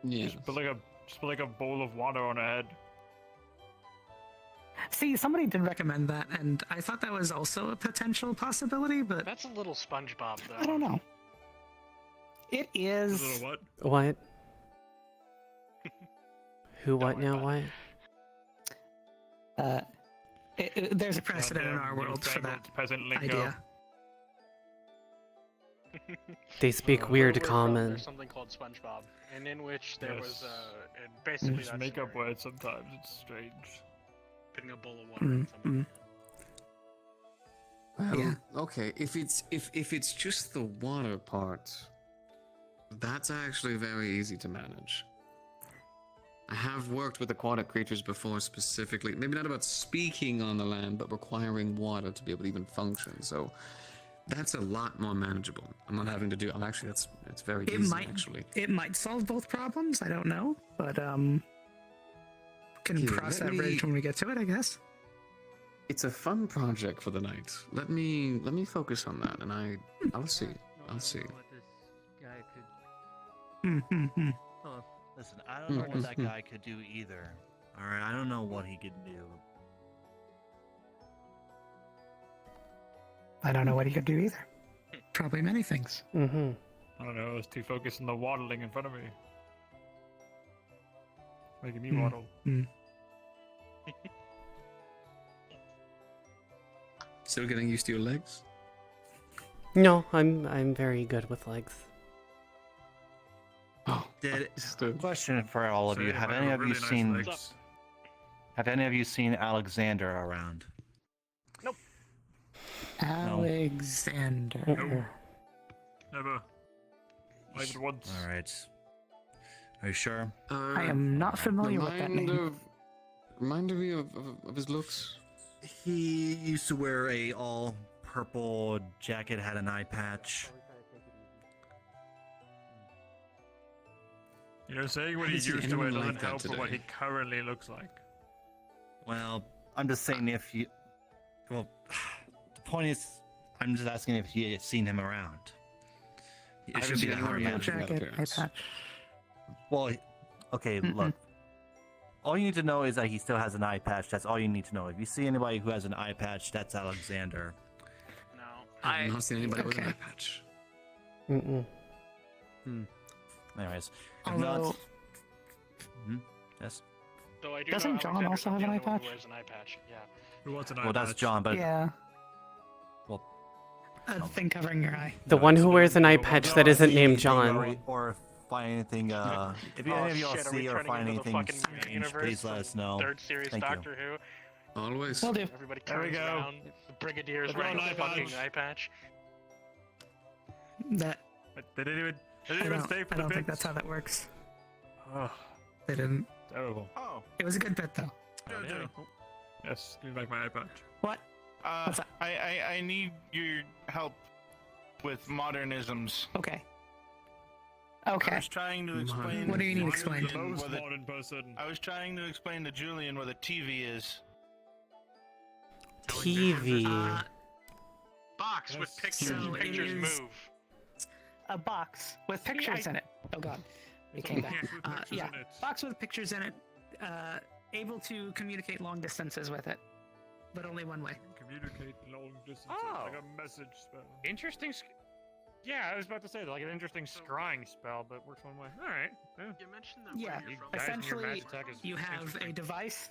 Yeah. Just put like a bowl of water on her head. See, somebody did recommend that, and I thought that was also a potential possibility, but That's a little SpongeBob, though. I don't know. It is. A little what? What? Who? What now? What? There's a precedent in our world for that peasant lingo. idea. They speak weird Where we're from, common. There's something called SpongeBob, and in which there was and basically Just that's make up words sometimes. It's strange. putting a bowl of water in something. Well, okay. If it's just the water part, that's actually very easy to manage. I have worked with aquatic creatures before, specifically, maybe not about speaking on the land, but requiring water to be able to even function. So that's a lot more manageable. I'm not having to do. It's very easy actually. It might solve both problems. I don't know, but can cross that bridge when we get to it, I guess. It's a fun project for the night. Let me focus on that, and I'll see. I'll see. What this guy could. Oh, listen, I don't know what that guy could do either. All right, I don't know what he could do. I don't know what he could do either. Probably many things. Mm-hmm. I don't know. I was too focused on the waddling in front of me, making me waddle. Still getting used to your legs? No, I'm very good with legs. Oh, Question for all of you: Have any of you seen? Have any of you seen Alexander around? Nope. Alexander. No. Never. Not even once. All right. Are you sure? I am not familiar with that name. Remind me of his looks. He used to wear a all purple jacket, had an eye patch. You know, saying what he used to wear doesn't help for what he currently looks like. Well, I'm just saying if you. Well, the point is, I'm just asking if you had seen him around. It should be a hard match from that appearance. Well, okay, look. All you need to know is that he still has an eye patch. That's all you need to know. If you see anybody who has an eye patch, that's Alexander. No. I've not seen anybody with an eye patch. Mm-mm. Anyways. Although... Yes? Though I do Doesn't know John Alexander's also have the an eye other one patch? who wears an eye patch, yeah. Who wants an eye Well, that's patch? John, but... Yeah. Well... A thing covering your eye. The one who wears an eye patch that isn't named John. Or find anything, if any of y'all see or find anything strange, please let us know. Third series Thank Doctor Who. Always. Will do. Everybody There we turns go. around. The Brigadier's Put on wearing a eye fucking patch. eye patch. That They didn't even stay for I the don't think bits. that's how that works. Oh, They didn't. terrible. Oh, It was a good bit though. Yes, give me back my eye patch. What? What's that? I need your help with modernisms. Okay. I Okay. was trying to explain. What do you need explained? The most What a- modern person. I was trying to explain to Julian what a TV is. TV. Box with pictures. So it Pictures is- move. A box with pictures in it. Oh god. It came back. Yeah. Box with pictures in it. Able to communicate long distances with it. But only one way. Communicate long distance. Oh. Like a message spell. Interesting. Yeah, I was about to say like an interesting scrying spell, but works one way. All right. Yeah. You mentioned that Yeah. where you're from. Guys, your Essentially, magic attack is you have a interesting. device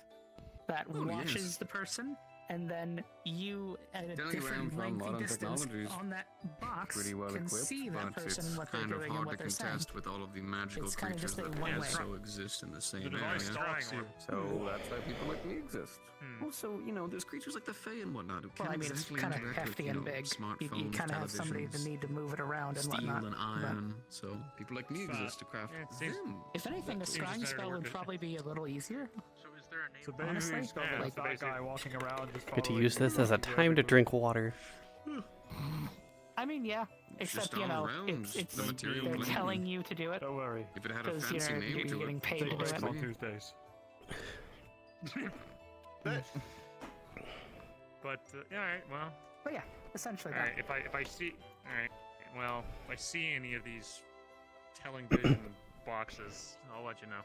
that Oh, watches yes. the person and then you at a Telling you where I'm different from, lengthy modern distance technology is on that box pretty well can equipped, see that but person and it's what they're kind of doing and hard what to they're saying. contest with all of the magical It's kind of creatures just a that one-way. also exist in the same device area. stalks you. So that's why people like me exist. Also, you know, there's creatures like the Fae and whatnot who Well, can't I mean, it's exactly kind of interact with, hefty you know, and big. smartphones, You kind of have somebody that televisions, need to move it around and steel whatnot. and but- iron. So people like me exist to craft them. If anything, the scrying spell would probably be a little easier. So is there a name? So basically, Honestly, you just got like- that guy walking around just Get to following use you this as a into time to every drink water. I mean, yeah. It's Except, just you know, all around it's the material they're plane. telling you to do it. Don't worry. If it had a 'cause fancy you're, name you're to getting it, paid to do Take it. place on Tuesdays. But yeah, all right, well. But yeah, essentially All that. right, if I see, all right, well, if I see any of these telling vision boxes, I'll let you know.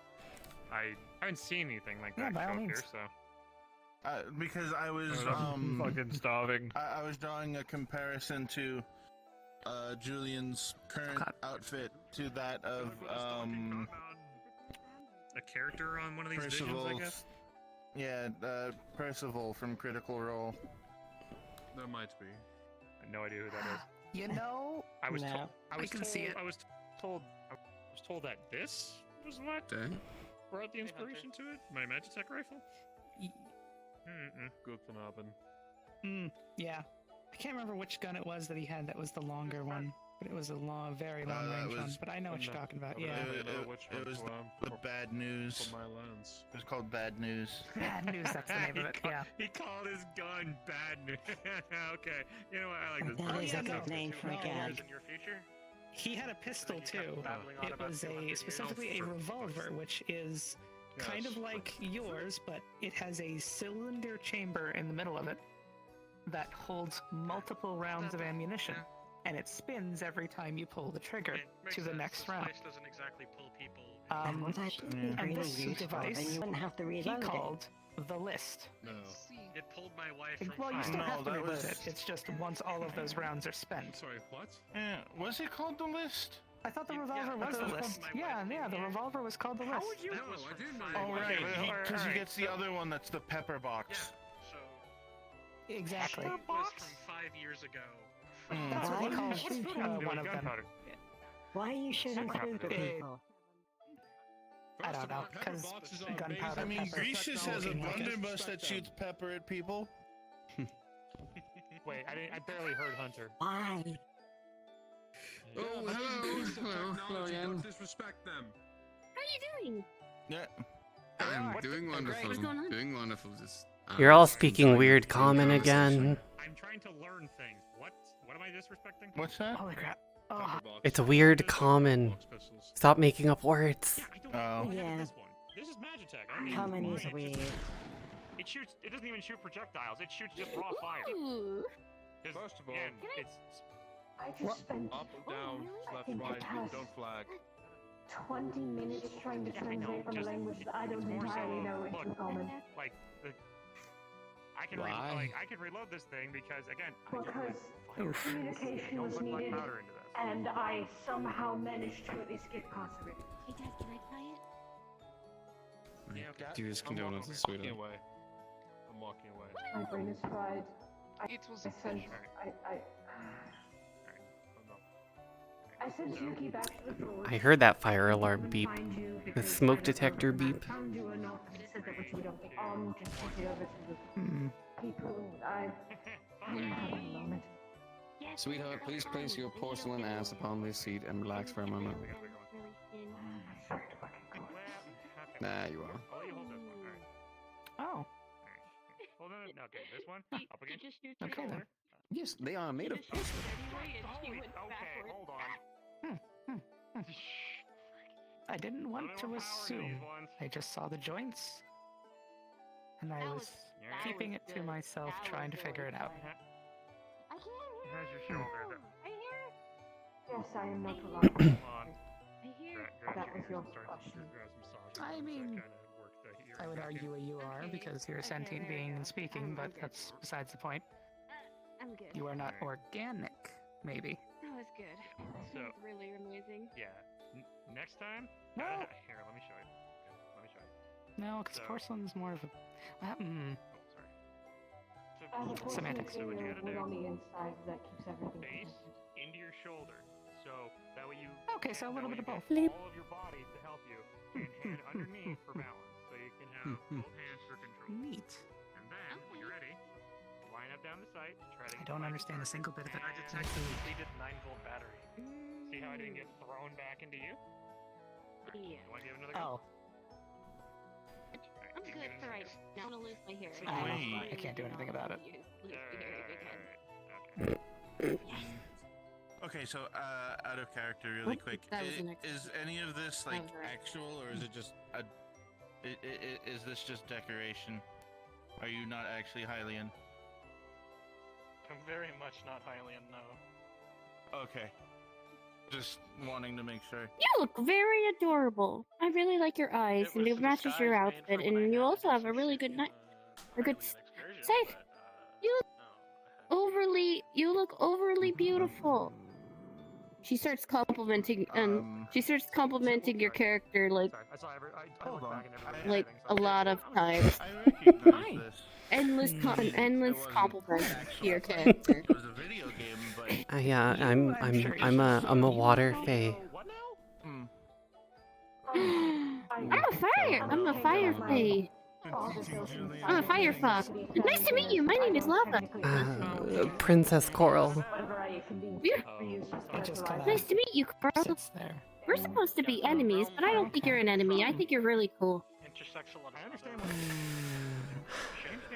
I haven't seen anything like that by show all up here, means. so. Because I was fucking starving. I was drawing a comparison to Julian's current outfit to that of A character on one of these visions, I Percival. guess. Yeah, Percival from Critical Role. There might be. I have no idea who that is. You know, I was no, told. I was can told. see it. I was told. I was told that this was what brought the inspiration to it. My Magitech rifle. Good to happen. Yeah. I can't remember which gun it was that he had that was the longer one, but it was a long, very long range one. But I know what you're talking about. Yeah. It was the Bad News. For my lens. It was called Bad News. Bad News, that's the name of it. Yeah. He called his gun Bad News. Okay, you know what? I like this. That is a good no. name for a No. gag. In your future? He had a pistol too. It was specifically a revolver, which is kind of like yours, but it has a cylinder chamber in the middle of it that holds multiple rounds of ammunition, and it spins every time you pull the trigger to the next round. This doesn't exactly pull people. And this device Then you wouldn't have to he reload it. called the list. No. It pulled my wife from Well, you still have to that reload was- it. It's just once all of those rounds are spent. Sorry, what? Yeah, was it called the List? I thought the revolver was that's the what list. my Yeah, the revolver was called the list. would you That know? was I from didn't know. 5 Oh, right, years because he ago. gets the other one that's the pepper box. So Exactly. it was from 5 years ago. That's what he Why calls are you shooting one of them. Gunpowder. Why are you shooting through the It- people? I don't know, because gunpowder I mean, pepper. Greecius has a looking like it. blunderbuss that shoots pepper at people. Wait, I barely heard Hunter. Why? Oh, hello again. Don't disrespect them. How are you doing? Yeah. I'm doing wonderful. What's going on? Doing wonderful. Just You're all speaking enjoying weird the common conversation. again. I'm trying to learn things. What am I disrespecting? What's that? Holy crap. Oh, It's a weird common. Stop making up words. Oh. Yeah. This one. This is Magitech. I mean, Common is it weird. It shoots. It doesn't even shoot projectiles. It shoots just raw fire. Ooh. First of all, Again, it's I just spent up, down, left, right, don't flag. 20 minutes trying to translate from a language that I don't entirely know into common. like the. I can Why? I can reload this thing because again, Because communication was needed, and I somehow managed to at least get past it. Hey, Dad, can I try it? Dearest I'm condolences, walking sweetheart. away. I'm walking away. My brain is fried. It was I sent, I sent Yuki back to the floor. I heard that fire alarm beep. The smoke detector beep. Found you or not, said that what you don't get on, can take it over to the people. I'm having a moment. Sweetheart, please place your porcelain ass upon this seat and relax for a moment. Nah, you are. I'll let you hold this one. All right. oh, Hold on. Okay, this one. Up again. Just shoots okay then. Yes, they are made of porcelain. Okay, hold on. I didn't want to power in assume. these ones. I just saw the joints, and I was keeping it to myself, trying to figure it out. I can't hear How's your you. shoulder? I hear. Yes, I am not allowed. Come on. I hear. That was your question. I mean, I would argue you are because you're a sentient being and speaking, but that's besides the point. I'm good. You are not organic, maybe. That was good. That So- was really amazing. Yeah. Next time. No. Here, let me show you. Okay, let me show you. No, because So- porcelain's more of a. Oh, sorry. So As opposed to Semantics. say what you gotta wood do. on the inside that keeps everything Face protected. into your shoulder. So that way you. Okay, so a little bit of both. All of your body to help you, and hand underneath for balance, so you can have both hands for control. Neat. And then, when you're ready, line up down the sight. Try to. I don't understand a single bit of it. I detect a depleted 9-volt battery. See how I didn't get thrown back into you? Yeah. Want to give another go? Oh. I'm good for right now. I'm gonna lose my hair. I can't do anything about it. Okay, so out of character, really quick. That was an Is any of this like was right. actual, or is it just a? Is this just decoration? Are you not actually Hylian? I'm very much not Hylian, no. Okay. Just wanting to make sure. You look very adorable. I really like your eyes, and it matches your outfit. And you also have a really good safe. You look overly beautiful. She starts complimenting, your character like a lot of times. I recognize this. Endless compliments to your character. It was a video game, but Yeah, I'm a water fae. I'm a fire fae. I'm a firefox. Nice to meet you. My name is Lava. Princess Coral. Nice to meet you, Coral. We're supposed to be enemies, but I don't think you're an enemy. I think you're really cool. I understand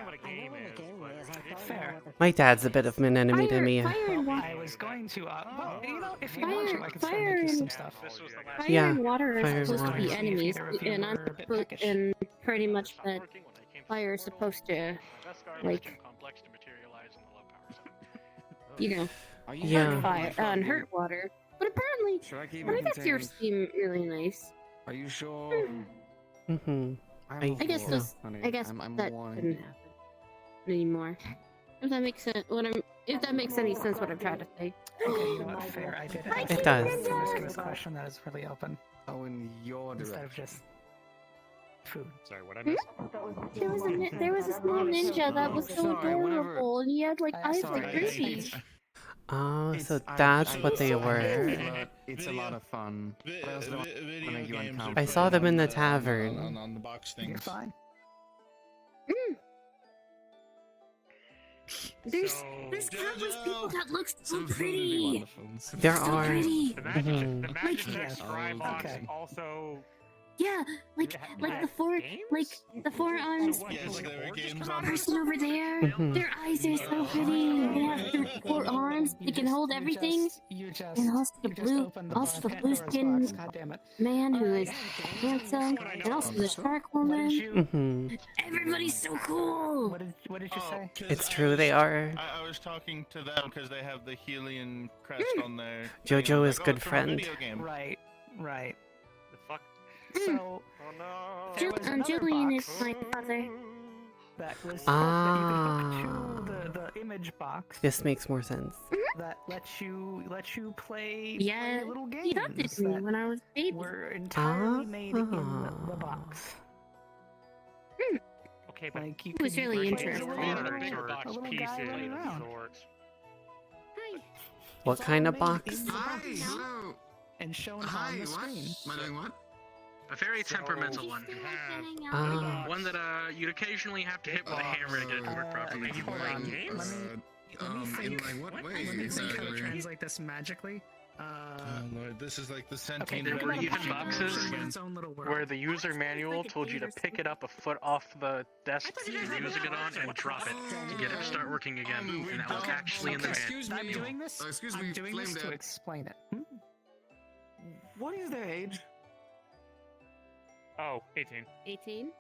what a game is, but Fair. My dad's a bit of an enemy to me. I was going to, well, you know, if you want to, I can still make you some stuff. Yeah, Fire and water are fire and supposed to be water. enemies, and I'm were a bit peckish. and pretty much that fire is supposed to, like, you know, Yeah. hurt fire and hurt water. But apparently, Should I keep I it guess yours contained? seem really nice. Are you sure? Mm-hmm. I guess warm, this, honey. I guess I'm that warm. couldn't happen anymore. If that makes sense, if that makes any sense, what I'm trying to say. Okay, you know what, fair. I did ask It does. the risk of this question that is really open. Oh, in your Instead direction. of just food. Sorry, what I missed? There was a small ninja that was so Sorry, whatever. adorable, and he had like eyes Sorry, like Kirby. Oh, so that's what they were. It's a lot of fun. But I also don't wanna Video make you games are uncomfortable. I saw them in the on tavern. on the box You're things. fine. There's countless people that look so Some food would be pretty. wonderful. There So are. pretty. The magic, Mhm. the magic Yeah. check Skybox Okay. also. Yeah, like the forearms. Yes, there were games on this. Person over there, Mhm. their eyes are so pretty. They have their four arms. They can hold everything. And also the blue skinned God damn it. man who is handsome, and also the shark woman. Mm-hmm. Everybody's so cool. What did you say? 'Cause It's true, they are. I was talking to them because they have the Helian crest on there. Jojo is like, good it's from a friend. video game. Right. The fuck? So, Oh no! there was And another Julian box is my father. that was Ah. that you can hook to the image box This makes more sense. that lets you play Yeah, little games he adopted me that when I was a baby. were entirely made in the box. Okay, but Like you It was could really play interesting. a Or little- bigger a box little pieces guy running of around. sorts. What kind of box? In the box hello. and shown Hi, on the what? screen. Am I doing what? A very temperamental one. Ah. One that you'd occasionally have to hit with a hammer to get it to work properly. You play games? Let me In think. like what way? Let me think how to exactly? translate this magically. Oh Lord, this is like the Okay, sentient. There were Every even box boxes has its own little world. where the user manual told you to pick it up a foot off the desk you're using it on and drop it to get it to start working again. And that was actually in the manual. I'm doing this. Excuse I'm me, doing Flame this to Dad. explain it. What is their age? Oh, 18. 18.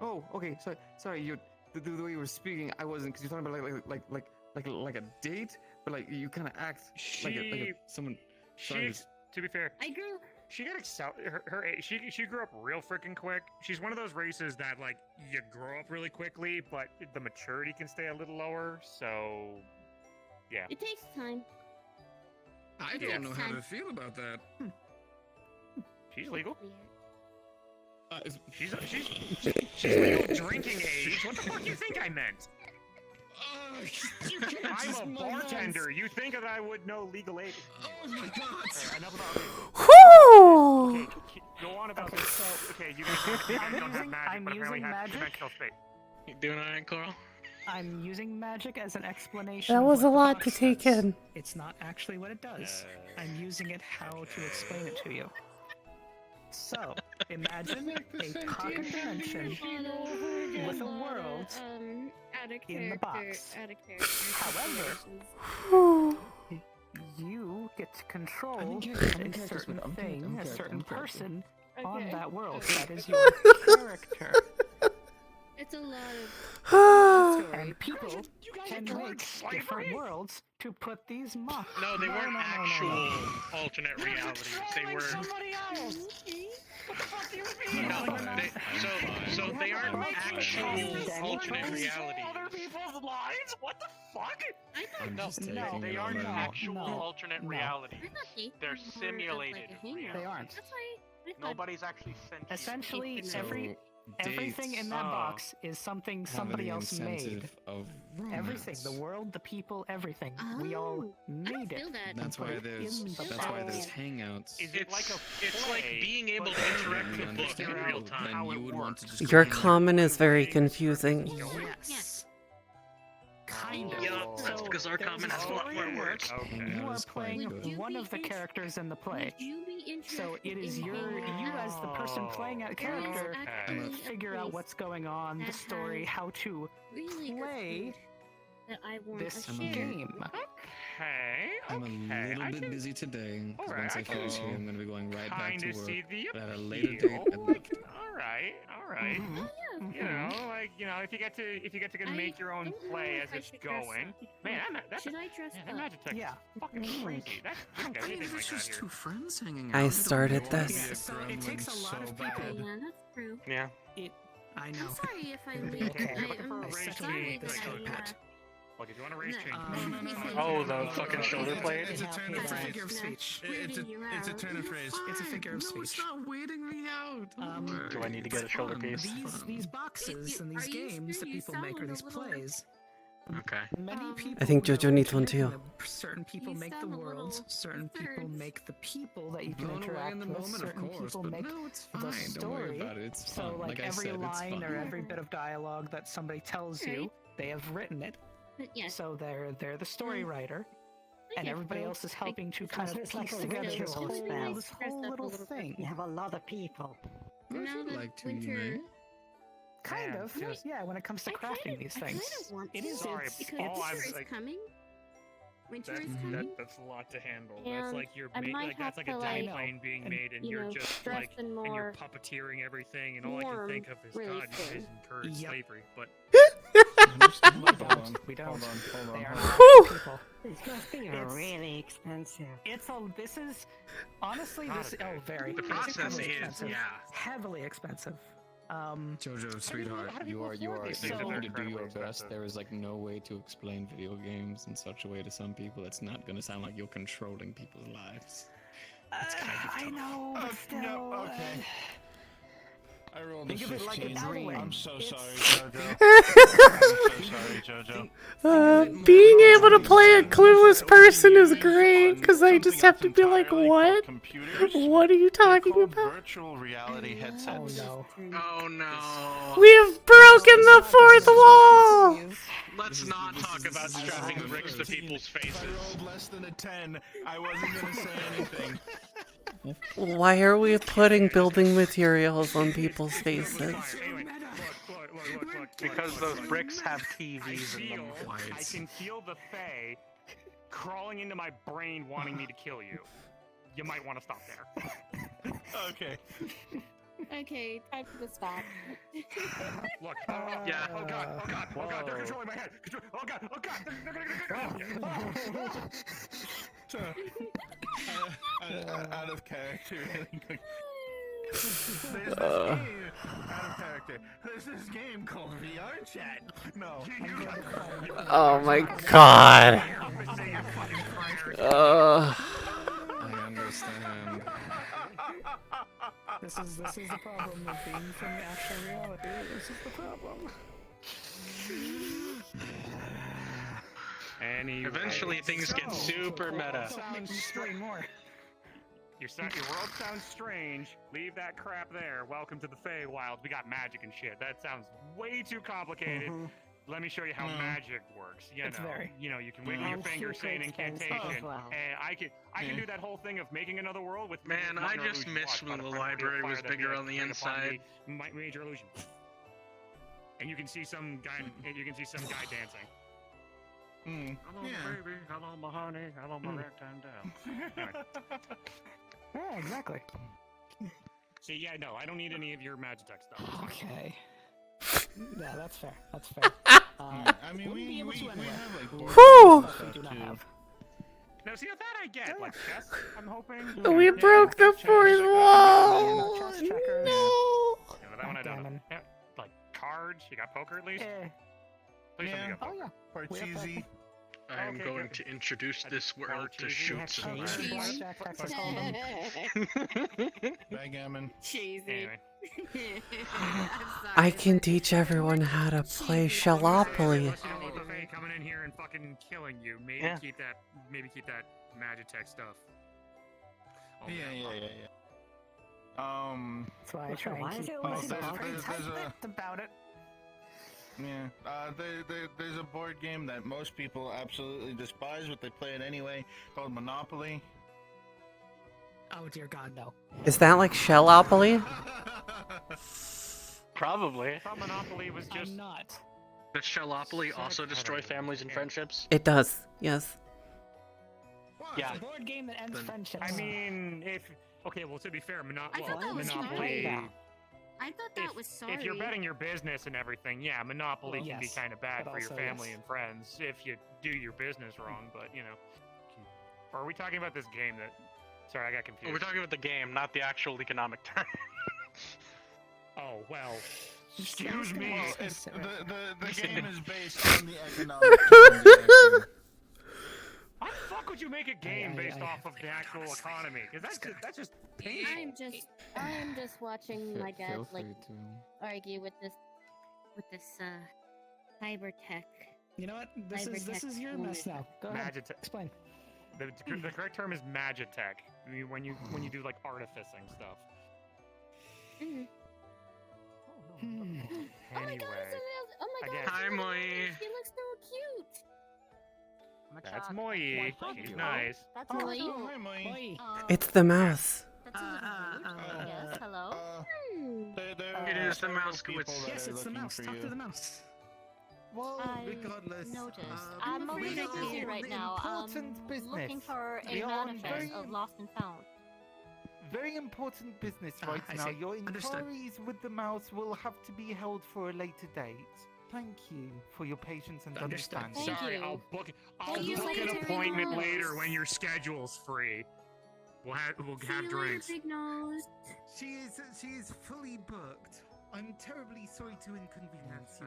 Oh, okay. Sorry. You the way you were speaking, I wasn't, because you're talking about like a date, but like you kind of act like someone. Sorry, To be fair, I grew. she got her age. She grew up real freaking quick. She's one of those races that like you grow up really quickly, but the maturity can stay a little lower. So, yeah. It takes time. I don't know how to feel about that. She's legal. Uh, She's legal drinking age. What the fuck do you think I meant? I'm a bartender. You think that I would know legal age? Oh my god! Enough about Whew! Okay, go on about this. So, okay, you guys don't have magic, I'm but apparently using have magic. dimensional space. You doing alright, Coral? I'm using magic as an explanation. That of was what a the lot box to take says. in. It's not actually what it does. I'm using it how to explain it to you. So, imagine a pocket dimension with a world in the box. However, you get to control a certain thing, a certain person on that world. That is your character. It's a lot of And people can make different worlds to put these mocks. No, they weren't actual alternate realities. They were. What the fuck do you mean? No, so they aren't actual alternate realities. Other people's lives? What the fuck? No, they aren't actual alternate realities. They're simulated. They aren't. That's why Nobody's actually sentient. Essentially, So, everything in that box is something somebody else made. Of Everything, the world, the people, everything. We all made it. That's why there's hangouts. It's like being able to interact with a book in real time. You would want to just Your comment is very confusing. Yes. Kind of. Yeah, that's because our comment has a lot more words. You are playing one of the characters in the play. So it is you as the person playing a character figure out what's going on, the story, how to play this game. Okay. I'm a little bit busy today. Because once I finish here, I'm going to be going right back to work. But at a later date, I'd like to. All right. You know, if you get to make your own play as it's going, man, that's Should I dress that up? magic tech is fucking crazy. That's I don't get anything like that here. Two friends hanging out. I started this. So it takes a lot of people. Yeah, that's true. Yeah. I know. I'm sorry if I leave. I'm sorry that I Look, if you want to raise change. Oh, the fucking shoulder blade? It's a figure of speech. It's a turn of phrase. It's a figure of speech. Stop waiting me out. Do I need to get a shoulder piece? These boxes and these games that people make or these plays. Okay. Many people. I think JoJo needs one too. Certain people make the worlds. Certain people make the people that you can Blown away interact in the with. moment, of Certain course, people but make no, it's the fine. Don't worry story. about it. It's So fun. like I every said, it's line or fun. every bit of dialogue that somebody tells you, they have written it. But yes. So they're the story writer, and everybody else is helping to kind of It's like piece a together ritual this whole little thing. You have a lot of people. Now that like to, winter, Kind of, yeah. When it comes to crafting these things, it is. Sorry, because all I'm winter is like, coming. Winter is coming. that's a lot to handle. And that's like you're I might like that's have like a to, demo like, plane being made, and you you're know, just dress like in and you're more puppeteering everything, and all I can warm think of is really God, you soon. guys encourage slavery, but. We don't. They are Whew. people. It must be really expensive. This is honestly very. The process heavily is, expensive. yeah. Heavily expensive. Jojo, sweetheart, you are trying to do your best. There is like no way to explain video games in such a way to some people. It's not going to sound like you're controlling people's lives. It's kind of tough. I know, but still. No, okay. I rolled a Think of it like a 15. dream. I'm so sorry, JoJo. I'm so sorry, JoJo. Being able to play a clueless person is great, because I just have to be like, what? What are you talking about? Virtual reality headsets. Oh no. We have broken the fourth wall! Let's not talk about strapping bricks to people's faces. I rolled less than a 10. I wasn't gonna say anything. Why are we putting building materials on people's faces? Because those bricks have TVs in them. I can feel the Fae crawling into my brain wanting me to kill you. You might want to stop there. Okay. Okay, time to stop. Look, yeah. Oh god, they're controlling my head. Oh god, Out of character. There's this game out of character. There's this game called VR Chat. No. Oh my god. I understand. This is the problem of being from the actual reality. This is the problem. Anyway. Eventually, things get super meta. Explain more. Your world sounds strange. Leave that crap there. Welcome to the Feywild. We got magic and shit. That sounds way too complicated. Let me show you how magic works. You know, you can wiggle your finger, say an incantation, and I can do that whole thing of making another world with. Man, I just miss when the library was bigger on the inside. Major illusion. And you can see some guy. Dancing. Hello, baby. Hello, my honey. Hello, my ragtime doll. Anyway. Yeah, exactly. See, yeah, no, I don't need any of your Magitech stuff. Okay. Yeah, that's fair. That's fair. I mean, we have like Whew! We do not have. No, see, that I get. Like chess, I'm hoping. We broke the fourth wall. Chess checkers. No. Yeah, but that one I don't know. Yeah, like cards. You got poker at least. Please tell me you got poker. Parcheesi. I am going to introduce this world to shoots and Backgammon. Cheesy. I can teach everyone how to play Shallopoly. Coming in here and fucking killing you. Maybe keep that Magitech stuff. Oh, Yeah. That's why I try and keep myself about it. Yeah, there's a board game that most people absolutely despise, but they play it anyway, called Monopoly. Oh dear God, no. Is that like Shallopoly? Probably. I thought Monopoly was just. I'm not. Does Shallopoly also destroy families and friendships? It does. Yes. Yeah. It's a board game that ends friendships. I mean, well, to be fair, I thought that was Monopoly. I thought that was sorry. If you're betting your business and everything, yeah, Monopoly can be kind of bad for your family and friends if you do your business wrong. But or are we talking about this game that? Sorry, I got confused. We're talking about the game, not the actual economic term. Oh well. Excuse me. The game is based on the economic terms. Why the fuck would you make a game based off of the actual economy? Because that's just painful. I'm just watching my dad argue with this cyber tech. You know what? This is your mess now. Go ahead. Explain. The correct term is Magitech. I mean, when you do like artificing stuff. Oh my god, Hi, Moi. She looks so cute. That's Moi. She's nice. That's Moi. Hi, Moi. It's the mouse. That's a little rude. Yes, hello. It is the mouse. Yes, it's the mouse. Talk to the mouse. Well, regardless, noticed. I'm over here right now. Looking for a manifest of Lost and Found. Very important business right now. Your inquiries with the mouse will have to be held for a later date. Thank you for your patience and understanding. Sorry, I'll book an appointment later when your schedule's free. We'll have drinks. Big nose. She is fully booked. I'm terribly sorry to inconvenience you.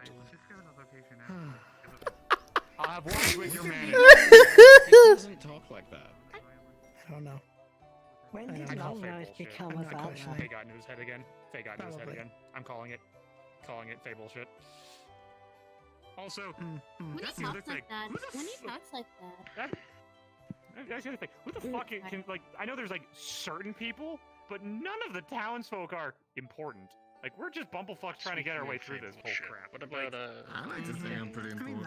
I'll have words with your manager. He doesn't talk like that. I don't know. When did long nose become a bad Faye got news head again. Faye got news head again. I'm calling it. Faye bullshit. Also, When he talks like that, that's the other thing. Who the fuck can, like, I know there's, like, certain people, but none of the townsfolk are important. Like, we're just bumblefucks trying to get our way through this whole crap. What about, I like to think I'm pretty important.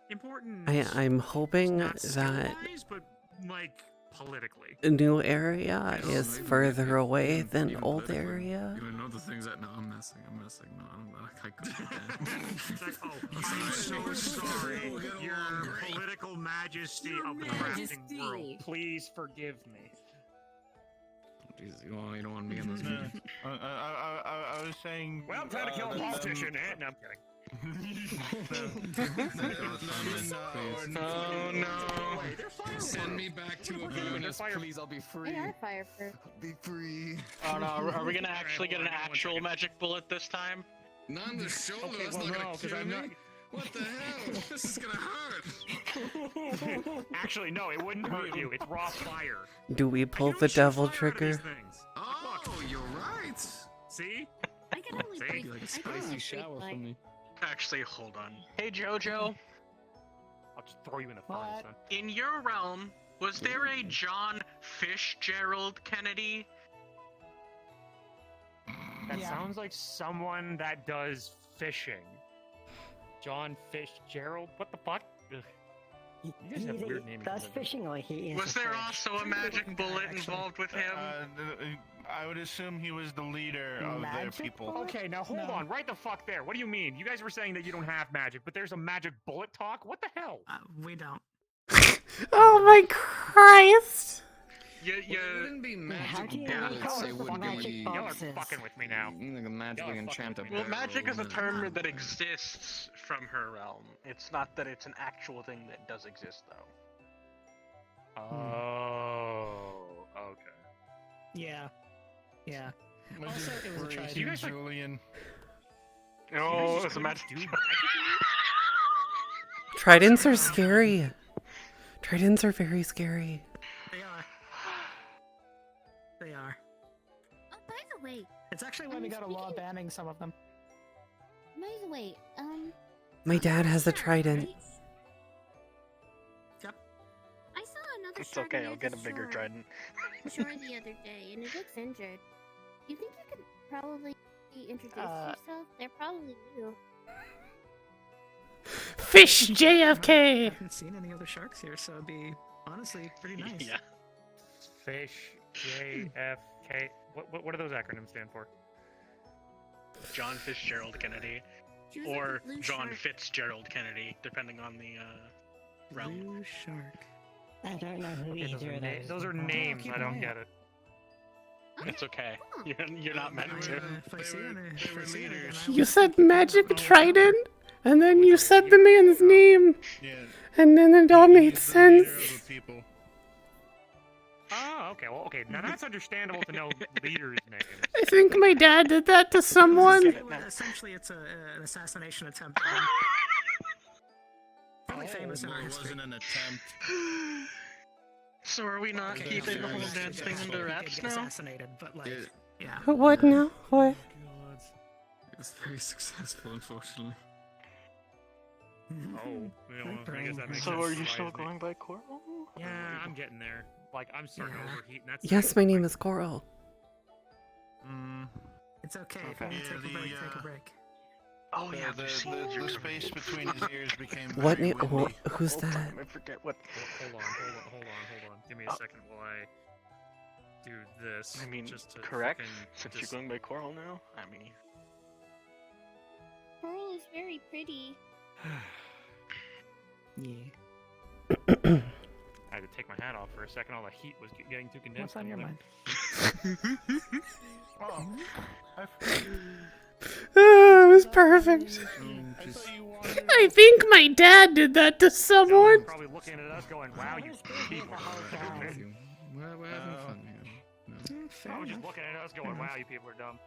Important. I'm hoping not that skill-wise, but, like, politically. new area is further away than old area. You know the things that I'm messing. No, I couldn't. It's like, I'm so sorry, your political majesty of the crafting world. Please forgive me. Jesus, you don't want me in this meeting. I was saying. Well, I'm trying to kill a politician, No, I'm kidding. Oh no! Send me back to a bonus, please. I'll be free. They are fireproof. Be free. Oh no! Are we gonna actually get an actual magic bullet this time? Not on the shoulder. Okay, That's well, not no, gonna 'cause kill I'm me. not- What the hell? This is gonna hurt. Actually, no, it wouldn't hurt you. It's raw fire. Do we pull the devil trigger? Oh, you're right. See? I can only breathe. Like a spicy shower from me. Actually, hold on. Hey, Jojo. I'll just throw you in a furnace then. In your realm, was there a John Fitzgerald Kennedy? That sounds like someone that does fishing. John Fitzgerald? What the fuck? Ugh. You guys have weird names. That's fishing or he is. Was there also a magic bullet involved with him? I would assume he was the leader of their people. Okay, now hold on. Right the fuck there. What do you mean? You guys were saying that you don't have magic, but there's a magic bullet talk? What the hell? We don't. Oh my Christ! Wouldn't be magic bullets, it would be... Y'all are fucking with me now. Like a magically enchanted Well, barrel magic is a and term that exists from her realm. It's not that it's an actual thing that does exist, though. Oh, okay. Yeah. Yeah. Also, Also, it was a trident. You guys like... Julian. Oh, it's a magic. Tridents are scary. Tridents are very scary. They are. They are. Oh, by the way. It's actually why we got a law banning some of them. By the way, My dad has a trident. Yep. I saw another It's okay, I'll Chardonnay get a at the bigger shore- trident. shore the other day, and it looks injured. You think you could probably introduce yourself? They're probably new. Fish I JFK! haven't seen any other sharks here, so it'd be honestly pretty nice. Yeah. Fish, JFK. What do those acronyms stand for? John Fitzgerald Kennedy. She was like Or a blue John shark. Fitzgerald Kennedy, depending on the realm. Blue shark. I don't know who either of those. Those are names, I don't get it. It's okay. You're not meant to. If I see any, if I see any, then I You said magic trident, and then you said the man's name, and then it all made sense. Oh, okay. Well, okay. Now that's understandable to know leaders' names. I think my dad did that to someone. Essentially, it's an assassination attempt. Really famous in our It history. wasn't an attempt. So are we not Okay, keeping the yeah, whole yeah, dance yeah, thing yeah, under he wraps did now? get assassinated, but like, yeah. What now? What? It was very successful, unfortunately. Oh, I guess that makes So sense. are you Why still is it- going by Coral? Yeah, I'm getting there. Like, I'm starting to overheat, and that's... Yes, my name is Coral. It's okay. If you want to take a break, take a break. Oh yeah, the space between his ears became What very name? windy. Who's that? I forget what. Hold on. Give me a second while I do this. I mean, just to correct? fucking Since just- you're going by Coral now? I mean... Pearl is very pretty. Yeah. I had to take my hat off for a second. All the heat was getting too condensed. What's on your there. mind? Oh, it was perfect. I think my dad did that to someone. Probably looking at us going, wow, you people are stupid. We're having fun here. No. Probably just looking at us going, wow, you people are dumb.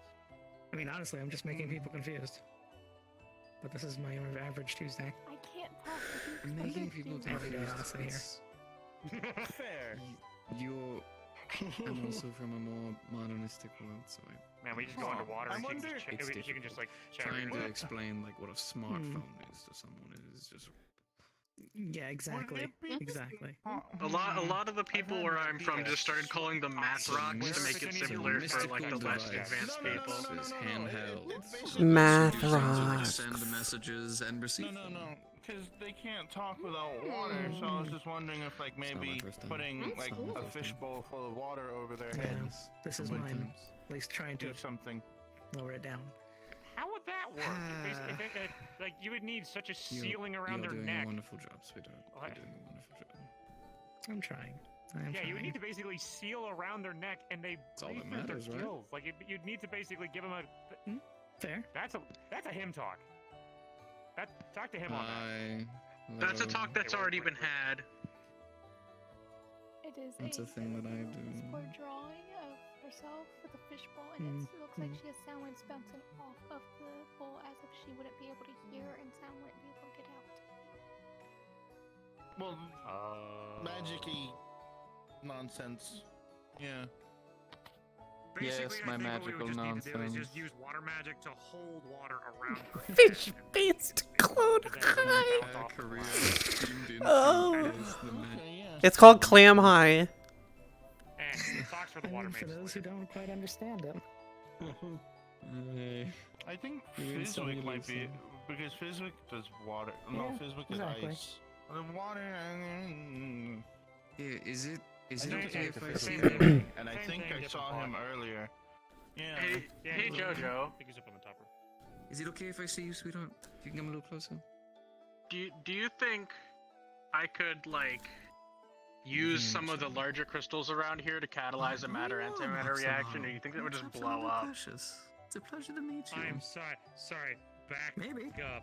I mean, honestly, I'm just making people confused. But this is my average Tuesday. I can't possibly. Making people Every day, confused. honestly, here. Fair. You're... I'm also from a more modernistic world, so Man, we just go underwater and It's you can just like check trying to everything. explain like what a smartphone is to someone is just... Yeah, exactly. Exactly. A lot of the people where I'm from just started calling them math rocks to make it simpler for like the less advanced people. Is handheld. Math Uses it to rocks. send messages and receive. No, because they can't talk without water. So I was just wondering if, like, maybe putting like a fishbowl full of water over their Yeah, heads. this is would mine. At least trying to do something. lower it down. How would that work? Basically, like you would need such a ceiling around their You're doing neck. a wonderful job, sweetheart. What? You're doing a wonderful job. I'm trying. I'm Yeah, you would trying. need to basically seal around their neck, and they all breathe that through their matters, right? gills. Like you'd need to basically give them a. Fair. That's a him talk. Talk to him on that. That's a talk that's already been had. It is That's a thing that I do. for drawing of herself with a fishbowl, and it looks like she has sound waves bouncing off of the bowl as if she wouldn't be able to hear and sound wouldn't be able to get out. Well, magic-y nonsense. Yeah. Basically, Yes, I my think what we magical would just need to do is nonsense. just use water magic to hold water around her. Fish-based clone high. Oh. It's called clam high. Socks for the water For those who don't quite understand it. I think You're so Fizzwick might easy. be because Fizzwick does water. Yeah, No, Fizzwick exactly. is ice. Water. Yeah, is it Same okay thing, if I see same him? thing. And I Same think thing, I different saw him pod. earlier. Yeah. Hey Jojo. I think he's up on the topper. Is it okay if I see you, sweetheart? You can come a little closer. Do you think I could like use some of the larger crystals around here to catalyze a matter-antimatter reaction, or do you think that would just blow up? Precious. It's a pleasure to meet you. I'm sorry. Back up.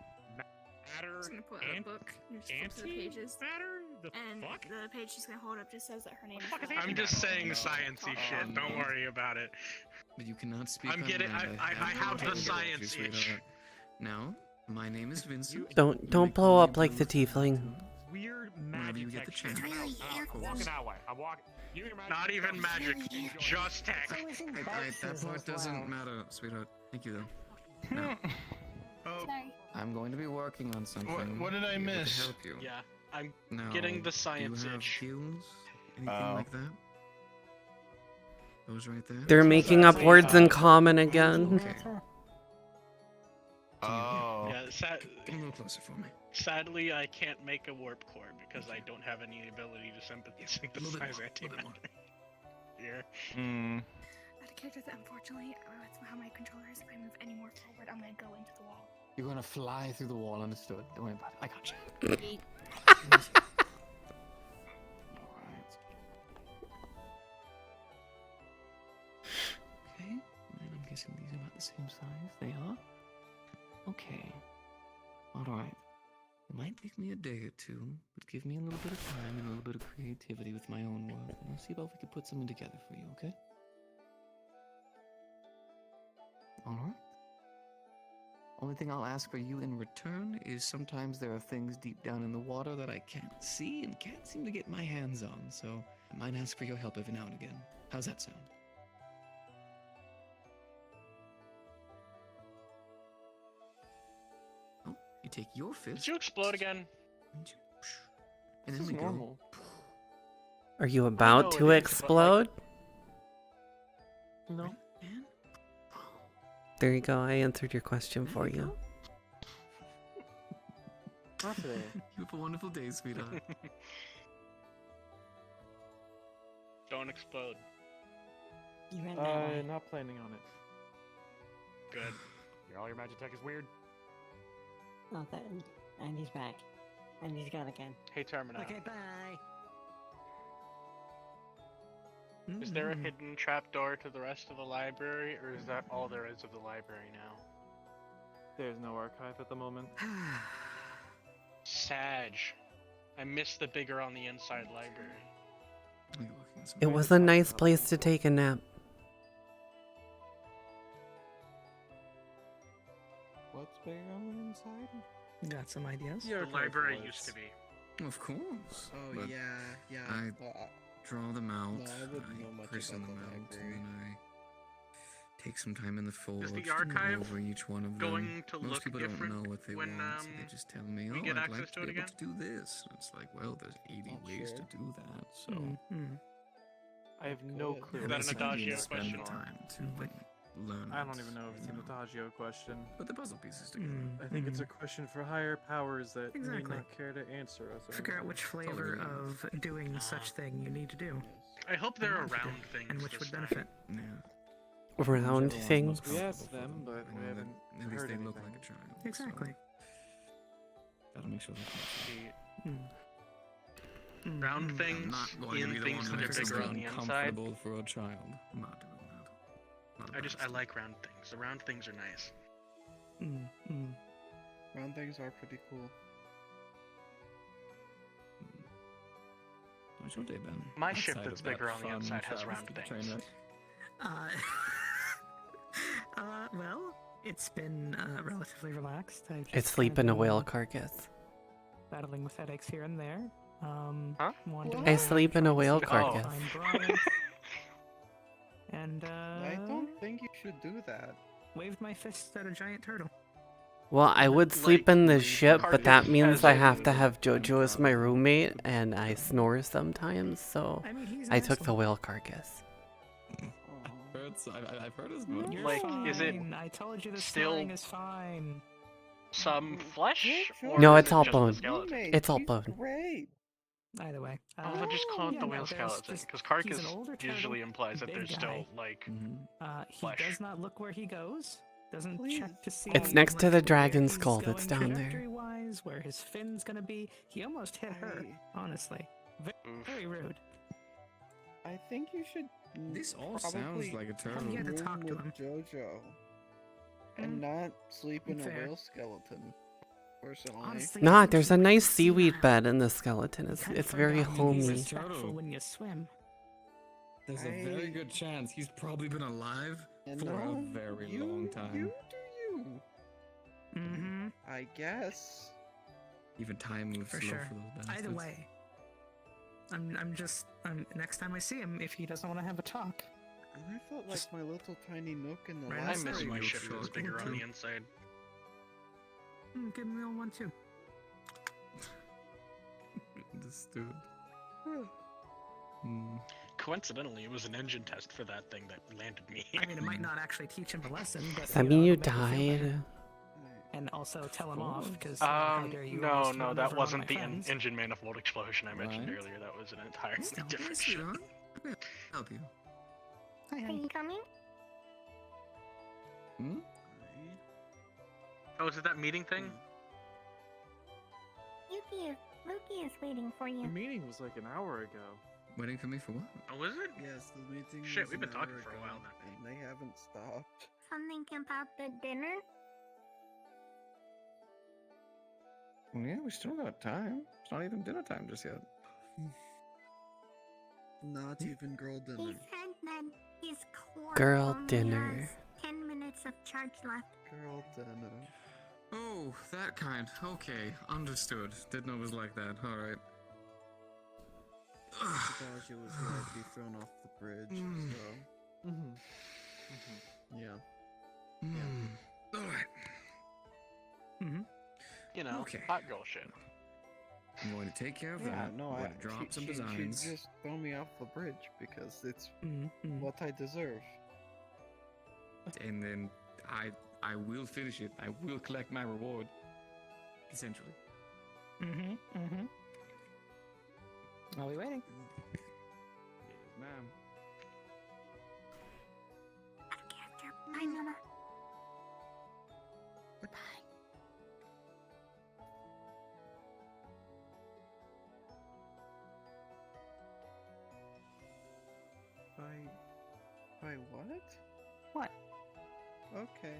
Matter. Just gonna pull out a book and just flip to the pages. Matter? The And fuck? the page she's gonna hold up just says that her name is. I'm just saying sciencey shit. Don't worry about it. But you cannot speak. I'm on getting. that. I have the told you, science itch. sweetheart. Now, my name is Vincent. Don't blow up like the tiefling. Weird Whenever magic you get the tech chance. shit. I'm walking that way. I'm walking. Not even magic, just tech. That part doesn't matter, sweetheart. Thank you, though. Now, Sorry. I'm going to be working on something. What did I to be able to miss? help you. Yeah, I'm Now, getting the science do you have itch. skills? Anything Oh. like that? Those right there? They're making up words in common again. Oh. Yeah, Come a little closer for me. sadly, I can't make a warp core because I don't have any ability to synthesize antimatter. Here. Hmm. Out of character, unfortunately, that's how my controller is. If I move any more forward, I'm gonna go into the wall. You're gonna fly through the wall, understood. Don't worry about it. I got you. Yeet. Okay, and I'm guessing these are about the same size. They are? Okay. Alright. It might take me a day or two, but give me a little bit of time and a little bit of creativity with my own work, and I'll see about if we can put something together for you, okay? Alright. Only thing I'll ask for you in return is sometimes there are things deep down in the water that I can't see and can't seem to get my hands on, so I might ask for your help every now and again. How's that sound? Oh, you take your fist. Did you explode again? And then we go. Are you about to explode? No. There you go. I answered your question for you. Not today. You have a wonderful day, sweetheart. Don't explode. You ran that way. Not planning on it. Good. All your magic tech is weird. Oh, that, and he's back. And he's gone again. Hey, Terminator. Okay, bye. Is there a hidden trapdoor to the rest of the library, or is that all there is of the library now? There's no archive at the moment. Sag. I miss the bigger on the inside library. It was a nice place to take a nap. What's bigger on the inside? Got some ideas? The library used to be. Of course. Oh, but yeah. I Well, draw them out, No, I wouldn't know much christen about them the out, library. and then I take some time in the forge Is the to go archive over each one of going them. to Most look people don't different know what they when, want, so they just tell me, we oh, get I'd access like to to it be able again? to do this. And it's like, well, there's 80 ways to do that, so... I have no clue. Is that an Adagio spend question? the time to like, learn I it, don't even know if it's you an Adagio question. Put the puzzle pieces together. I think it's a question for higher powers that need Exactly. not care to answer us. Figure out which flavor of doing such thing you need to do. I hope there are And what to do, round things. And which this would time. benefit. Yeah. Round things. We asked them, but we Well, haven't at least heard they anything. look like a child. so Exactly. That'll make sure they're Round things I'm not going to in be the things one that are makes it bigger on the inside. uncomfortable for a child. I'm not doing that. Not I like round things. The round things are nice. Round things are pretty cool. How's your day been? My ship Outside that's of that bigger on the fun inside has travesty round train things. wreck? Well, it's been relatively relaxed. I just It's sleeping kinda a whale been carcass. battling with headaches here and there. Huh? wanted I to sleep in a try and whale see if I could carcass. find Brian. and I don't think you should do that. waved my fist at a giant turtle. Well, I would sleep in the ship, but that means I have to have Jojo as my roommate, and I snore sometimes, so I mean, he's I took the asshole. whale carcass. I've heard as much. You're Like, fine. is it I told you the still snoring is fine. some flesh? Or No, is it's it all just the bone. skeleton? It's all bone. Great. Either way. I'll just call it yeah, the no, whale there's skeleton, just- because he's carcass an older usually turtle, implies that big there's still, guy. like, He flesh. does not look where he goes. Doesn't check to see. It's next to like, the where dragon he's skull that's going down there. trajectory-wise, where his fin's gonna be. He almost hit her. Honestly, very rude. I think you should. This all probably sounds like a turtle. You had to room talk to with him. Jojo, and not sleep in a Fair. whale skeleton. Personally, Honestly, Nah, there's a nice seaweed bed in the skeleton. It's very homey. Respectful when you swim. There's a very good chance he's probably been alive for a very long time. You do you. Mm-hmm. I guess. Even time moves For slow sure. for those bastards. Either way, I'm just next time I see him, if he doesn't want to have a talk. And I felt like my little tiny nook in the Right, I last miss my video ship that's showed bigger on me. the inside. Give me a one too. This dude. Coincidentally, it was an engine test for that thing that landed me. I mean, it might not actually teach him a lesson, but Does that mean you it'll make him feel better. died? And also tell him off because No, that wasn't the engine manifold explosion I mentioned earlier. That was an entirely different ship. Help you. Are you coming? Hmm? Oh, is it that meeting thing? Luki is waiting for you. The meeting was like an hour ago. Waiting for me for what? Oh, was it? Yes, the meeting. Shit, was we've been an talking hour for a ago, while now. and they haven't stopped. Something about the dinner? Well, yeah, we still got time. It's not even dinner time just yet. Not even girl He dinner. said that his core Girl only dinner. has 10 minutes of charge left. Girl dinner. Oh, that kind. Okay, understood. Didn't know it was like that. All right. Nausea was going to be thrown off the bridge, so. Yeah. All right. You know, Okay. hot girl shit. I'm going to take care of Yeah, that. no, I'm I going to drop some she designs. just throw me off the bridge because it's what I deserve. And then I will finish it. I will collect my reward. Essentially. Mm-hmm. I'll be waiting. Yes, ma'am. Bye, Mama. By what? What? Okay.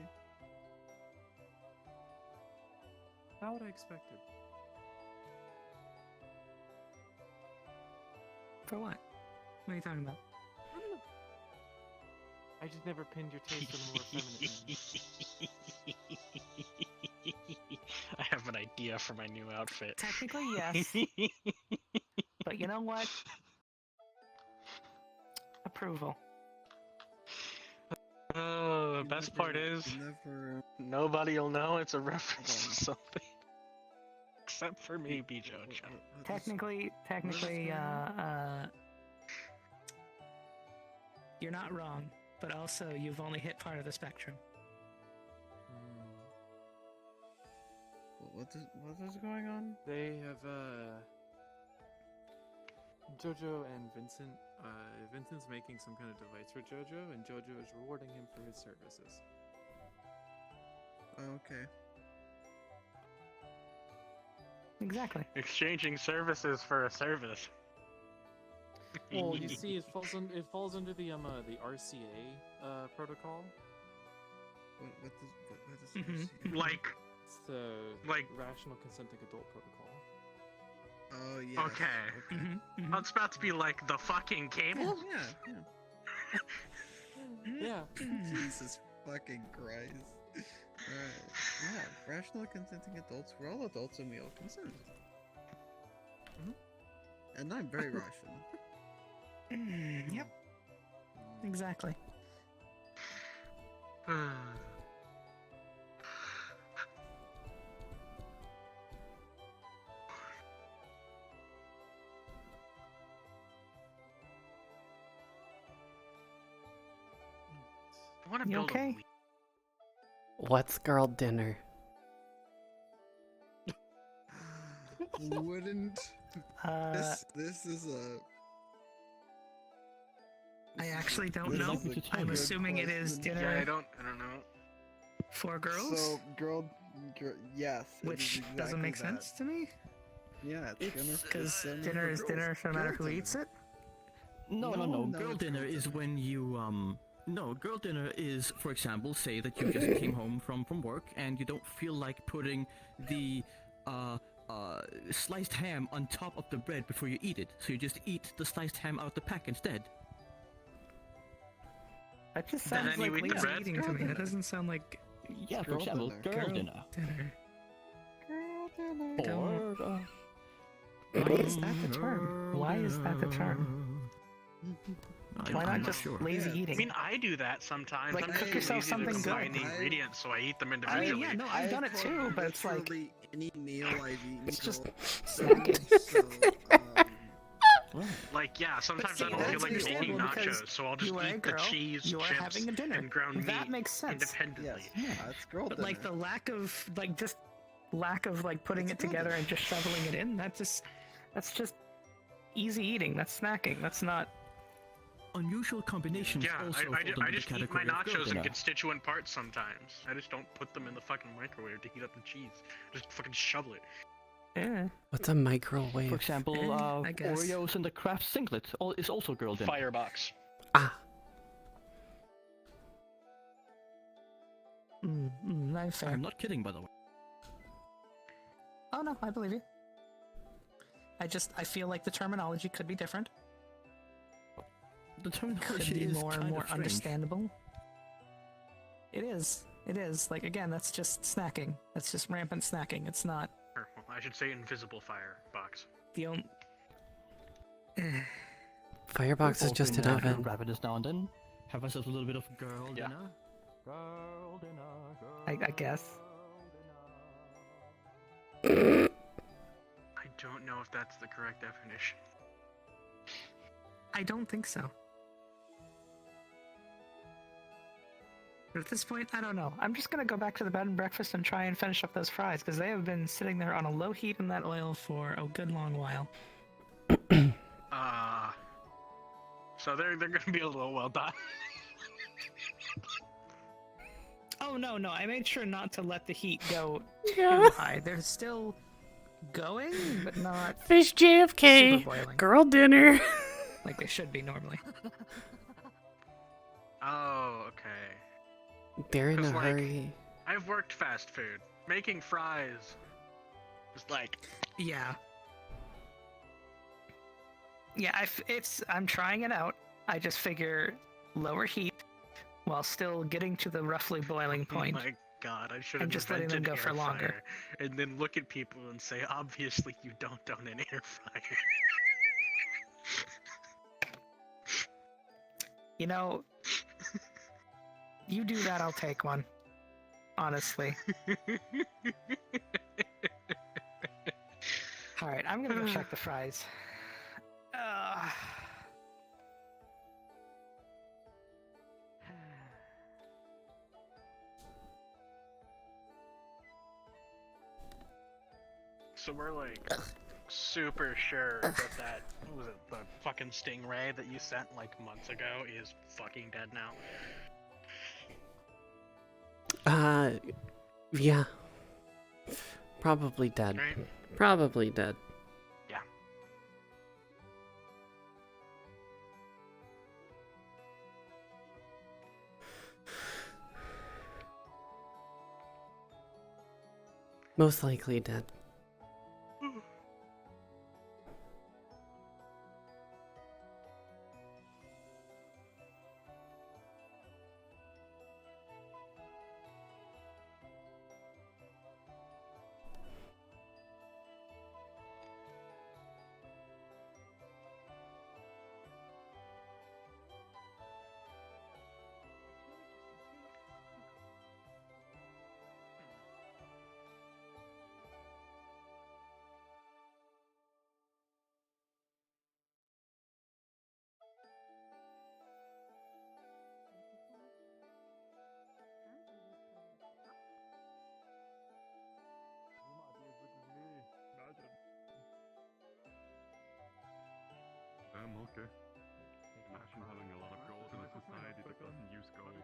How would I expect it? For what? What are you talking about? I just never pinned your taste on the more feminine man. I have an idea for my new outfit. Technically, yes. But you know what? Approval. The best part is nobody'll know it's a reference to something. Except for me, Bijo. Technically, you're not wrong, but also you've only hit part of the spectrum. What is going on? They have Jojo and Vincent. Vincent's making some kind of device for Jojo, and Jojo is rewarding him for his services. Okay. Exactly. Exchanging services for a service. Well, you see, it falls under the RCA protocol. What is this? Like, It's the like rational consenting adult protocol. Oh yeah. okay. I was about to be like the fucking cable. Yeah. Jesus fucking Christ. Alright. Yeah, rational consenting adults. We're all adults and we all consent. And I'm very rational. Yep. Exactly. I want to You build okay? What's girl dinner? Wouldn't this is a I actually don't this know. is a I'm good assuming it is question. dinner. Yeah, I don't know. For girls? So yes. it Which is doesn't exactly make that. sense to me. Yeah, it's Because dinner dinner for is girls. dinner no matter Girl who dinner. eats it. No. Girl it's dinner girl is when you No, girl dinner is, for example, say that you just came home from work and you don't feel like putting the sliced ham on top of the bread before you eat it, so you just eat the sliced ham out the pack instead. That just Then sounds you like eat the lazy bread? eating to me. That doesn't sound like. Yeah, for example, girl dinner. Or Why is that the term? Why is that the term? Why not just lazy eating? I mean, I do that sometimes. Like, I'm cook just yourself lazy to something combine good. the ingredients, so I eat them I individually. mean, yeah, no, I've done it too, but it's like literally any meal I've eaten. it's just till snacking. So, Like, yeah, sometimes see, I don't feel that's like making understandable because nachos, so I'll just you are a eat the girl, cheese, you are chips, having a dinner. and ground That meat makes sense. independently. that's girl But dinner. like the lack of like putting it together and just shoveling it in, that's just easy eating. That's snacking. That's not. Unusual combinations Yeah, also I fall under the just eat my category of girl nachos in dinner. constituent parts sometimes. I just don't put them in the fucking microwave to heat up the cheese. Just fucking shovel it. Yeah. What's a microwave? For example, I guess. Oreos in the Kraft singlet is also girl dinner. Firebox. I'm fair. I'm not kidding, by the way. Oh no, I believe you. I feel like the terminology could be different. The Could terminology be is more kind of strange. understandable. It is. It is. Like again, that's just snacking. That's just rampant snacking. It's not Or, well, I should say invisible firebox. the only. Firebox is just an oven. Rabbit now and then. Have ourselves a little bit of girl dinner. Girl dinner. Girl I guess. I don't know if that's the correct definition. I don't think so. But at this point, I don't know. I'm just gonna go back to the bed and breakfast and try and finish up those fries because they have been sitting there on a low heat in that oil for a good long while. So they're gonna be a little well done. Oh no, I made sure not to let the heat go Yeah. too high. They're still going, but not Fish JFK. super boiling. Girl dinner. Like they should be normally. Oh, okay. They're in a 'Cause, like, hurry. I've worked fast food. Making fries is like Yeah. Yeah, I'm trying it out. I just figure lower heat while still getting to the roughly boiling point. Oh my god, I should And have just letting them invented go air for longer. fryer, and then look at people and say, obviously you don't own an air fryer. You know, you do that, I'll take one. Honestly. Alright, I'm gonna go check the fries. So we're like super sure that what was it, the fucking stingray that you sent like months ago is fucking dead now. Yeah. Probably dead. Right. Probably dead. Yeah. Most likely dead. Okay. Imagine having a lot of gold in a society that doesn't use gold.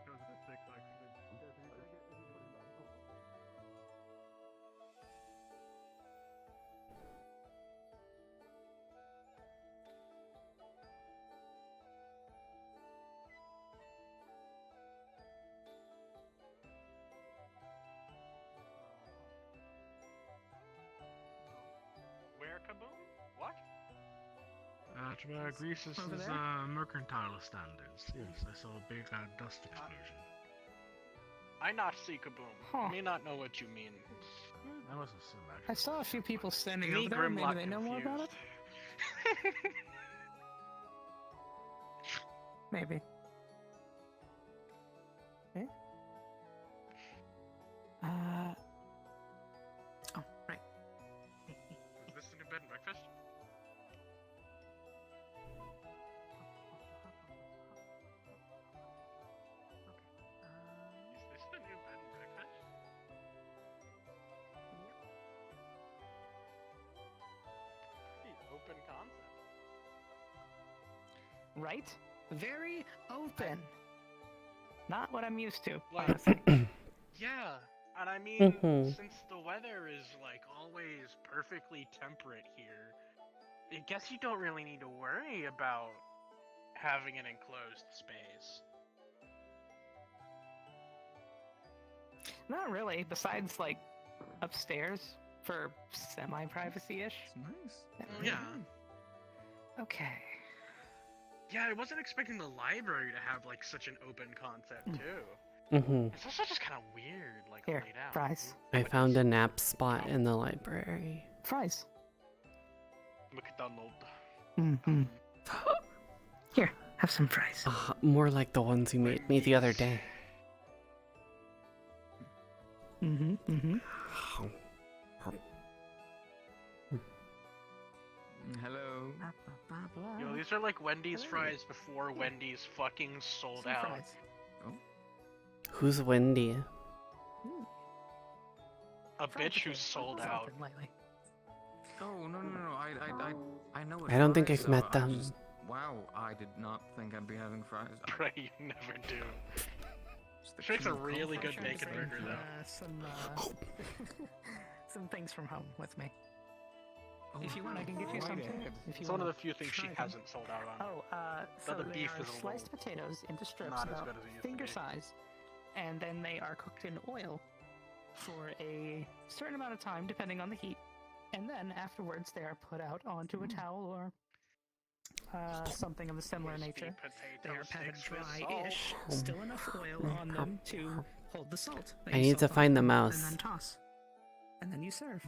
Where kaboom? What? Greece's Over is there? mercantile standards. Yes, I saw a big dust explosion. I not see kaboom. Huh. May not know what you mean. I must assume I saw a few people standing Me, over there. Maybe Grimlock they know more about it. Maybe. Okay. Oh, right. Is this the new bed and breakfast? Is this the new bed and breakfast? Pretty open concept. Right? Very open. Not what I'm used to, Like- honestly. Yeah, and I mean, Mhm. since the weather is like always perfectly temperate here, I guess you don't really need to worry about having an enclosed space. Not really. Besides, like, upstairs for semi-privacy-ish. Nice. Yeah. Okay. Yeah, I wasn't expecting the library to have like such an open concept too. Mhm. It's also just kind of weird, like Here, laid out. fries. I found a nap spot in the library. Fries. McDonald. Mm-hmm. Here, have some fries. More like the ones you made me the other day. Mm-hmm. Mm-hmm. Hello. Yo, these are like Wendy's fries before Wendy's fucking sold out. Who's Wendy? A bitch who sold out. Oh no. I know. I don't think fries I've are. met I them. just- wow, I did not think I'd be having fries. Pray you never do. Just the She makes a king of really comfort. good bacon burger though. Some things from home with me. If you want, I can give you Right something. ahead. If you It's one of wanna the few things she try them. hasn't sold out on. Oh, so The they beef are is a sliced little potatoes into strips not as about good as it used to finger be. size, and then they are cooked in oil for a certain amount of time, depending on the heat. And then afterwards, they are put out onto a towel or something of a similar nature. They are patted dry-ish, still enough oil on them to hold the salt. that I you need to salt find the off, mouse. And then toss. And then you serve.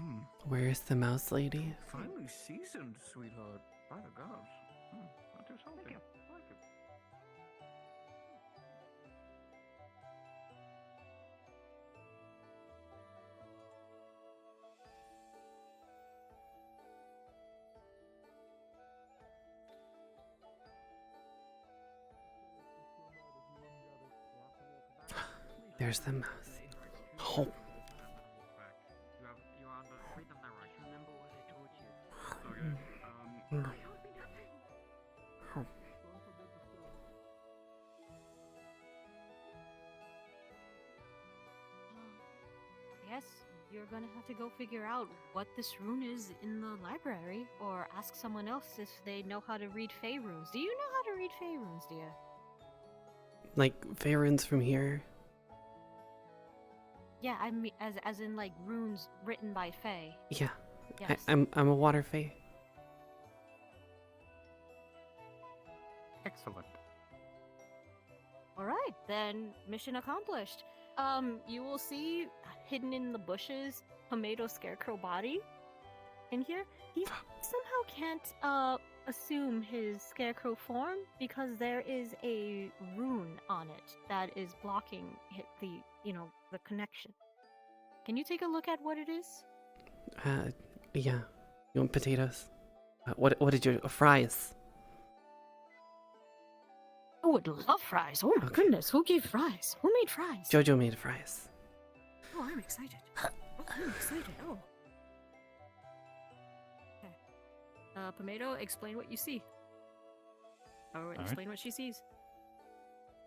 Where's the mouse lady? Finely seasoned, sweetheart. By the gods. Not too salty. Thank you. I like it. There's the mouse. Oh. You are on the freedom rush. Remember what I told you. Mm. Yes, you're gonna have to go figure out what this rune is in the library, or ask someone else if they know how to read Fey runes. Do you know how to read Fey runes, dear? Like Faerun's from here. Yeah, I mean, as in like runes written by Fey. Yeah. Yes. I'm a water fae. Excellent. All right, then mission accomplished. You will see hidden in the bushes Tomato Scarecrow body in here. He somehow can't assume his scarecrow form because there is a rune on it that is blocking the connection. Can you take a look at what it is? Yeah. You want potatoes? What did you fries? I would love fries. Oh my goodness, who gave fries? Who made fries? Jojo made fries. Oh, I'm excited. I'm excited. Oh. Okay. Pomato, explain what you see. or explain what she sees.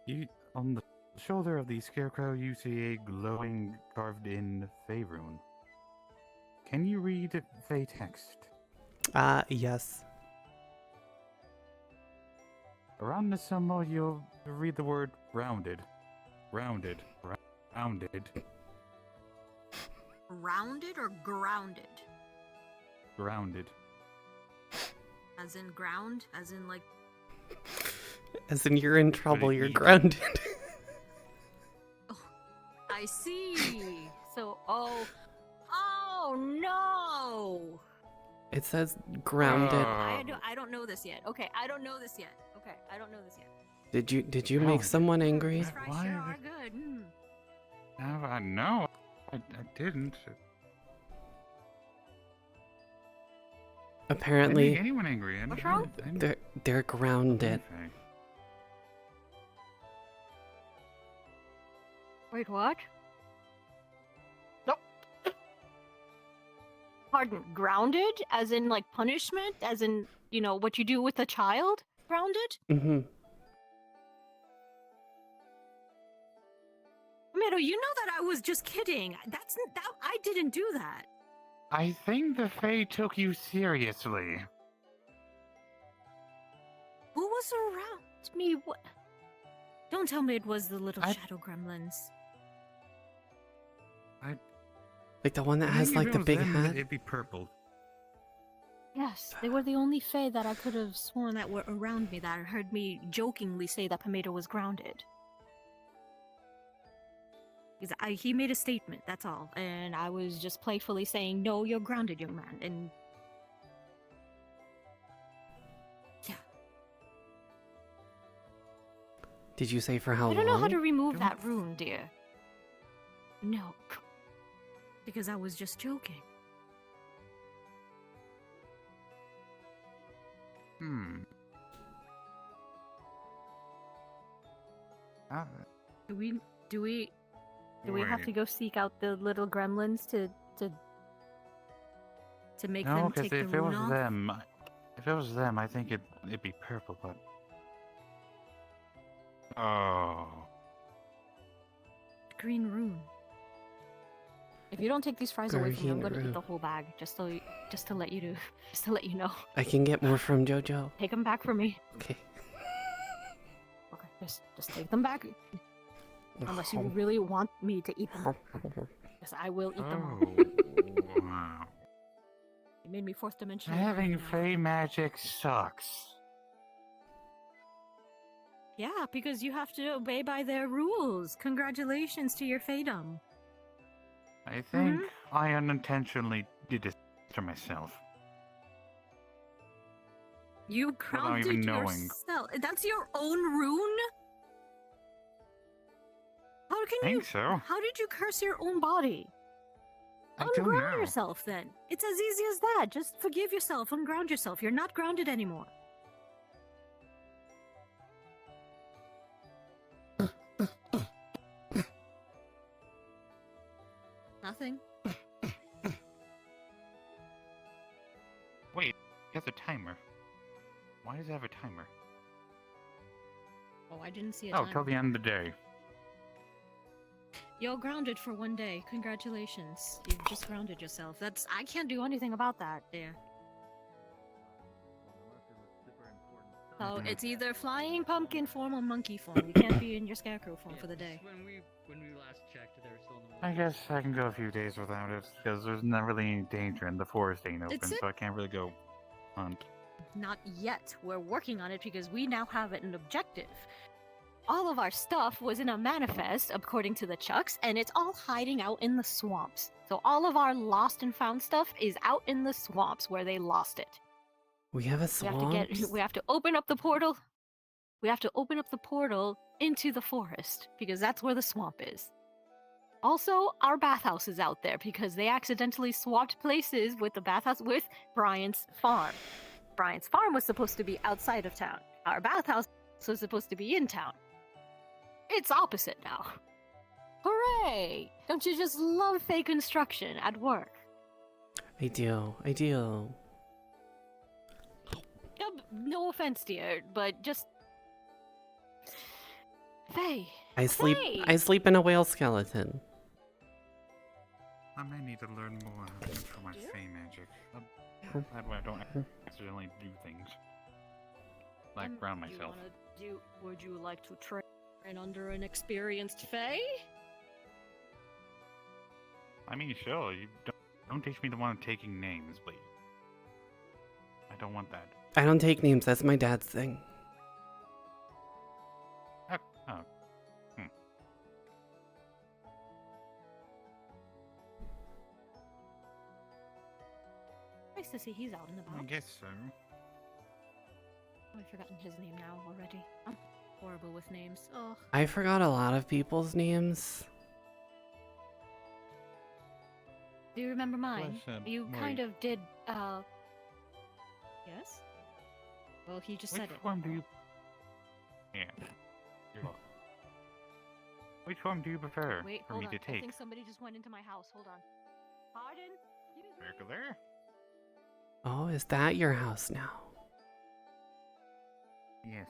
You on the shoulder of the scarecrow, you see a glowing carved-in Fey rune. Can you read Fey text? Yes. Around the symbol, you'll read the word rounded. Rounded. Rounded. Rounded or grounded? Grounded. As in ground? As in like... As in you're in trouble, you're easy. grounded. I see. So, oh no! It says grounded. I don't know this yet. Okay, I don't know this yet. Okay, I don't know this yet. Did you make someone angry? These fries sure are good. No, I didn't. Apparently, I didn't make anyone angry. What's wrong? They're grounded. Wait, what? Nope. Pardon, grounded? As in, like, punishment? As in, you know, what you do with a child? Grounded? Mm-hmm. Meadow, you know that I was just kidding. I didn't do that. I think the Fae took you seriously. Who was around me? What? Don't tell me it was the little shadow gremlins. Like the one that has like the big hat? It'd be purple. Yes, they were the only Fae that I could have sworn that were around me that heard me jokingly say that Pomato was grounded. Because he made a statement, that's all. And I was just playfully saying, no, you're grounded, young man. And... yeah. Did you say for how long? I don't know how to remove that rune, dear. No. Because I was just joking. Do we have to go seek out the little gremlins to make them take the rune off? If it was them, I think it'd be purple, but... Oh. Green rune. If you don't take these fries away from me, I'm Green gonna eat rune. the whole bag. Just to let you know. I can get more from JoJo. Take them back for me. Okay. Okay, just take them back. Unless you really want me to eat them. Yes, I will eat them all. Wow. You made me fourth dimensional. Having Fey magic sucks. Yeah, because you have to obey by their rules. Congratulations to your Faedom. I think I unintentionally did this to myself. You grounded even knowing. yourself. That's your own rune? How can I you? think so. How did you curse your own body? I don't Unground know. yourself then. It's as easy as that. Just forgive yourself, unground yourself. You're not grounded anymore. Nothing. Wait, it has a timer. Why does it have a timer? Oh, I didn't see it. Oh, till the end of the day. You're grounded for one day. Congratulations. You've just grounded yourself. I can't do anything about that, dear. So it's either flying pumpkin form or monkey form. You can't be in your scarecrow form for the day. When we last checked, there was still no. I guess I can go a few days without it, because there's not really any danger and the forest ain't open, It's it. so I can't really go hunt. Not yet. We're working on it because we now have an objective. All of our stuff was in a manifest, according to the Chucks, and it's all hiding out in the swamps. So all of our lost and found stuff is out in the swamps where they lost it. We have a swamp. We have to open up the portal. We have to open up the portal into the forest because that's where the swamp is. Also, our bathhouse is out there because they accidentally swapped places with the bathhouse with Brian's farm. Brian's farm was supposed to be outside of town. Our bathhouse was supposed to be in town. It's opposite now. Hooray! Don't you just love fake construction at work? I do. Yep. no offense, dear, but just Faye. I sleep. Faye! I sleep in a whale skeleton. I may need to learn more for my Fey magic. That way I don't accidentally do things. Like ground myself. Would you like to train under an experienced Fae? I mean, sure. You don't teach me the one of taking names, please. I don't want that. I don't take names. That's my dad's thing. Oh. Nice to see he's out and about. I guess so. I've forgotten his name now already. I'm horrible with names. Oh. I forgot a lot of people's names. Do you remember mine? You Mori. kind of did, Yes? Well, he just said it. Which form do you... Yeah. You're welcome. Which form do you prefer Wait, for hold me on. to I take? think somebody just went into my house. Hold on. Pardon? Regular? Oh, is that your house now? Yes.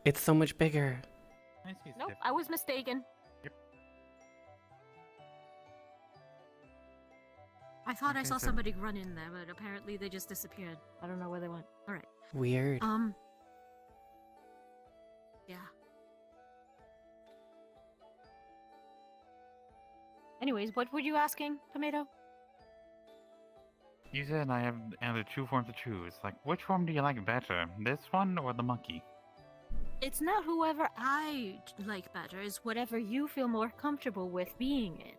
It's so much bigger. Nope, I was mistaken. Yep. I thought I Okay, saw so- somebody run in there, but apparently they just disappeared. I don't know where they went. Alright. Weird. Yeah. Anyways, what were you asking, Tomato? You said I have either two forms to choose. Like, which form do you like better? This one or the monkey? It's not whoever I like better, it's whatever you feel more comfortable with being in.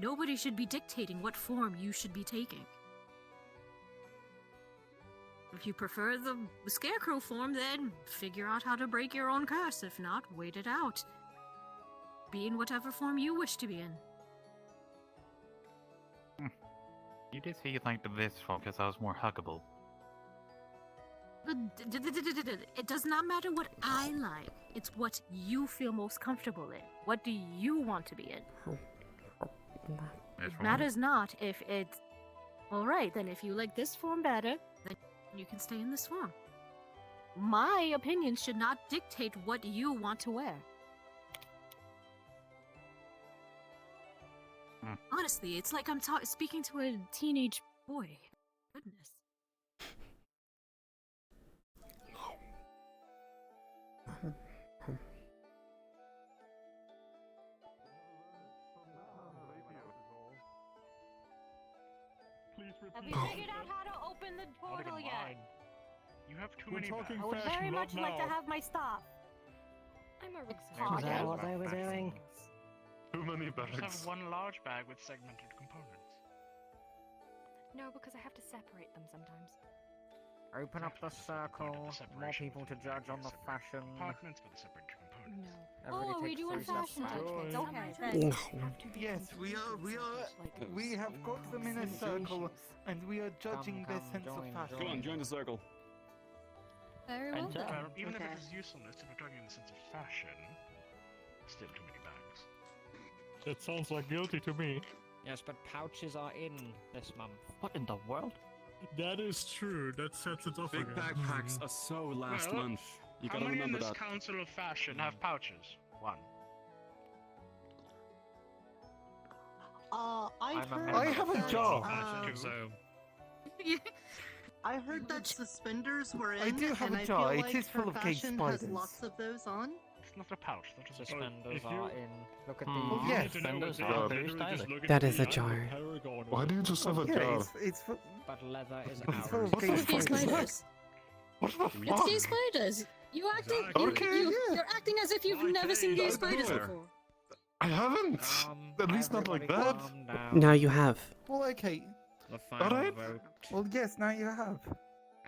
Nobody should be dictating what form you should be taking. If you prefer the scarecrow form, then figure out how to break your own curse. If not, wait it out. Be in whatever form you wish to be in. You did say you liked this form because I was more huggable. It does not matter what I like. It's what you feel most comfortable in. What do you want to be in? It matters not if it's... Alright, then if you like this form better, then you can stay in this form. My opinion should not dictate what you want to wear. Honestly, it's like I'm speaking to a teenage boy. Goodness. Have we figured out how to open the portal yet? You have too We're many talking bags. I would very much like to have my stuff. I'm a Is that what they were doing? Too many Just have bags. one large bag with segmented components. No, because I have to separate them sometimes. Open up the circle. More people to judge on the fashion. Compartments with a separate component. No. Everybody Oh, are we takes doing 3 steps fashion back. judgments? Okay, thanks. Yes, we have got them in a circle, and we are judging their sense of fashion. Go on, join the circle. Very well then. Even if it is usefulness, if we're talking in the sense of fashion, still too many bags. That sounds like guilty to me. Yes, but pouches are in this month. What in the world? That is true. That sets it off Big again. backpacks are so last Well, month. You How gotta many in remember this that. council of fashion have pouches? One. I have a job. I heard that suspenders were in, I do have and a I jar. feel It like is full her of cage fashion has spiders. lots of those on. It's not a pouch. That is a Suspenders if you- are in. Look at Hmm. the Well, yes. suspenders Yeah, are literally very just stylish. look at That the is a eye jar. with Paragon Why do you just have a jar? It's for... But leather is It's full ours. of gay spiders. What the It's fuck? gay spiders. You acting? Okay, yeah. You're acting as if you've never seen gay spiders there. before. I haven't. At least not like that. Now you have. Well, okay. The final Alright. vote. Well, yes, now you have.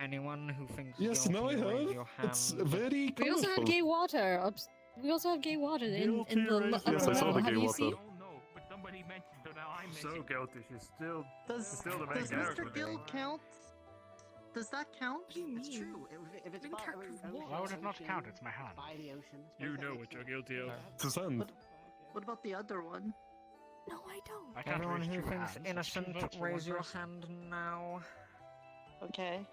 Anyone who thinks Yes, guilty, now I raise have. your It's hand. very We also have colorful. gay water. We also have gay water in the Yes, upper I saw level. the Have gay you water. seen? No, but somebody mentioned, so now I'm So guilty. She's still. Does Still the main does character. Mr. Guild count? Does that count? It's true. If it's by the ocean, Why would it not count? It's my hand. by the ocean. it's You by know the what you're ocean. guilty of. Suzanne. What about the other one? No, I don't. I can't Everyone raise who two thinks hands. innocent, Two votes for raise one your person. hand now. Okay.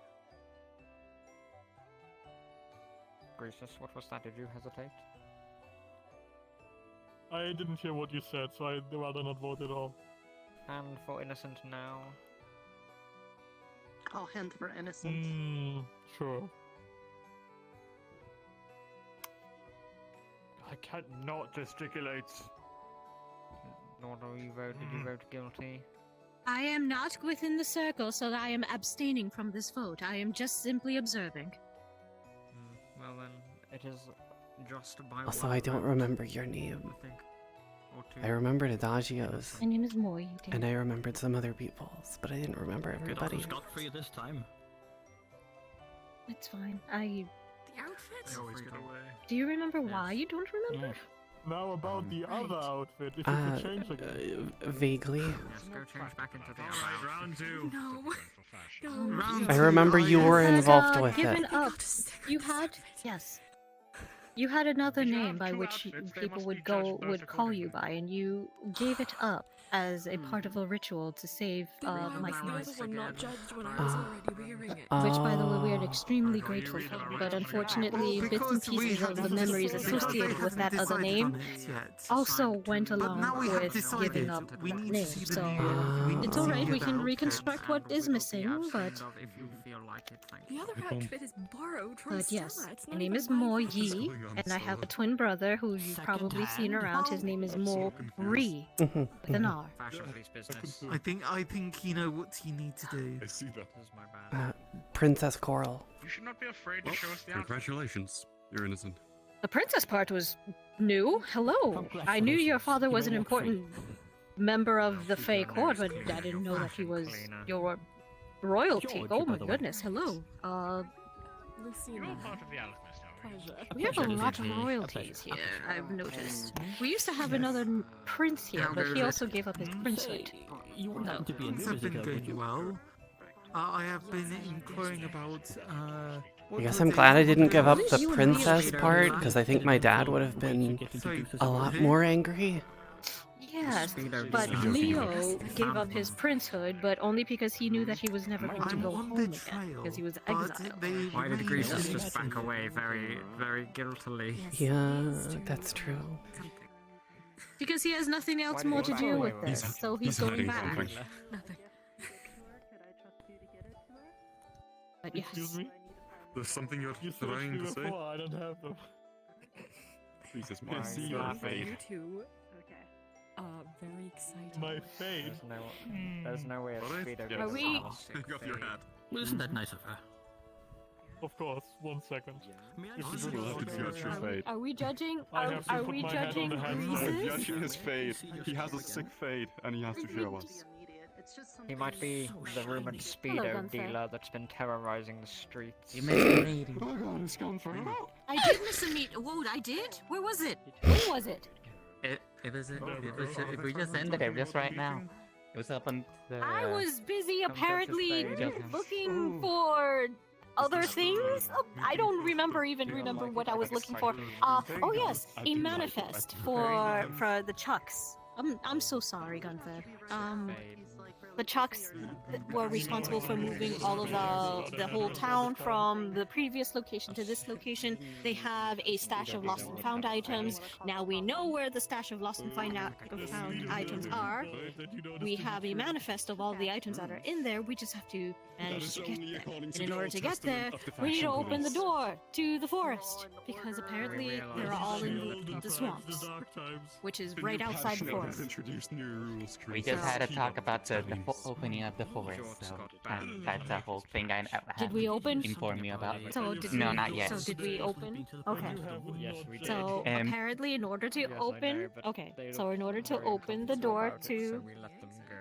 Gracious, what was that? Did you hesitate? I didn't hear what you said, so I'd rather not vote at all. And for innocent now. I'll hand for innocent. Sure. I can't not gesticulate. Nor do you vote. Did you vote guilty? I am not within the circle, so I am abstaining from this vote. I am just simply observing. Well then, it is just by Also, one I don't vote, remember your name. I think. Or two. I remembered Adagio's. My name is Moy. And I remembered some other people's, but I didn't remember everybody. Scot-free this time. It's fine. The outfit? They always get away. Do you remember why you don't remember? Now about the other outfit, if you could change again. Vaguely. Yes, go change back into the outfit. Round 2. No. I remember you were involved with given it. up. You had You had another name by which people would call you by, and you gave it up as a part of a ritual to save my family. were not judged when I was already wearing it. Which, by the way, we are extremely grateful for. But unfortunately, bits and pieces of the memories associated with that other name also went along with giving up that name. So it's alright, we can reconstruct what is missing, but... If you feel like it, thank The you. other outfit is borrowed from But yes, Stella. It's my not name even is my Mo fault. Yi, and I have a twin brother who you've probably seen around. His name is Mo Ri, with an R. Fashion police business. I think you know what you need to do. I see that. This is my bad. Princess Coral. You should not be afraid to show us the outfit. Congratulations, you're innocent. The princess part was new. Hello. I knew your father was an important member of the Fey court, but I didn't know that he was your royalty. Oh my goodness. Hello. You're all part of the Alchemist, are we? We have a lot of royalties here, I've noticed. We used to have another prince here, but he also gave up his princehood. You wouldn't happen to be Things have been invisible, would going you? well. I have been inquiring about. I guess I'm glad I didn't give up the princess part, because I think my dad would have been a lot more angry. Yes, but Leo gave up his princehood, but only because he knew that he was never going to go home again, because he was exiled. Why did Greasus just back away very, very guiltily? Yeah, that's true. Because he has nothing else more to do with this, so he's going back. Nothing. But yes. Excuse me? There's something you're You trying to searched me say? before, I don't have them. Jesus, I see your fate. You two. Very excited. My fate? There's no way a Alright, speedo yeah. can Are we- solve Take off your hat. Well, isn't that nice of her? Of course, 1 second. If you will have to judge your fate. Are we judging? I have to Are put we my hand on judging the hand. I'm Greasus? judging his fate. He has a sick fate, and he has to show us. He might be the rumored speedo dealer that's been terrorizing the streets. You missed a meeting. Oh my god, it's gone for him. I did miss a meet. Whoa, I did? Where was it? When was it? We just ended it just right now. It was up on the. I was busy Come touch his apparently face. looking for other things. I don't even remember what I was looking for. Oh yes, a manifest for the Chucks. I'm so sorry, Gunther. The Chucks were responsible for moving all of the whole town from the previous location to this location. They have a stash of lost and found items. Now we know where the stash of lost and found items are. We have a manifest of all the items that are in there. We just have to manage to get there. And in order to get there, we need to open the door to the forest, because apparently they're all in the swamps, which is right outside the forest. We just had to talk about the opening of the forest, so that's the whole thing I Did we open? inform you about. No, not yet. So did we open? Okay. Yes, we did. So apparently, in order to open, so in order to open the door to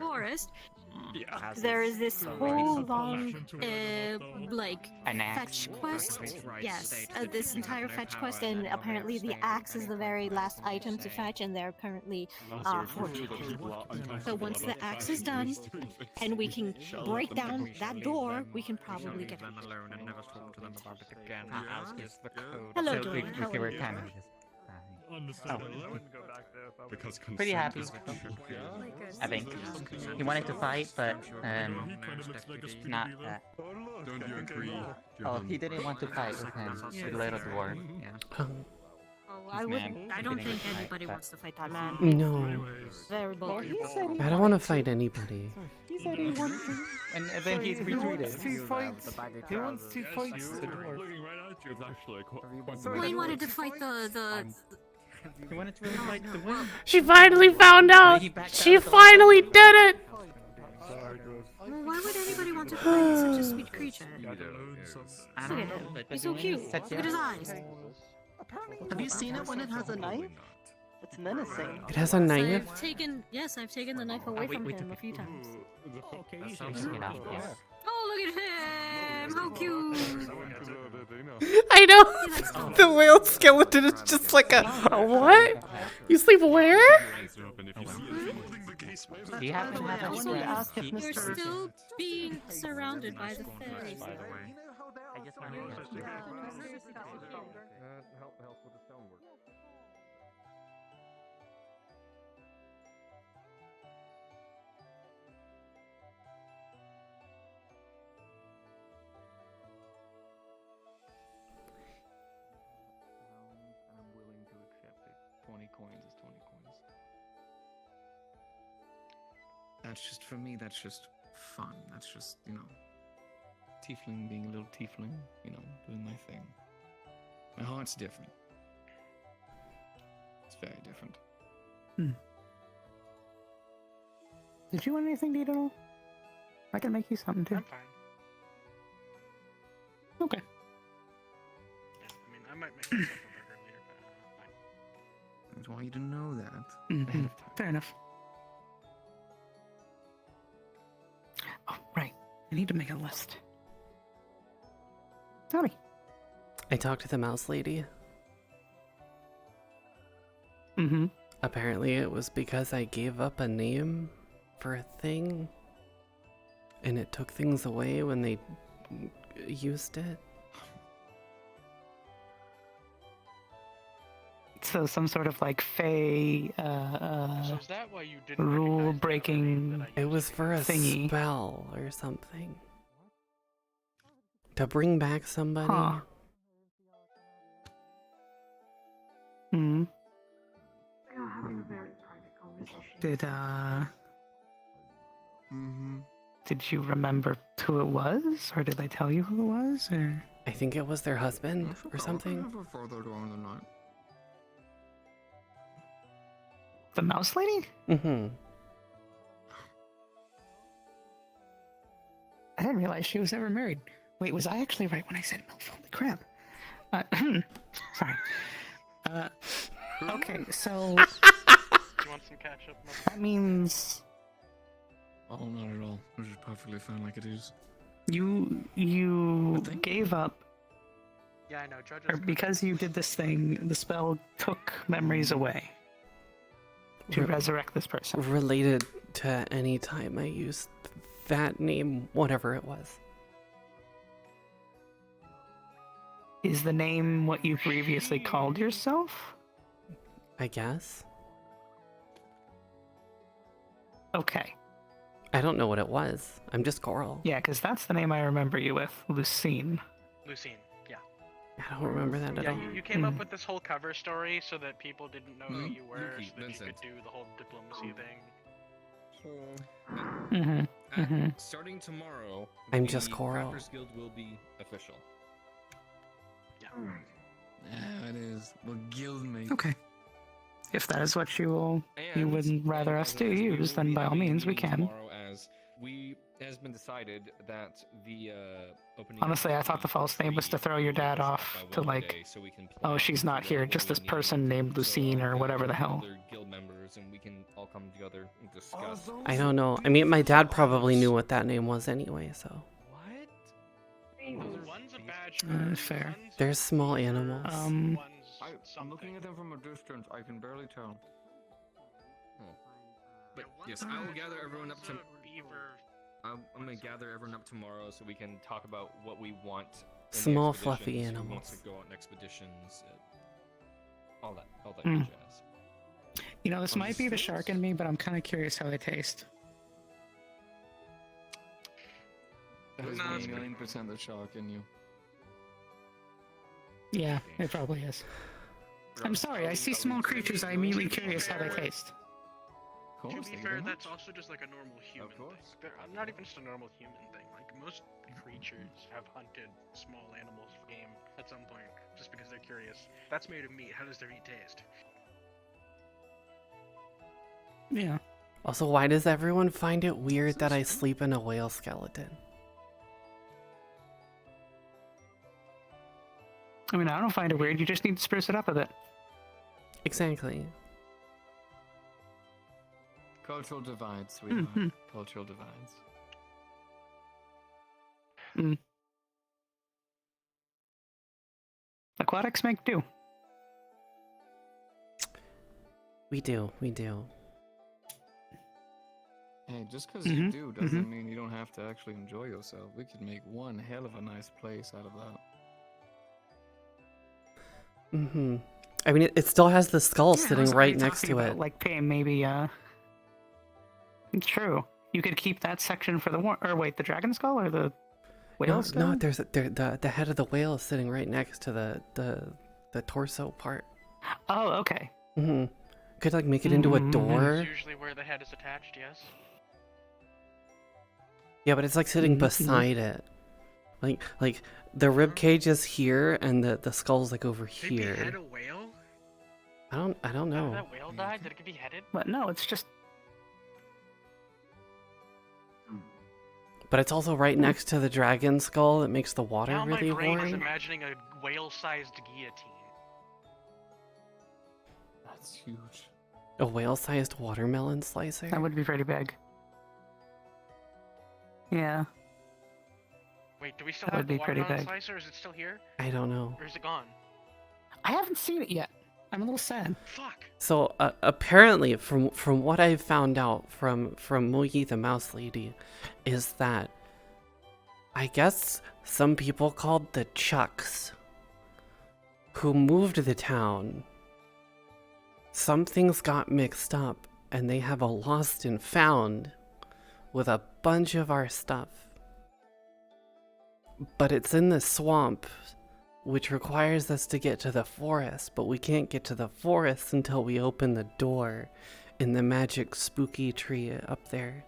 forest, there is this whole long, fetch quest. Yes, this entire fetch quest, and apparently the axe is the very last item to fetch, and they're currently fortunate. So once the axe is done, and we can break down that door, we can probably get them out. alone and never talk to them about it again, as is the code. Hello, So Dorian. How we are were you? kind of just. Because Pretty happy. I think he wanted to fight, but not that. Don't you agree? Oh, he didn't want to fight with him, the little dwarf. Yeah. Oh, I wouldn't. I don't think anybody wants to fight that man. No. Very bulky. I don't want to fight anybody. He said he wanted to. And then he's retweeted. He wants to fight the dwarf. Looking right at you, it's actually quite Well, he wanted to fight the. He wanted to fight the wind. She finally found out! She finally did it! Well, why would anybody want to fight such a sweet creature? Look at him. He's so cute. Look at his eyes. Have you seen it when it has a knife? It's menacing. It has a knife? I've taken the knife away from him a few times. Okay, Oh, look at him! How cute! I know! The whale skeleton is just like a what? You sleep where? Do you happen to have any friends? You're still being surrounded by the fairies. By the way, I just wanted to help with the stonework. I'm willing to accept it. 20 coins is 20 coins. That's just, for me, that's just fun. That's just, tiefling being a little tiefling, doing my thing. My heart's different. It's very different. Did you want anything to eat at all? I can make you something too. I'm fine. Okay. Yeah, I mean, I might make myself a burger later, but fine. That's why you didn't know that. Mm-hmm. Fair enough. Oh, right. I need to make a list. Howdy. I talked to the mouse lady. Mm-hmm. Apparently it was because I gave up a name for a thing. And it took things away when they used it. So some sort of like fey, So is that why you didn't rule breaking. It was for a thingy. spell or something. To bring back somebody. Huh. Hmm. Did Did you remember who it was, or did they tell you who it was, or? I think it was their husband or something. The mouse lady? Mm-hmm. I didn't realize she was ever married. Wait, was I actually right when I said MILF? Holy crap. Sorry. Okay, so... Do you want some ketchup? That means... Oh, not at all. This is perfectly fine like it is. You gave up... Yeah, I know. Judge Or because you did this thing, the spell took memories away. To resurrect this person. Related to any time I used that name, whatever it was. Is the name what you previously called yourself? I guess. Okay. I don't know what it was. I'm just Coral. Yeah, because that's the name I remember you with, Lucine. Lucine, yeah. I don't remember that at Yeah, all. you came up with this whole cover story so that people didn't know who you were, Yuki, so that Vincent. you could do the whole diplomacy thing. Mm-hmm. Mm-hmm. Starting tomorrow, I'm just Coral. Crackers Guild will be official. Yeah. Yeah, it is. Well, guildmate. Okay. If that is what you would rather us to use, then by all means we can. Tomorrow, as it has been decided that the opening. Honestly, I thought the false name was to throw your dad off to like, oh, she's not here, just this person named Lucine or whatever the hell. Other guild members, and we can all come together and discuss. I don't know. I mean, my dad probably knew what that name was anyway, so. One's a badge. Fair. There's small animals. I'm looking at them from a distance. I can barely tell. But yes, I will gather everyone up to. I'm gonna gather everyone up tomorrow so we can talk about what we want. In Small, the fluffy expeditions, who animals. wants to go on expeditions, all that Mm. good jazz. You know, this might be the shark in me, but I'm kind of curious how they taste. There's 1,000,000% of shark in you. Yeah, it probably is. I'm sorry, I see small creatures, I'm immediately curious how they taste. To be fair, that's also just like a normal human thing. I'm not even just a normal human thing. Like, most creatures have hunted small animals for game at some point, just because they're curious. That's made of meat. How does their meat taste? Yeah. Also, why does everyone find it weird that I sleep in a whale skeleton? I mean, I don't find it weird, you just need to spruce it up a bit. Exactly. Cultural divides, sweetheart. Mhm. Cultural divides. Mm. Aquatics make do. We do. Hey, just because you do doesn't mean you don't have to actually enjoy yourself. We could make one hell of a nice place out of that. Mm-hmm. I mean, it still has the skull Yeah, I sitting was right already next talking to about, it. like, paying maybe, It's true. You could keep that section for the or wait, the dragon skull or the whale skull? No, there's the head of the whale is sitting right next to the torso part. Oh, okay. Mm-hmm. Could like make it into a door. That's usually where the head is attached, yes? Yeah, but it's like sitting beside it. Like the rib cage is here and the skull's like over here. Maybe head a whale? I don't know. That whale died? Did it get beheaded? But no, it's just... But it's also right next to the dragon skull that makes the water Now really my brain is warm. imagining a whale-sized guillotine. That's huge. A whale-sized watermelon slicer? That would be pretty big. Yeah. Wait, do we still That have would the be pretty watermelon big. slicer? Is it still here? I don't know. Or is it gone? I haven't seen it yet. I'm a little sad. Fuck. So apparently, from what I've found out from Moogie the Mouse Lady, is that I guess some people called the Chucks who moved to the town. Some things got mixed up, and they have a lost and found with a bunch of our stuff. But it's in the swamp, which requires us to get to the forest, but we can't get to the forest until we open the door in the magic spooky tree up there.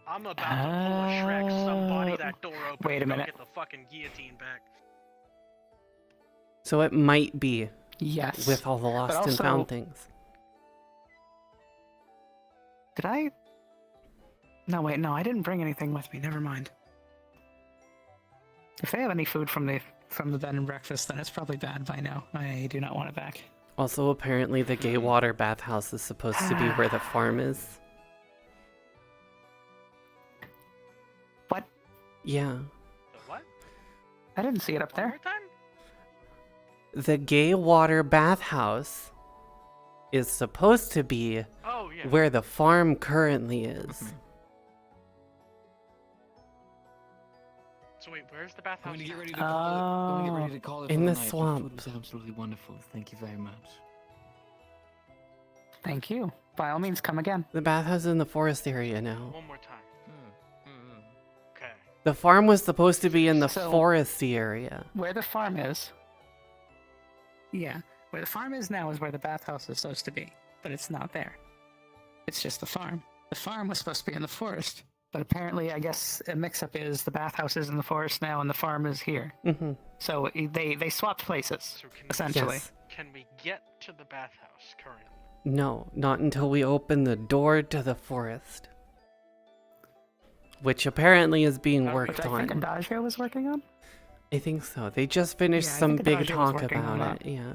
I'm about to pull a Shrek, somebody that door open, wait a and go minute. get the fucking guillotine back. So it might be. Yes. With all the lost and also- found things. Did I? No, wait, no, I didn't bring anything with me. Never mind. If they have any food from the bed and breakfast, then it's probably bad by now. I do not want it back. Also, apparently the gay water bathhouse is supposed to be where the farm is. What? Yeah. What? I didn't see it up there. The gay water bathhouse is supposed to be where the farm currently is. So wait, where's the bathhouse? I'm gonna get ready to call it. I'm gonna get ready to call it in for the night. Your swamp. food was absolutely wonderful. Thank you very much. Thank you. By all means, come again. The bathhouse is in the forest area now. One more time. Okay. The farm was supposed to be in the So- foresty area. Where the farm is. Yeah, where the farm is now is where the bathhouse is supposed to be, but it's not there. It's just the farm. The farm was supposed to be in the forest, but apparently, I guess a mix-up is the bathhouse is in the forest now and the farm is here. Mm-hmm. So they swapped places, essentially. Yes. Can we get to the bathhouse currently? No, not until we open the door to the forest. Which apparently is being worked Which I think on. Adagio was working on? I think so. They just finished Yeah, I some think big Adagio was talk working on about that. it, yeah.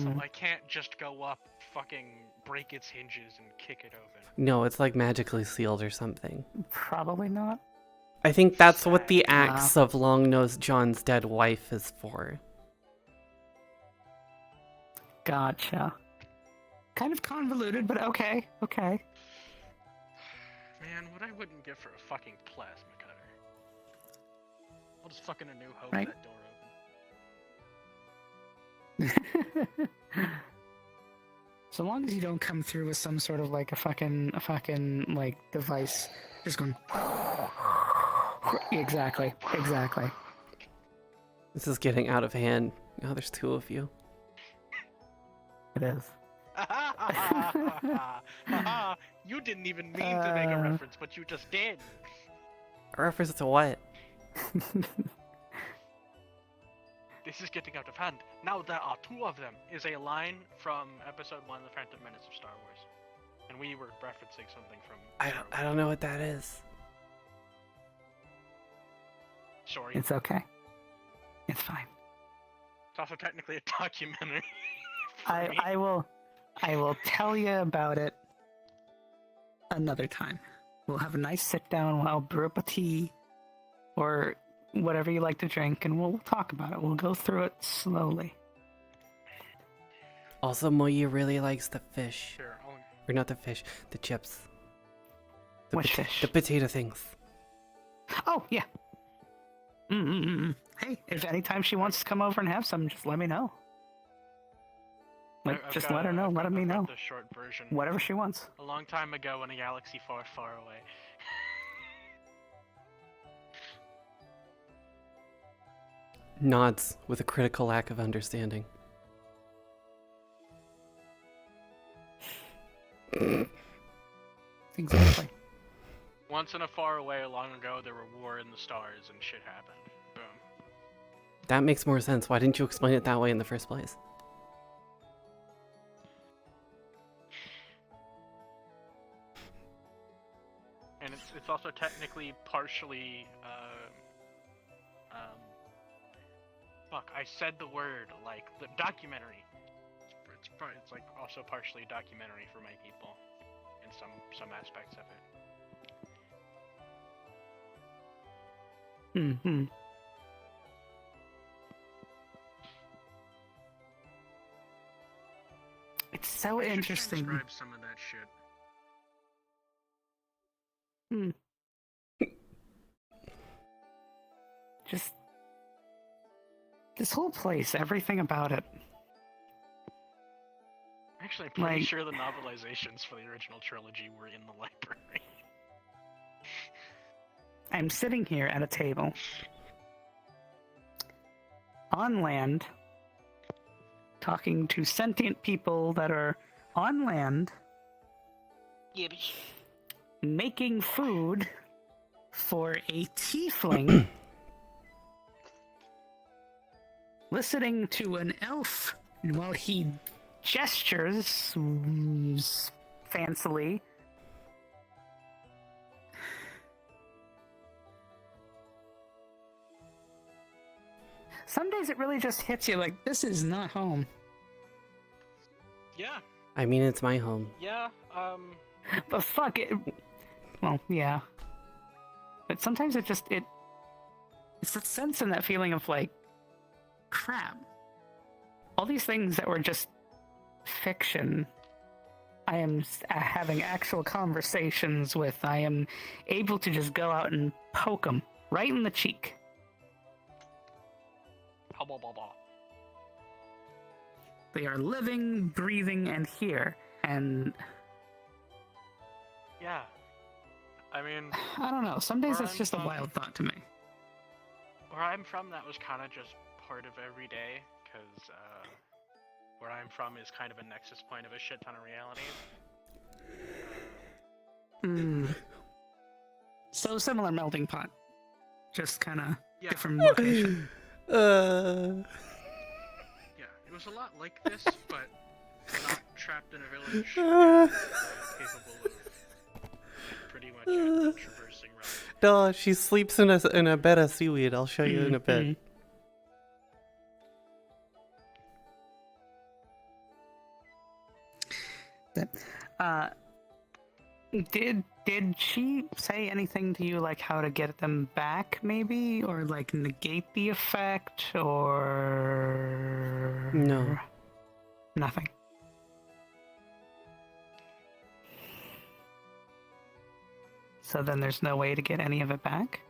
So I can't just go up, fucking break its hinges and kick it open. No, it's like magically sealed or something. Probably not. I think that's what the axe of Long-Nosed John's dead wife is for. Gotcha. Kind of convoluted, but okay, okay. Man, what I wouldn't give for a fucking plasma cutter. I'll just fucking A New Hope Right. that door open. So long as you don't come through with some sort of like a fucking like device, just going. Exactly. This is getting out of hand. Now there's two of you. It is. You didn't even mean to make a reference, but you just did. A reference to what? This is getting out of hand. Now there are two of them. Is a line from Episode 1 The Phantom Menace of Star Wars. And we were referencing something from... I don't know what that is. Sorry. It's okay. It's fine. It's also technically a documentary. I will tell you about it another time. We'll have a nice sit down. I'll brew up a tea or whatever you like to drink, and we'll talk about it. We'll go through it slowly. Also, Moya really likes the fish. Sure, Or not the fish, the chips. Which fish? The potato things. Oh, yeah. Hey, if anytime she wants to come over and have some, just let me know. Like, just let her know. Let me know. The short version. Whatever she wants. A long time ago in a galaxy far, far away. Nods with a critical lack of understanding. Exactly. Once in a far away, long ago, there were war in the stars and shit happened. Boom. That makes more sense. Why didn't you explain it that way in the first place? And it's also technically partially, fuck, I said the word, like, the documentary. It's like also partially documentary for my people, in some aspects of it. Mm-hmm. It's so interesting. Describe some of that shit. Just this whole place, everything about it. Actually, I'm pretty sure the novelizations for the original trilogy were in the library. I'm sitting here at a table on land talking to sentient people that are on land making food for a tiefling listening to an elf while he gestures fancily. Some days it really just hits you like, this is not home. Yeah. I mean, it's my home. Yeah, But fuck it. Well, yeah. But sometimes it's that sense and that feeling of like, crap. All these things that were just fiction, I am having actual conversations with. I am able to just go out and poke them right in the cheek. They are living, breathing, and here. And yeah. I mean, I don't know. Some days where that's I'm just a from- wild thought to me. Where I'm from, that was kind of just part of every day, because where I'm from is kind of a nexus point of a shit ton of realities. So similar melting pot, just kind of different location. Yeah, it was a lot like this, but not trapped in a village. Capable of pretty much traversing realms. No, she sleeps in a bed of seaweed. I'll show you in a bit. Did she say anything to you like how to get them back, maybe, or like negate the effect, or No. Nothing. So then there's no way to get any of it back?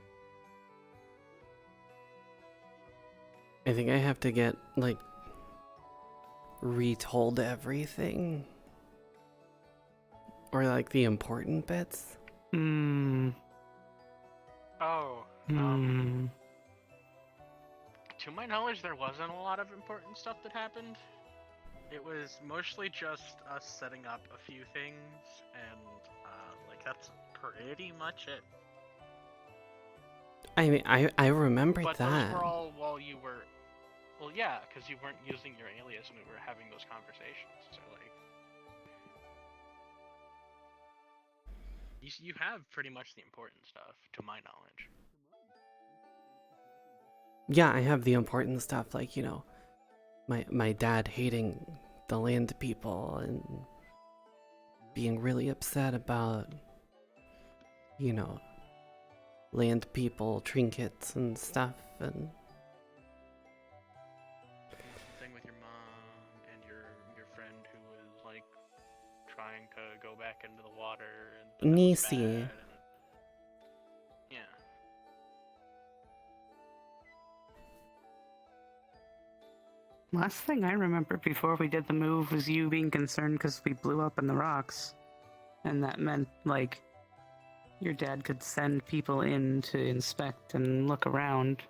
I think I have to get, like, retold everything. Or like the important bits? Hmm. Oh. Hmm. To my knowledge, there wasn't a lot of important stuff that happened. It was mostly just us setting up a few things, and like that's pretty much it. I mean, I remember But that. those were all while you were, well, yeah, because you weren't using your alias when we were having those conversations. So like, you have pretty much the important stuff, to my knowledge. Yeah, I have the important stuff, like, you know, my dad hating the land people and being really upset about, you know, land people trinkets and stuff, and Thing with your mom and your friend who was like trying to go back into the water and Nisi. Yeah. Last thing I remember before we did the move was you being concerned because we blew up in the rocks. And that meant, like, your dad could send people in to inspect and look around.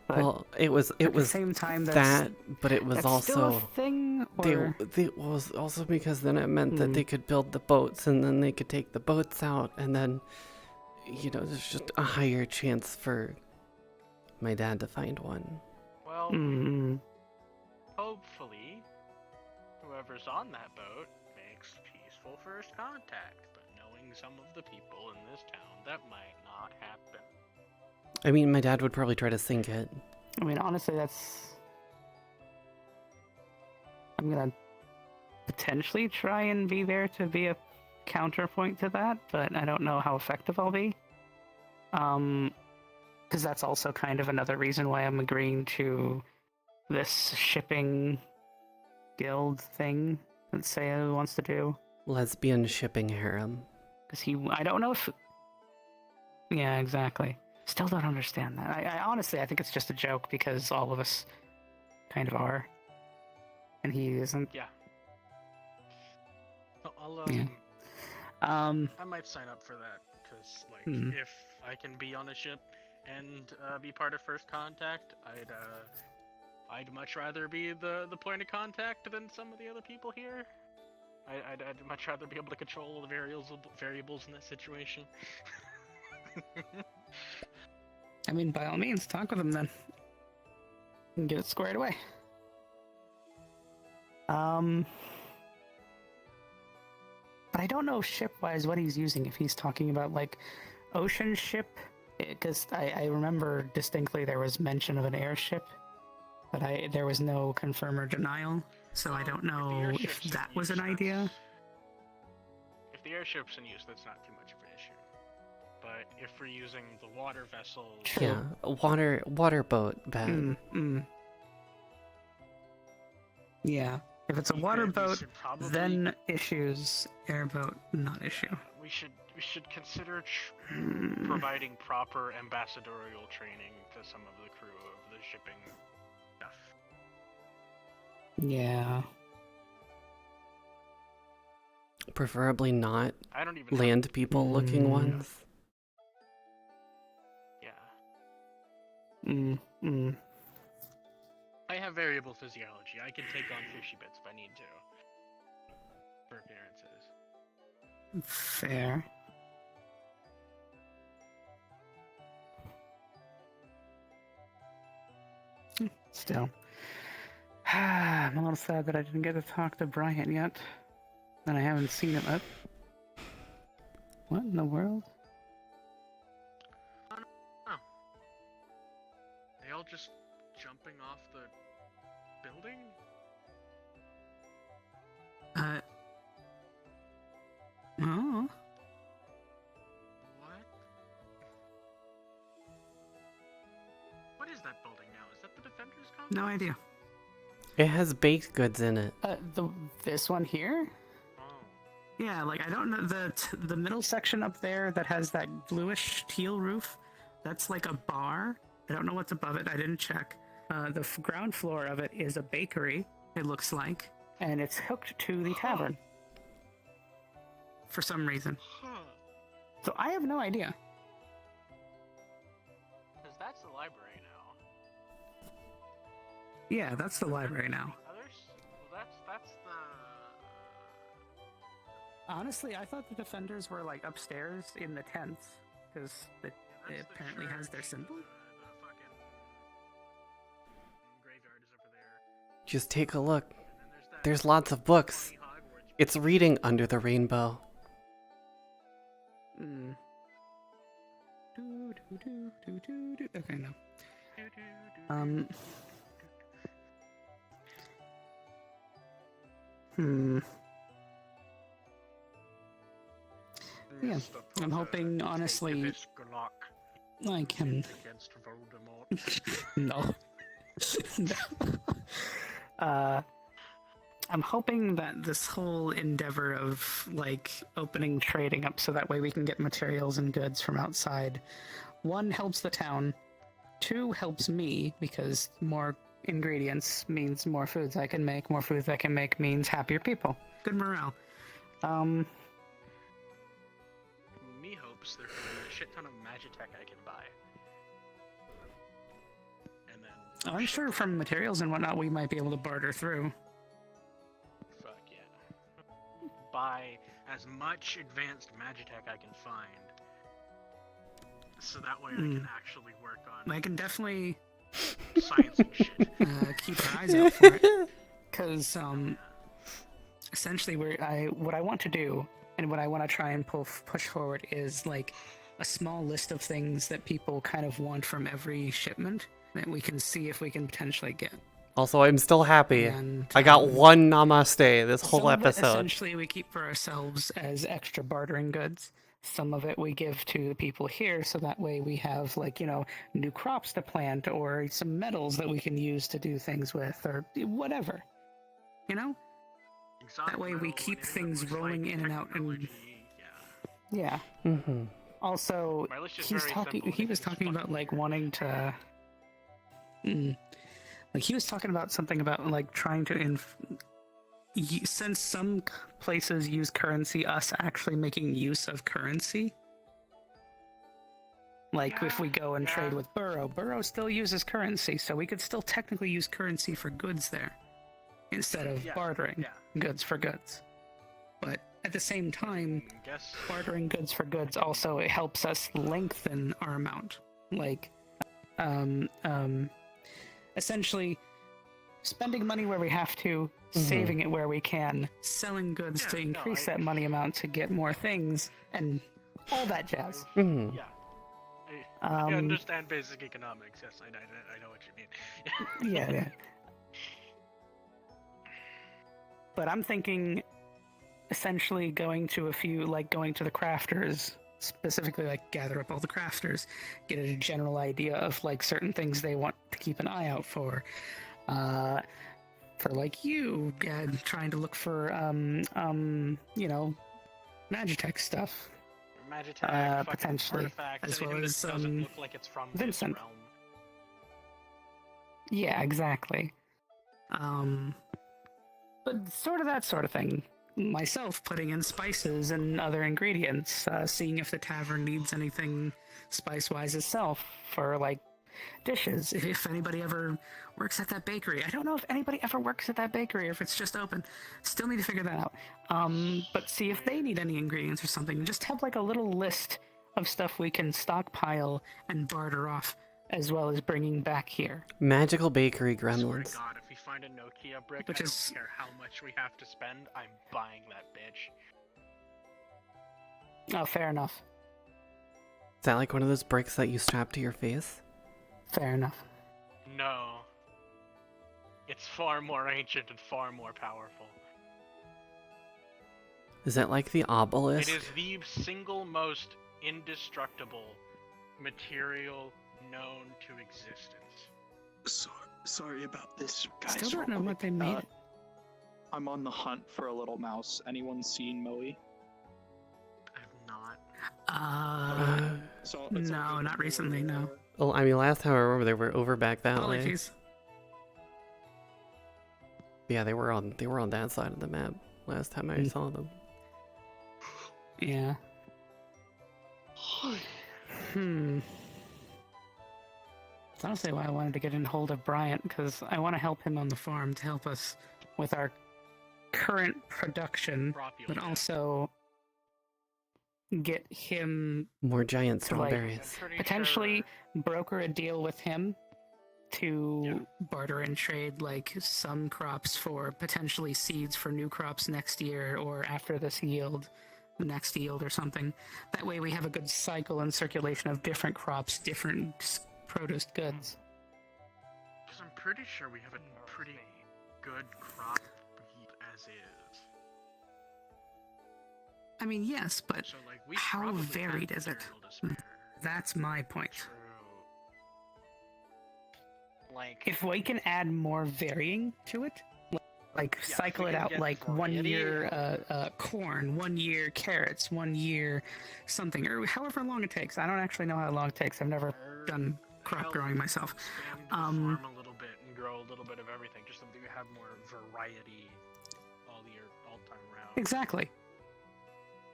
But well, it was at the same time, that, but it was that's also still a thing. Or... they was also because then it meant that they could build the boats, and then they could take the boats out, and then, you know, there's just a higher chance for my dad to find one. Well, hopefully, whoever's on that boat makes peaceful first contact. But knowing some of the people in this town, that might not happen. I mean, my dad would probably try to sink it. I mean, honestly, that's... I'm gonna potentially try and be there to be a counterpoint to that, but I don't know how effective I'll be. Because that's also kind of another reason why I'm agreeing to this shipping guild thing that Seiya wants to do. Lesbian shipping harem. Because I don't know if... Yeah, exactly. Still don't understand that. I honestly, I think it's just a joke because all of us kind of are. And he isn't. Yeah. I'll, yeah. I might sign up for that, because, like, if I can be on a ship and be part of First Contact, I'd much rather be the point of contact than some of the other people here. I'd much rather be able to control the variables in that situation. I mean, by all means, talk with him then. And get it squared away. But I don't know ship-wise what he's using, if he's talking about, like, ocean ship, because I remember distinctly there was mention of an airship, but there was no confirm or denial, so I don't know if that was an idea. If the airship's in use, that's not too much of an issue. But if we're using the water vessels... Yeah, a water boat, Ben. Yeah. If it's a water boat, then issues. Airboat, not issue. We should consider providing proper ambassadorial training to some of the crew of the shipping stuff. Yeah. Preferably not I don't even land people looking ones. Yeah. I have variable physiology. I can take on fishy bits if I need to. For appearances. Fair. Still. I'm a little sad that I didn't get to talk to Bryant yet. And I haven't seen him up. What in the world? Oh. They all just jumping off the building? Oh. What? What is that building now? Is that the Defenders Complex? No idea. It has baked goods in it. This one here? Yeah, like I don't know the middle section up there that has that bluish teal roof. That's like a bar. I don't know what's above it. I didn't check. The ground floor of it is a bakery. It looks like, and it's hooked to the tavern. For some reason. So I have no idea. Because that's the library now. Yeah, that's the library now. Others? Well, that's the. Honestly, I thought the defenders were like upstairs in the tents because it apparently has their symbol. The fucking graveyard is over there. Just take a look. There's lots of books. It's reading Under the Rainbow. Okay, no. Yeah, I'm hoping, honestly, I can. Against Voldemort. No. I'm hoping that this whole endeavor of, like, opening trading up so that way we can get materials and goods from outside, 1, helps the town, 2, helps me, because more ingredients means more foods I can make, more foods I can make means happier people. Good morale. Me hopes there could be a shit ton of Magitech I can buy. And then... I'm sure from materials and whatnot we might be able to barter through. Fuck yeah. Buy as much advanced Magitech I can find. So that way I can actually work on... I can definitely... science and shit. Keep our eyes out for it. Because, essentially what I want to do, and what I want to try and push forward is, like, a small list of things that people kind of want from every shipment that we can see if we can potentially get. Also, I'm still happy. And, I got 1 namaste this whole episode. Essentially, we keep for ourselves as extra bartering goods. Some of it we give to the people here, so that way we have, like, you know, new crops to plant, or some metals that we can use to do things with, or whatever. You know? That way we keep things rolling in and out. And yeah. Mm-hmm. Also, he was talking about, like, wanting to... Like, he was talking about something about, like, trying to... since some places use currency, us actually making use of currency. Like, if we go and trade with Burrow still uses currency, so we could still technically use currency for goods there, instead of bartering goods for goods. But at the same time, bartering goods for goods also helps us lengthen our amount. Like, essentially, spending money where we have to, saving it where we can, selling goods to increase that money amount to get more things, and all that jazz. Mm-hmm. Yeah. I understand basic economics, yes, I know what you mean. Yeah. But I'm thinking, essentially going to going to the crafters, specifically, like, gather up all the crafters, get a general idea of, like, certain things they want to keep an eye out for. For, like, you, trying to look for, you know, Magitech stuff. Magitech, potentially, artifacts, as well anything as, that doesn't look like it's from Vincent. this realm. Yeah, exactly. But sort of that sort of thing. Myself putting in spices and other ingredients, seeing if the tavern needs anything spice-wise itself for, like, dishes. If anybody ever works at that bakery. I don't know if anybody ever works at that bakery or if it's just open. Still need to figure that out. But see if they need any ingredients or something. Just have, like, a little list of stuff we can stockpile and barter off, as well as bringing back here. Magical bakery I swear gremlins. to God, if we find a Nokia brick, Which I is- don't care how much we have to spend, I'm buying that bitch. Oh, fair enough. Is that like one of those bricks that you strap to your face? Fair enough. No. It's far more ancient and far more powerful. Is it like the obelisk? It is the single most indestructible material known to existence. Sorry about this, guys. Still don't know what they made it. I'm on the hunt for a little mouse. Anyone seen Moe? No, not recently, no. Well, I mean, last time I remember they were over back that way. Apologies. Yeah, they were on that side of the map last time I saw them. Yeah. That's honestly why I wanted to get in hold of Bryant, because I want to help him on the farm to help us with our current production, but also get him More giant to, like, strawberries. potentially broker a deal with him to barter and trade, like, some crops for potentially seeds for new crops next year, or after this yield, the next yield or something. That way we have a good cycle and circulation of different crops, different produce goods. Because I'm pretty sure we have a pretty good crop as is. I mean, yes, but So, like, we how probably varied have is it? material to spare. That's my point. Like, If we can add more varying to it, like Yeah, cycle if we it can out, get like 1 variety. year corn, 1 year carrots, 1 year something, or however long it takes. I don't actually know how long it takes. I've never done crop growing myself. Expand the farm a little bit and grow a little bit of everything, just so that you have more variety all time round. Exactly.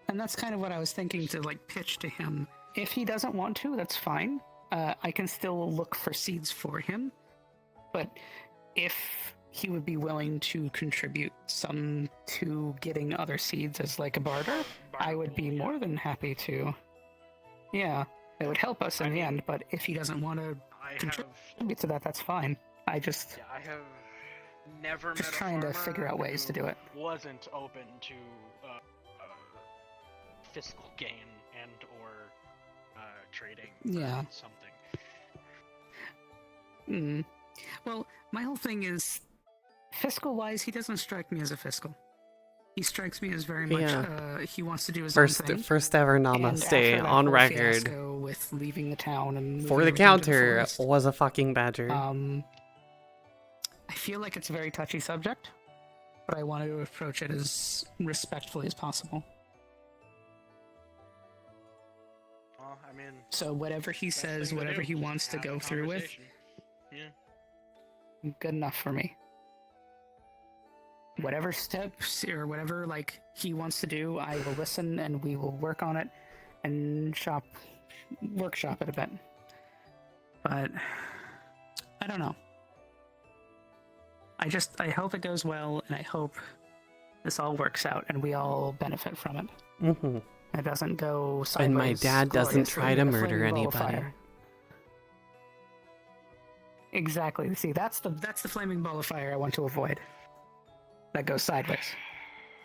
And that's kind of what I was thinking to, like, pitch to him. If he doesn't want to, that's fine. I can still look for seeds for him. But if he would be willing to contribute some to getting other seeds as, like, a barter, I would be more than happy to. Yeah, it would help us in the end, but if he doesn't want to contribute to that, that's fine. I I have never just met a trying to farmer figure out ways to do who it. wasn't open to fiscal gain and or trading Yeah. something. Well, my whole thing is, fiscal-wise, he doesn't strike me as a fiscal. He strikes me as very much, Yeah. he wants to do his First, own thing. first ever And namaste after that on whole record. fiasco with leaving the town and For moving the everything to counter forest, was a fucking badger. I feel like it's a very touchy subject, but I want to approach it as respectfully as possible. Well, I mean, So whatever he says, whatever he wants to go through with, Yeah. good enough for me. Whatever steps or whatever, like, he wants to do, I will listen and we will work on it and workshop it a bit. But I don't know. I hope it goes well, and I hope this all works out and we all benefit from it. Mm-hmm. It doesn't go sideways. And my dad doesn't gloriously try to with a murder flaming ball of anybody. fire. Exactly. See, that's the flaming ball of fire I want to avoid. That goes sideways.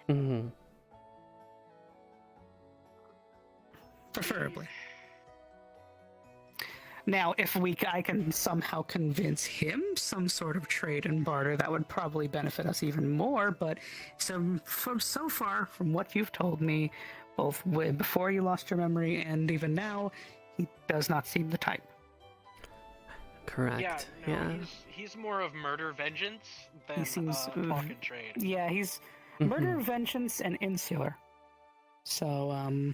Mm-hmm. Preferably. Now, if I can somehow convince him some sort of trade and barter, that would probably benefit us even more. But so far, from what you've told me, both before you lost your memory and even now, he does not seem the type. Correct. Yeah, he's more of murder vengeance than He seems talk and trade. Yeah, he's murder, vengeance, and insular. So,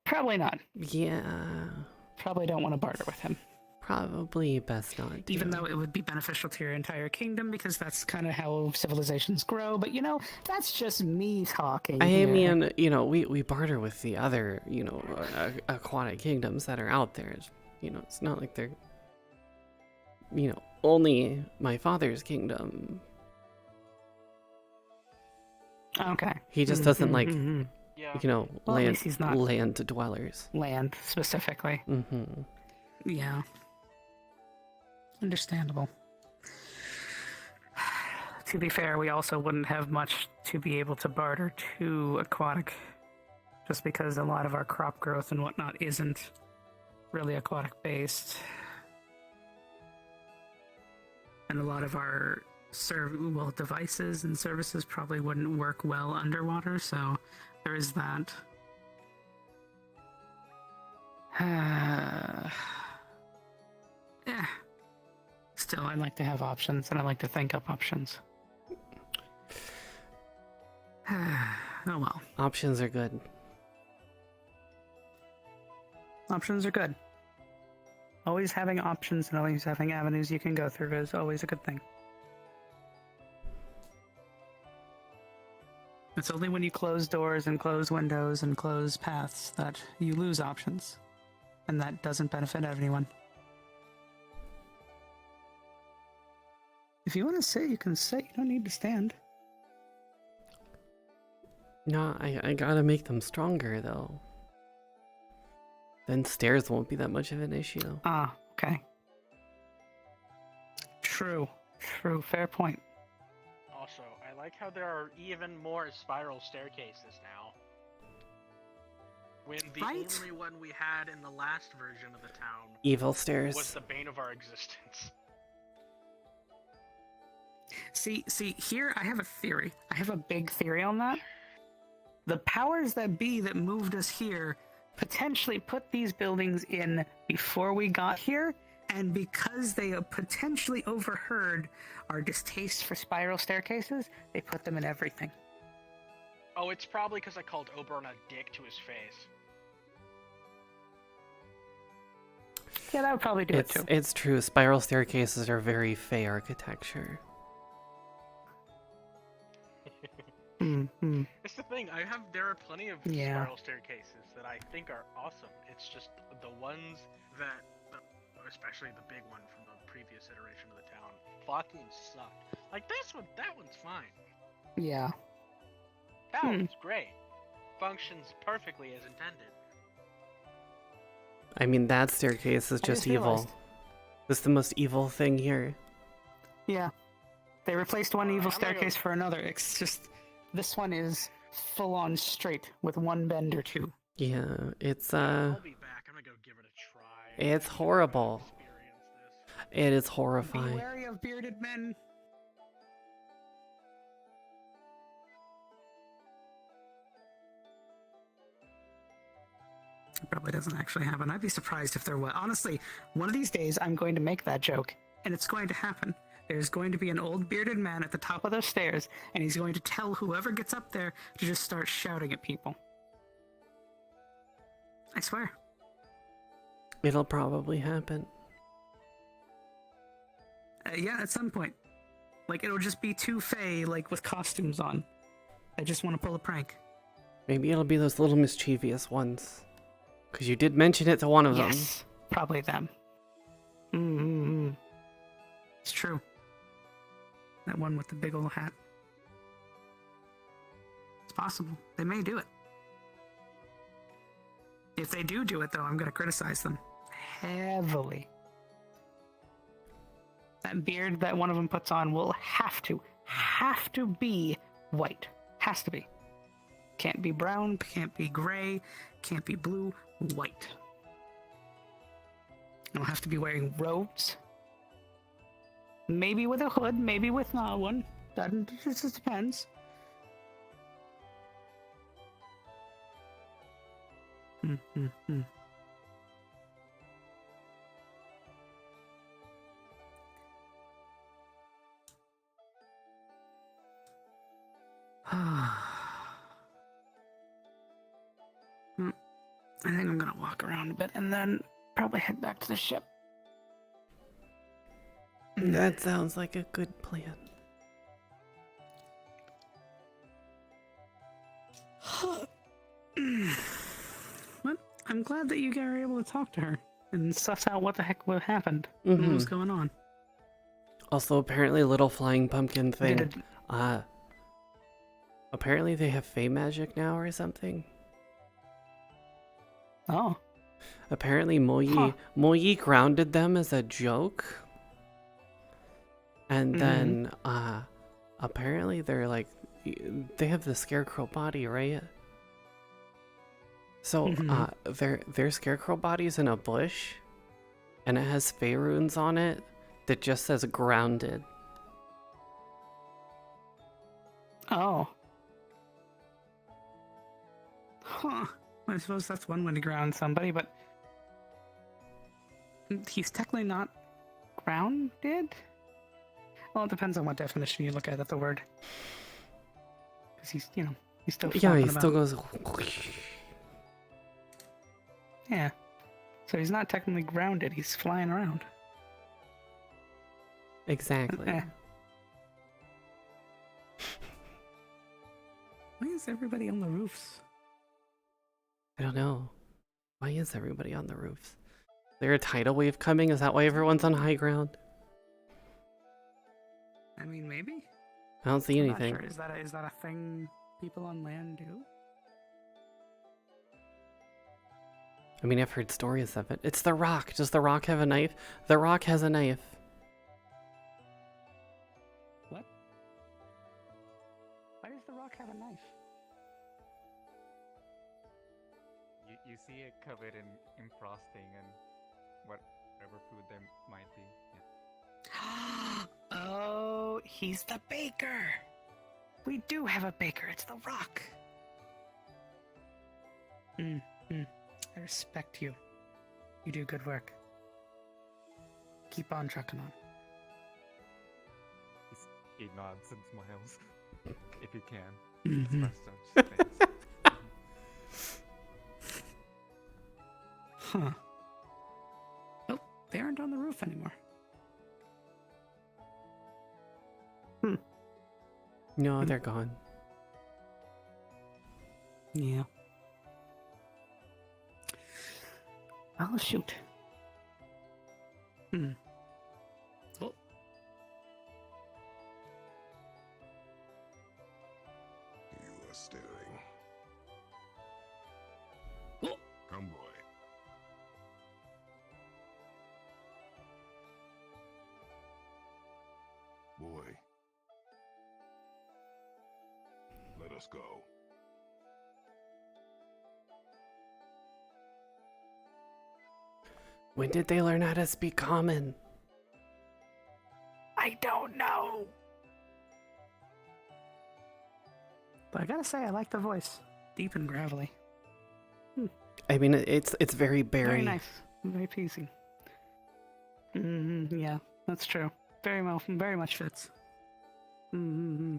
probably not. Yeah. Probably don't want to barter with him. Probably best not to. Even though it would be beneficial to your entire kingdom, because that's kind of how civilizations grow. But, that's just me talking. I here. mean, we barter with the other, aquatic kingdoms that are out there. It's not like they're, only my father's kingdom. Okay. He just doesn't like, Well, at least he's not land dwellers. Land, specifically. Mm-hmm. Yeah. Understandable. To be fair, we also wouldn't have much to be able to barter to aquatic, just because a lot of our crop growth and whatnot isn't really aquatic based. And a lot of our devices and services probably wouldn't work well underwater, so there is that. Yeah. Still, I like to have options, and I like to think up options. Oh well. Options are good. Options are good. Always having options and always having avenues you can go through is always a good thing. It's only when you close doors and close windows and close paths that you lose options. And that doesn't benefit anyone. If you want to sit, you can sit. You don't need to stand. No, I gotta make them stronger, though. Then stairs won't be that much of an issue. Ah, okay. True. True. Fair point. Also, I like how there are even more spiral staircases now. When the only one we had in the last version of the town Evil stairs was the bane of our existence. See, here I have a theory. I have a big theory on that. The powers that be that moved us here potentially put these buildings in before we got here, and because they potentially overheard our distaste for spiral staircases, they put them in everything. Oh, it's probably because I called Oberon a dick to his face. Yeah, that would probably do it too. It's true. Spiral staircases are very fey architecture. It's the thing. There are plenty of spiral staircases that I think are awesome. It's just the ones that, especially the big one from the previous iteration of the town, fucking sucked. Like this one, that one's fine. Yeah. That one's great. Functions perfectly as intended. I mean, that staircase is just evil. It's the most evil thing here. Yeah. They replaced one evil staircase for another. It's just, this one is full on straight with one bend or two. Yeah, it's I'll be back. I'm gonna go give it a try. It's horrible. It is Be horrifying. wary of bearded men. It probably doesn't actually happen. I'd be surprised if there was. Honestly, one of these days I'm going to make that joke, and it's going to happen. There's going to be an old bearded man at the top of those stairs, and he's going to tell whoever gets up there to just start shouting at people. I swear. It'll probably happen. Yeah, at some point. Like, it'll just be two Fae, like, with costumes on. I just want to pull a prank. Maybe it'll be those little mischievous ones. Because you did mention it to one of them. Yes, probably them. It's true. That one with the big old hat. It's possible. They may do it. If they do it, though, I'm going to criticize them heavily. That beard that one of them puts on will have to be white. Has to be. Can't be brown, can't be gray, can't be blue, white. I'll have to be wearing robes. Maybe with a hood, maybe with not one. That just depends. I think I'm gonna walk around a bit and then probably head back to the ship. That sounds like a good plan. Well, I'm glad that you guys were able to talk to her and suss out what the heck happened. What was going on. Also, apparently, little flying pumpkin thing. Apparently, they have Fey magic now or something. Oh. Apparently, Moyi grounded them as a joke. And then, apparently they're like, they have the scarecrow body, right? So, their scarecrow body's in a bush, and it has Fey runes on it that just says grounded. Oh. Huh. I suppose that's one way to ground somebody, but he's technically not grounded? Well, it depends on what definition you look at the word. Because he's, he's still Yeah, he about. still goes... Yeah. So he's not technically grounded, he's flying around. Exactly. Well, is everybody on the roofs? I don't know. Why is everybody on the roofs? Is there a tidal wave coming? Is that why everyone's on high ground? I mean, maybe. I don't see I'm anything. not sure. Is that a thing people on land do? I mean, I've heard stories of it. It's the Rock. Does the Rock have a knife? The Rock has a knife. What? Why does the Rock have a knife? You see it covered in frosting and whatever food there might be. Yeah. Oh, he's the baker. We do have a baker. It's the Rock. I respect you. You do good work. Keep on trucking on. He nods and smiles. If you can. Mhm. Express such things. Huh. Oh, they aren't on the roof anymore. No, they're gone. Yeah. Oh, shoot. Oh. You are staring. Oh. Come, boy. Boy. Let us go. When did they learn how to speak common? I don't know. But I gotta say, I like the voice. Deep and gravelly. I mean, it's very Very berry. nice. Very pleasing. Yeah, that's true. Very much fits. Hmm.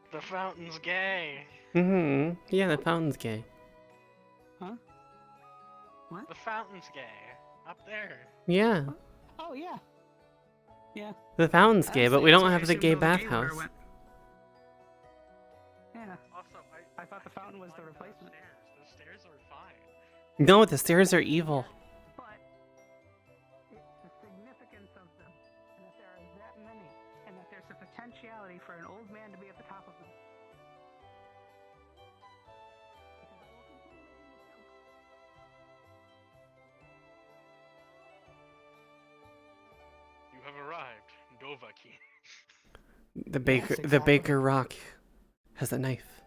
The fountain's gay. Yeah, the fountain's gay. Huh? What? The fountain's gay. Up there. Yeah. Oh, yeah. Yeah. The fountain's gay, but we don't have the gay bathhouse. Yeah. Also, I thought the fountain was the replacement. The stairs are fine. No, the stairs are evil. But it's the significance of them, and that there are that many, and that there's a potentiality for an old man to be at the top of them. You have arrived, Dovahki. The baker Rock has a knife.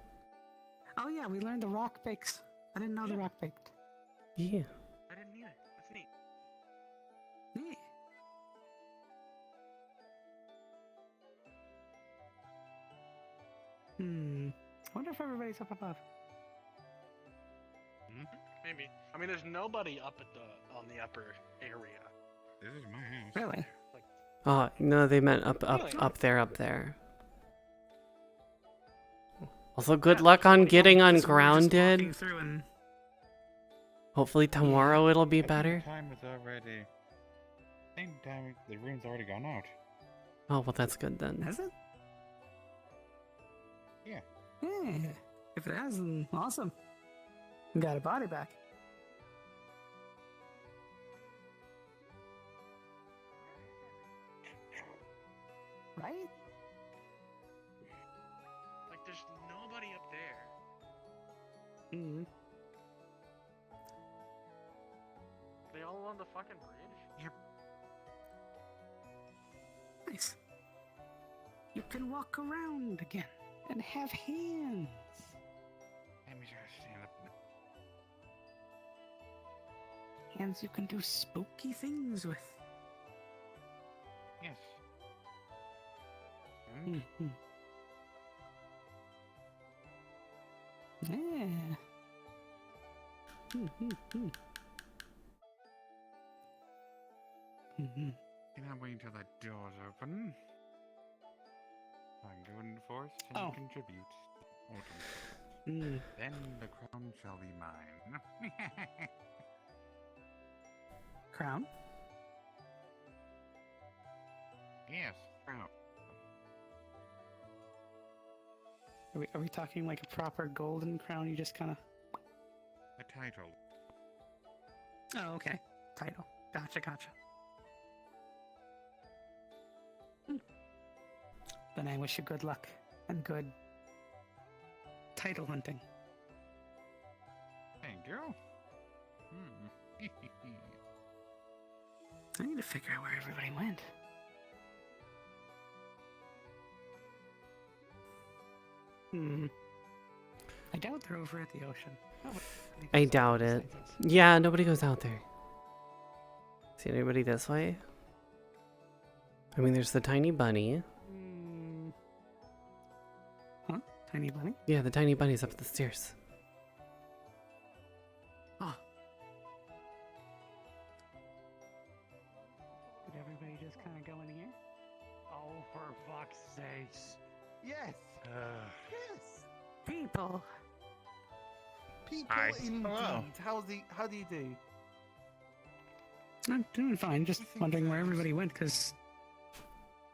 Oh yeah, we learned the Rock bakes. I didn't know the Rock baked. Yeah. I didn't either. That's neat. Yeah. I wonder if everybody's up above. Maybe. I mean, there's nobody up on the upper area. This is my house. Really? Oh, no, they meant up there. Also, good luck on getting ungrounded. Hopefully tomorrow it'll be better. Time is already. Same time, the room's already gone out. Oh, well, that's good then. Has it? Yeah. Yeah. If it has, then awesome. We got a body back. Right? Like, there's nobody up there. Mm-hmm. They all on the fucking bridge? Yep. Nice. You can walk around again and have hands. Let me just stand up. Hands you can do spooky things with. Yes. Mm-hmm. Yeah. Mm-hmm. Mm-hmm. Can I wait until that door's open? I'm going forth and Oh. contribute. Autumn. Mm. Then the crown shall be mine. Crown? Yes, crown. Are we talking like a proper golden crown? You just kind of. A title. Oh, okay. Title. Gotcha. Then I wish you good luck and good title hunting. Thank you. I need to figure out where everybody went. I doubt they're over at the ocean. I doubt it. Yeah, nobody goes out there. See anybody this way? I mean, there's the tiny bunny. Huh? Tiny bunny? Yeah, the tiny bunny's up the stairs. Oh. Did everybody just kind of go in here? Oh, for fuck's sakes. Yes. Yes. People. People Hi. indeed. Hello. How do you do? I'm doing fine. Just wondering where everybody went because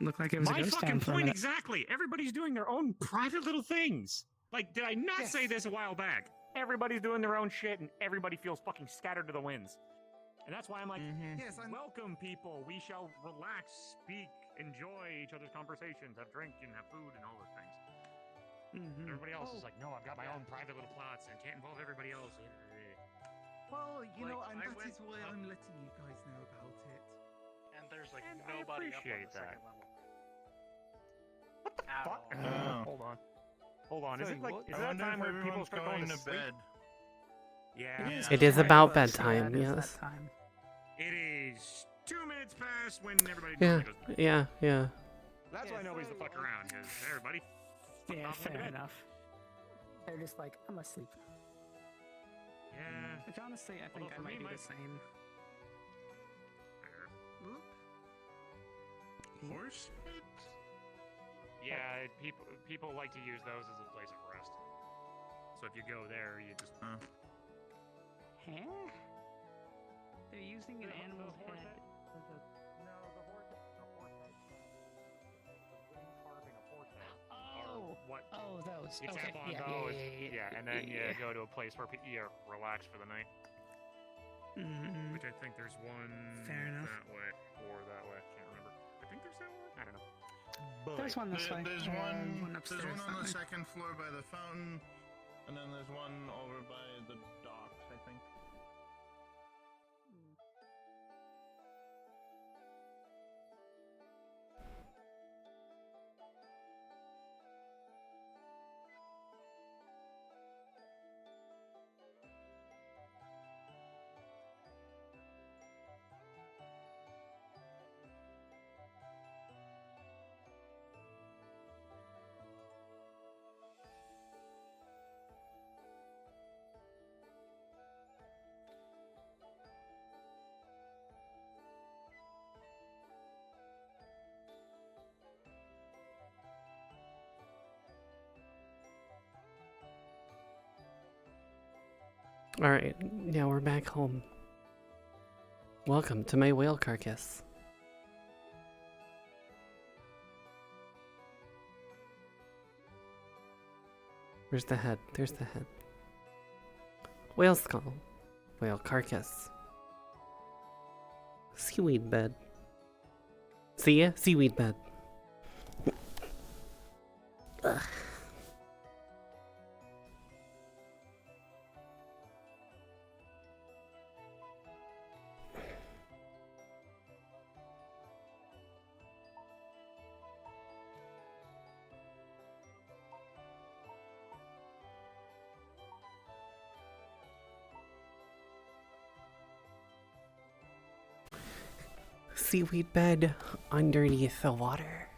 looked like it was My a ghost fucking town for a point minute. exactly. Everybody's doing their own private little things. Like, did I not say this a while back? Everybody's doing their own shit, and everybody feels fucking scattered to the winds. And that's why I'm like, Yes, welcome, people. We shall relax, speak, enjoy each other's conversations, have drink, and have food, and all those things. Everybody else is like, no, I've got my own private little plots, and can't involve everybody else. Well, you know, Like, and I that went is why I'm letting you guys know about it. And there's like And I nobody up on appreciate the that. second level. Fuck. Hold on. Is Sorry, it like what? is that a time where people start going to sleep? bed? Yeah. It is about Well, bedtime, yeah, it is yes. that time. It is 2 minutes past when everybody Yeah, normally goes to bed. yeah. That's why nobody's the fuck around, because everybody Yeah, off into fair bed. enough. They're just like, I'm asleep. Yeah. Which honestly, I think Although I for might me, do my- the same. Horse? Yeah, people like to use those as a place of rest. So if you go there, you just Huh? They're using an animal's head. Oh, those. You Okay. tap on Yeah, those, yeah. and then you go to a place where you relax for the night. Mm-hmm. Which I think there's one Fair enough. that way or that way. Can't remember. I think there's that one. I don't know. There's one this way. There's one there's upstairs. one on that the way. second floor by the fountain, and then there's one over by the docks, I think. Alright, yeah, we're back home. Welcome to my whale carcass. Where's the head? There's the head. Whale skull. Whale carcass. Seaweed bed. See ya? Seaweed bed. Ugh. Seaweed bed underneath the water.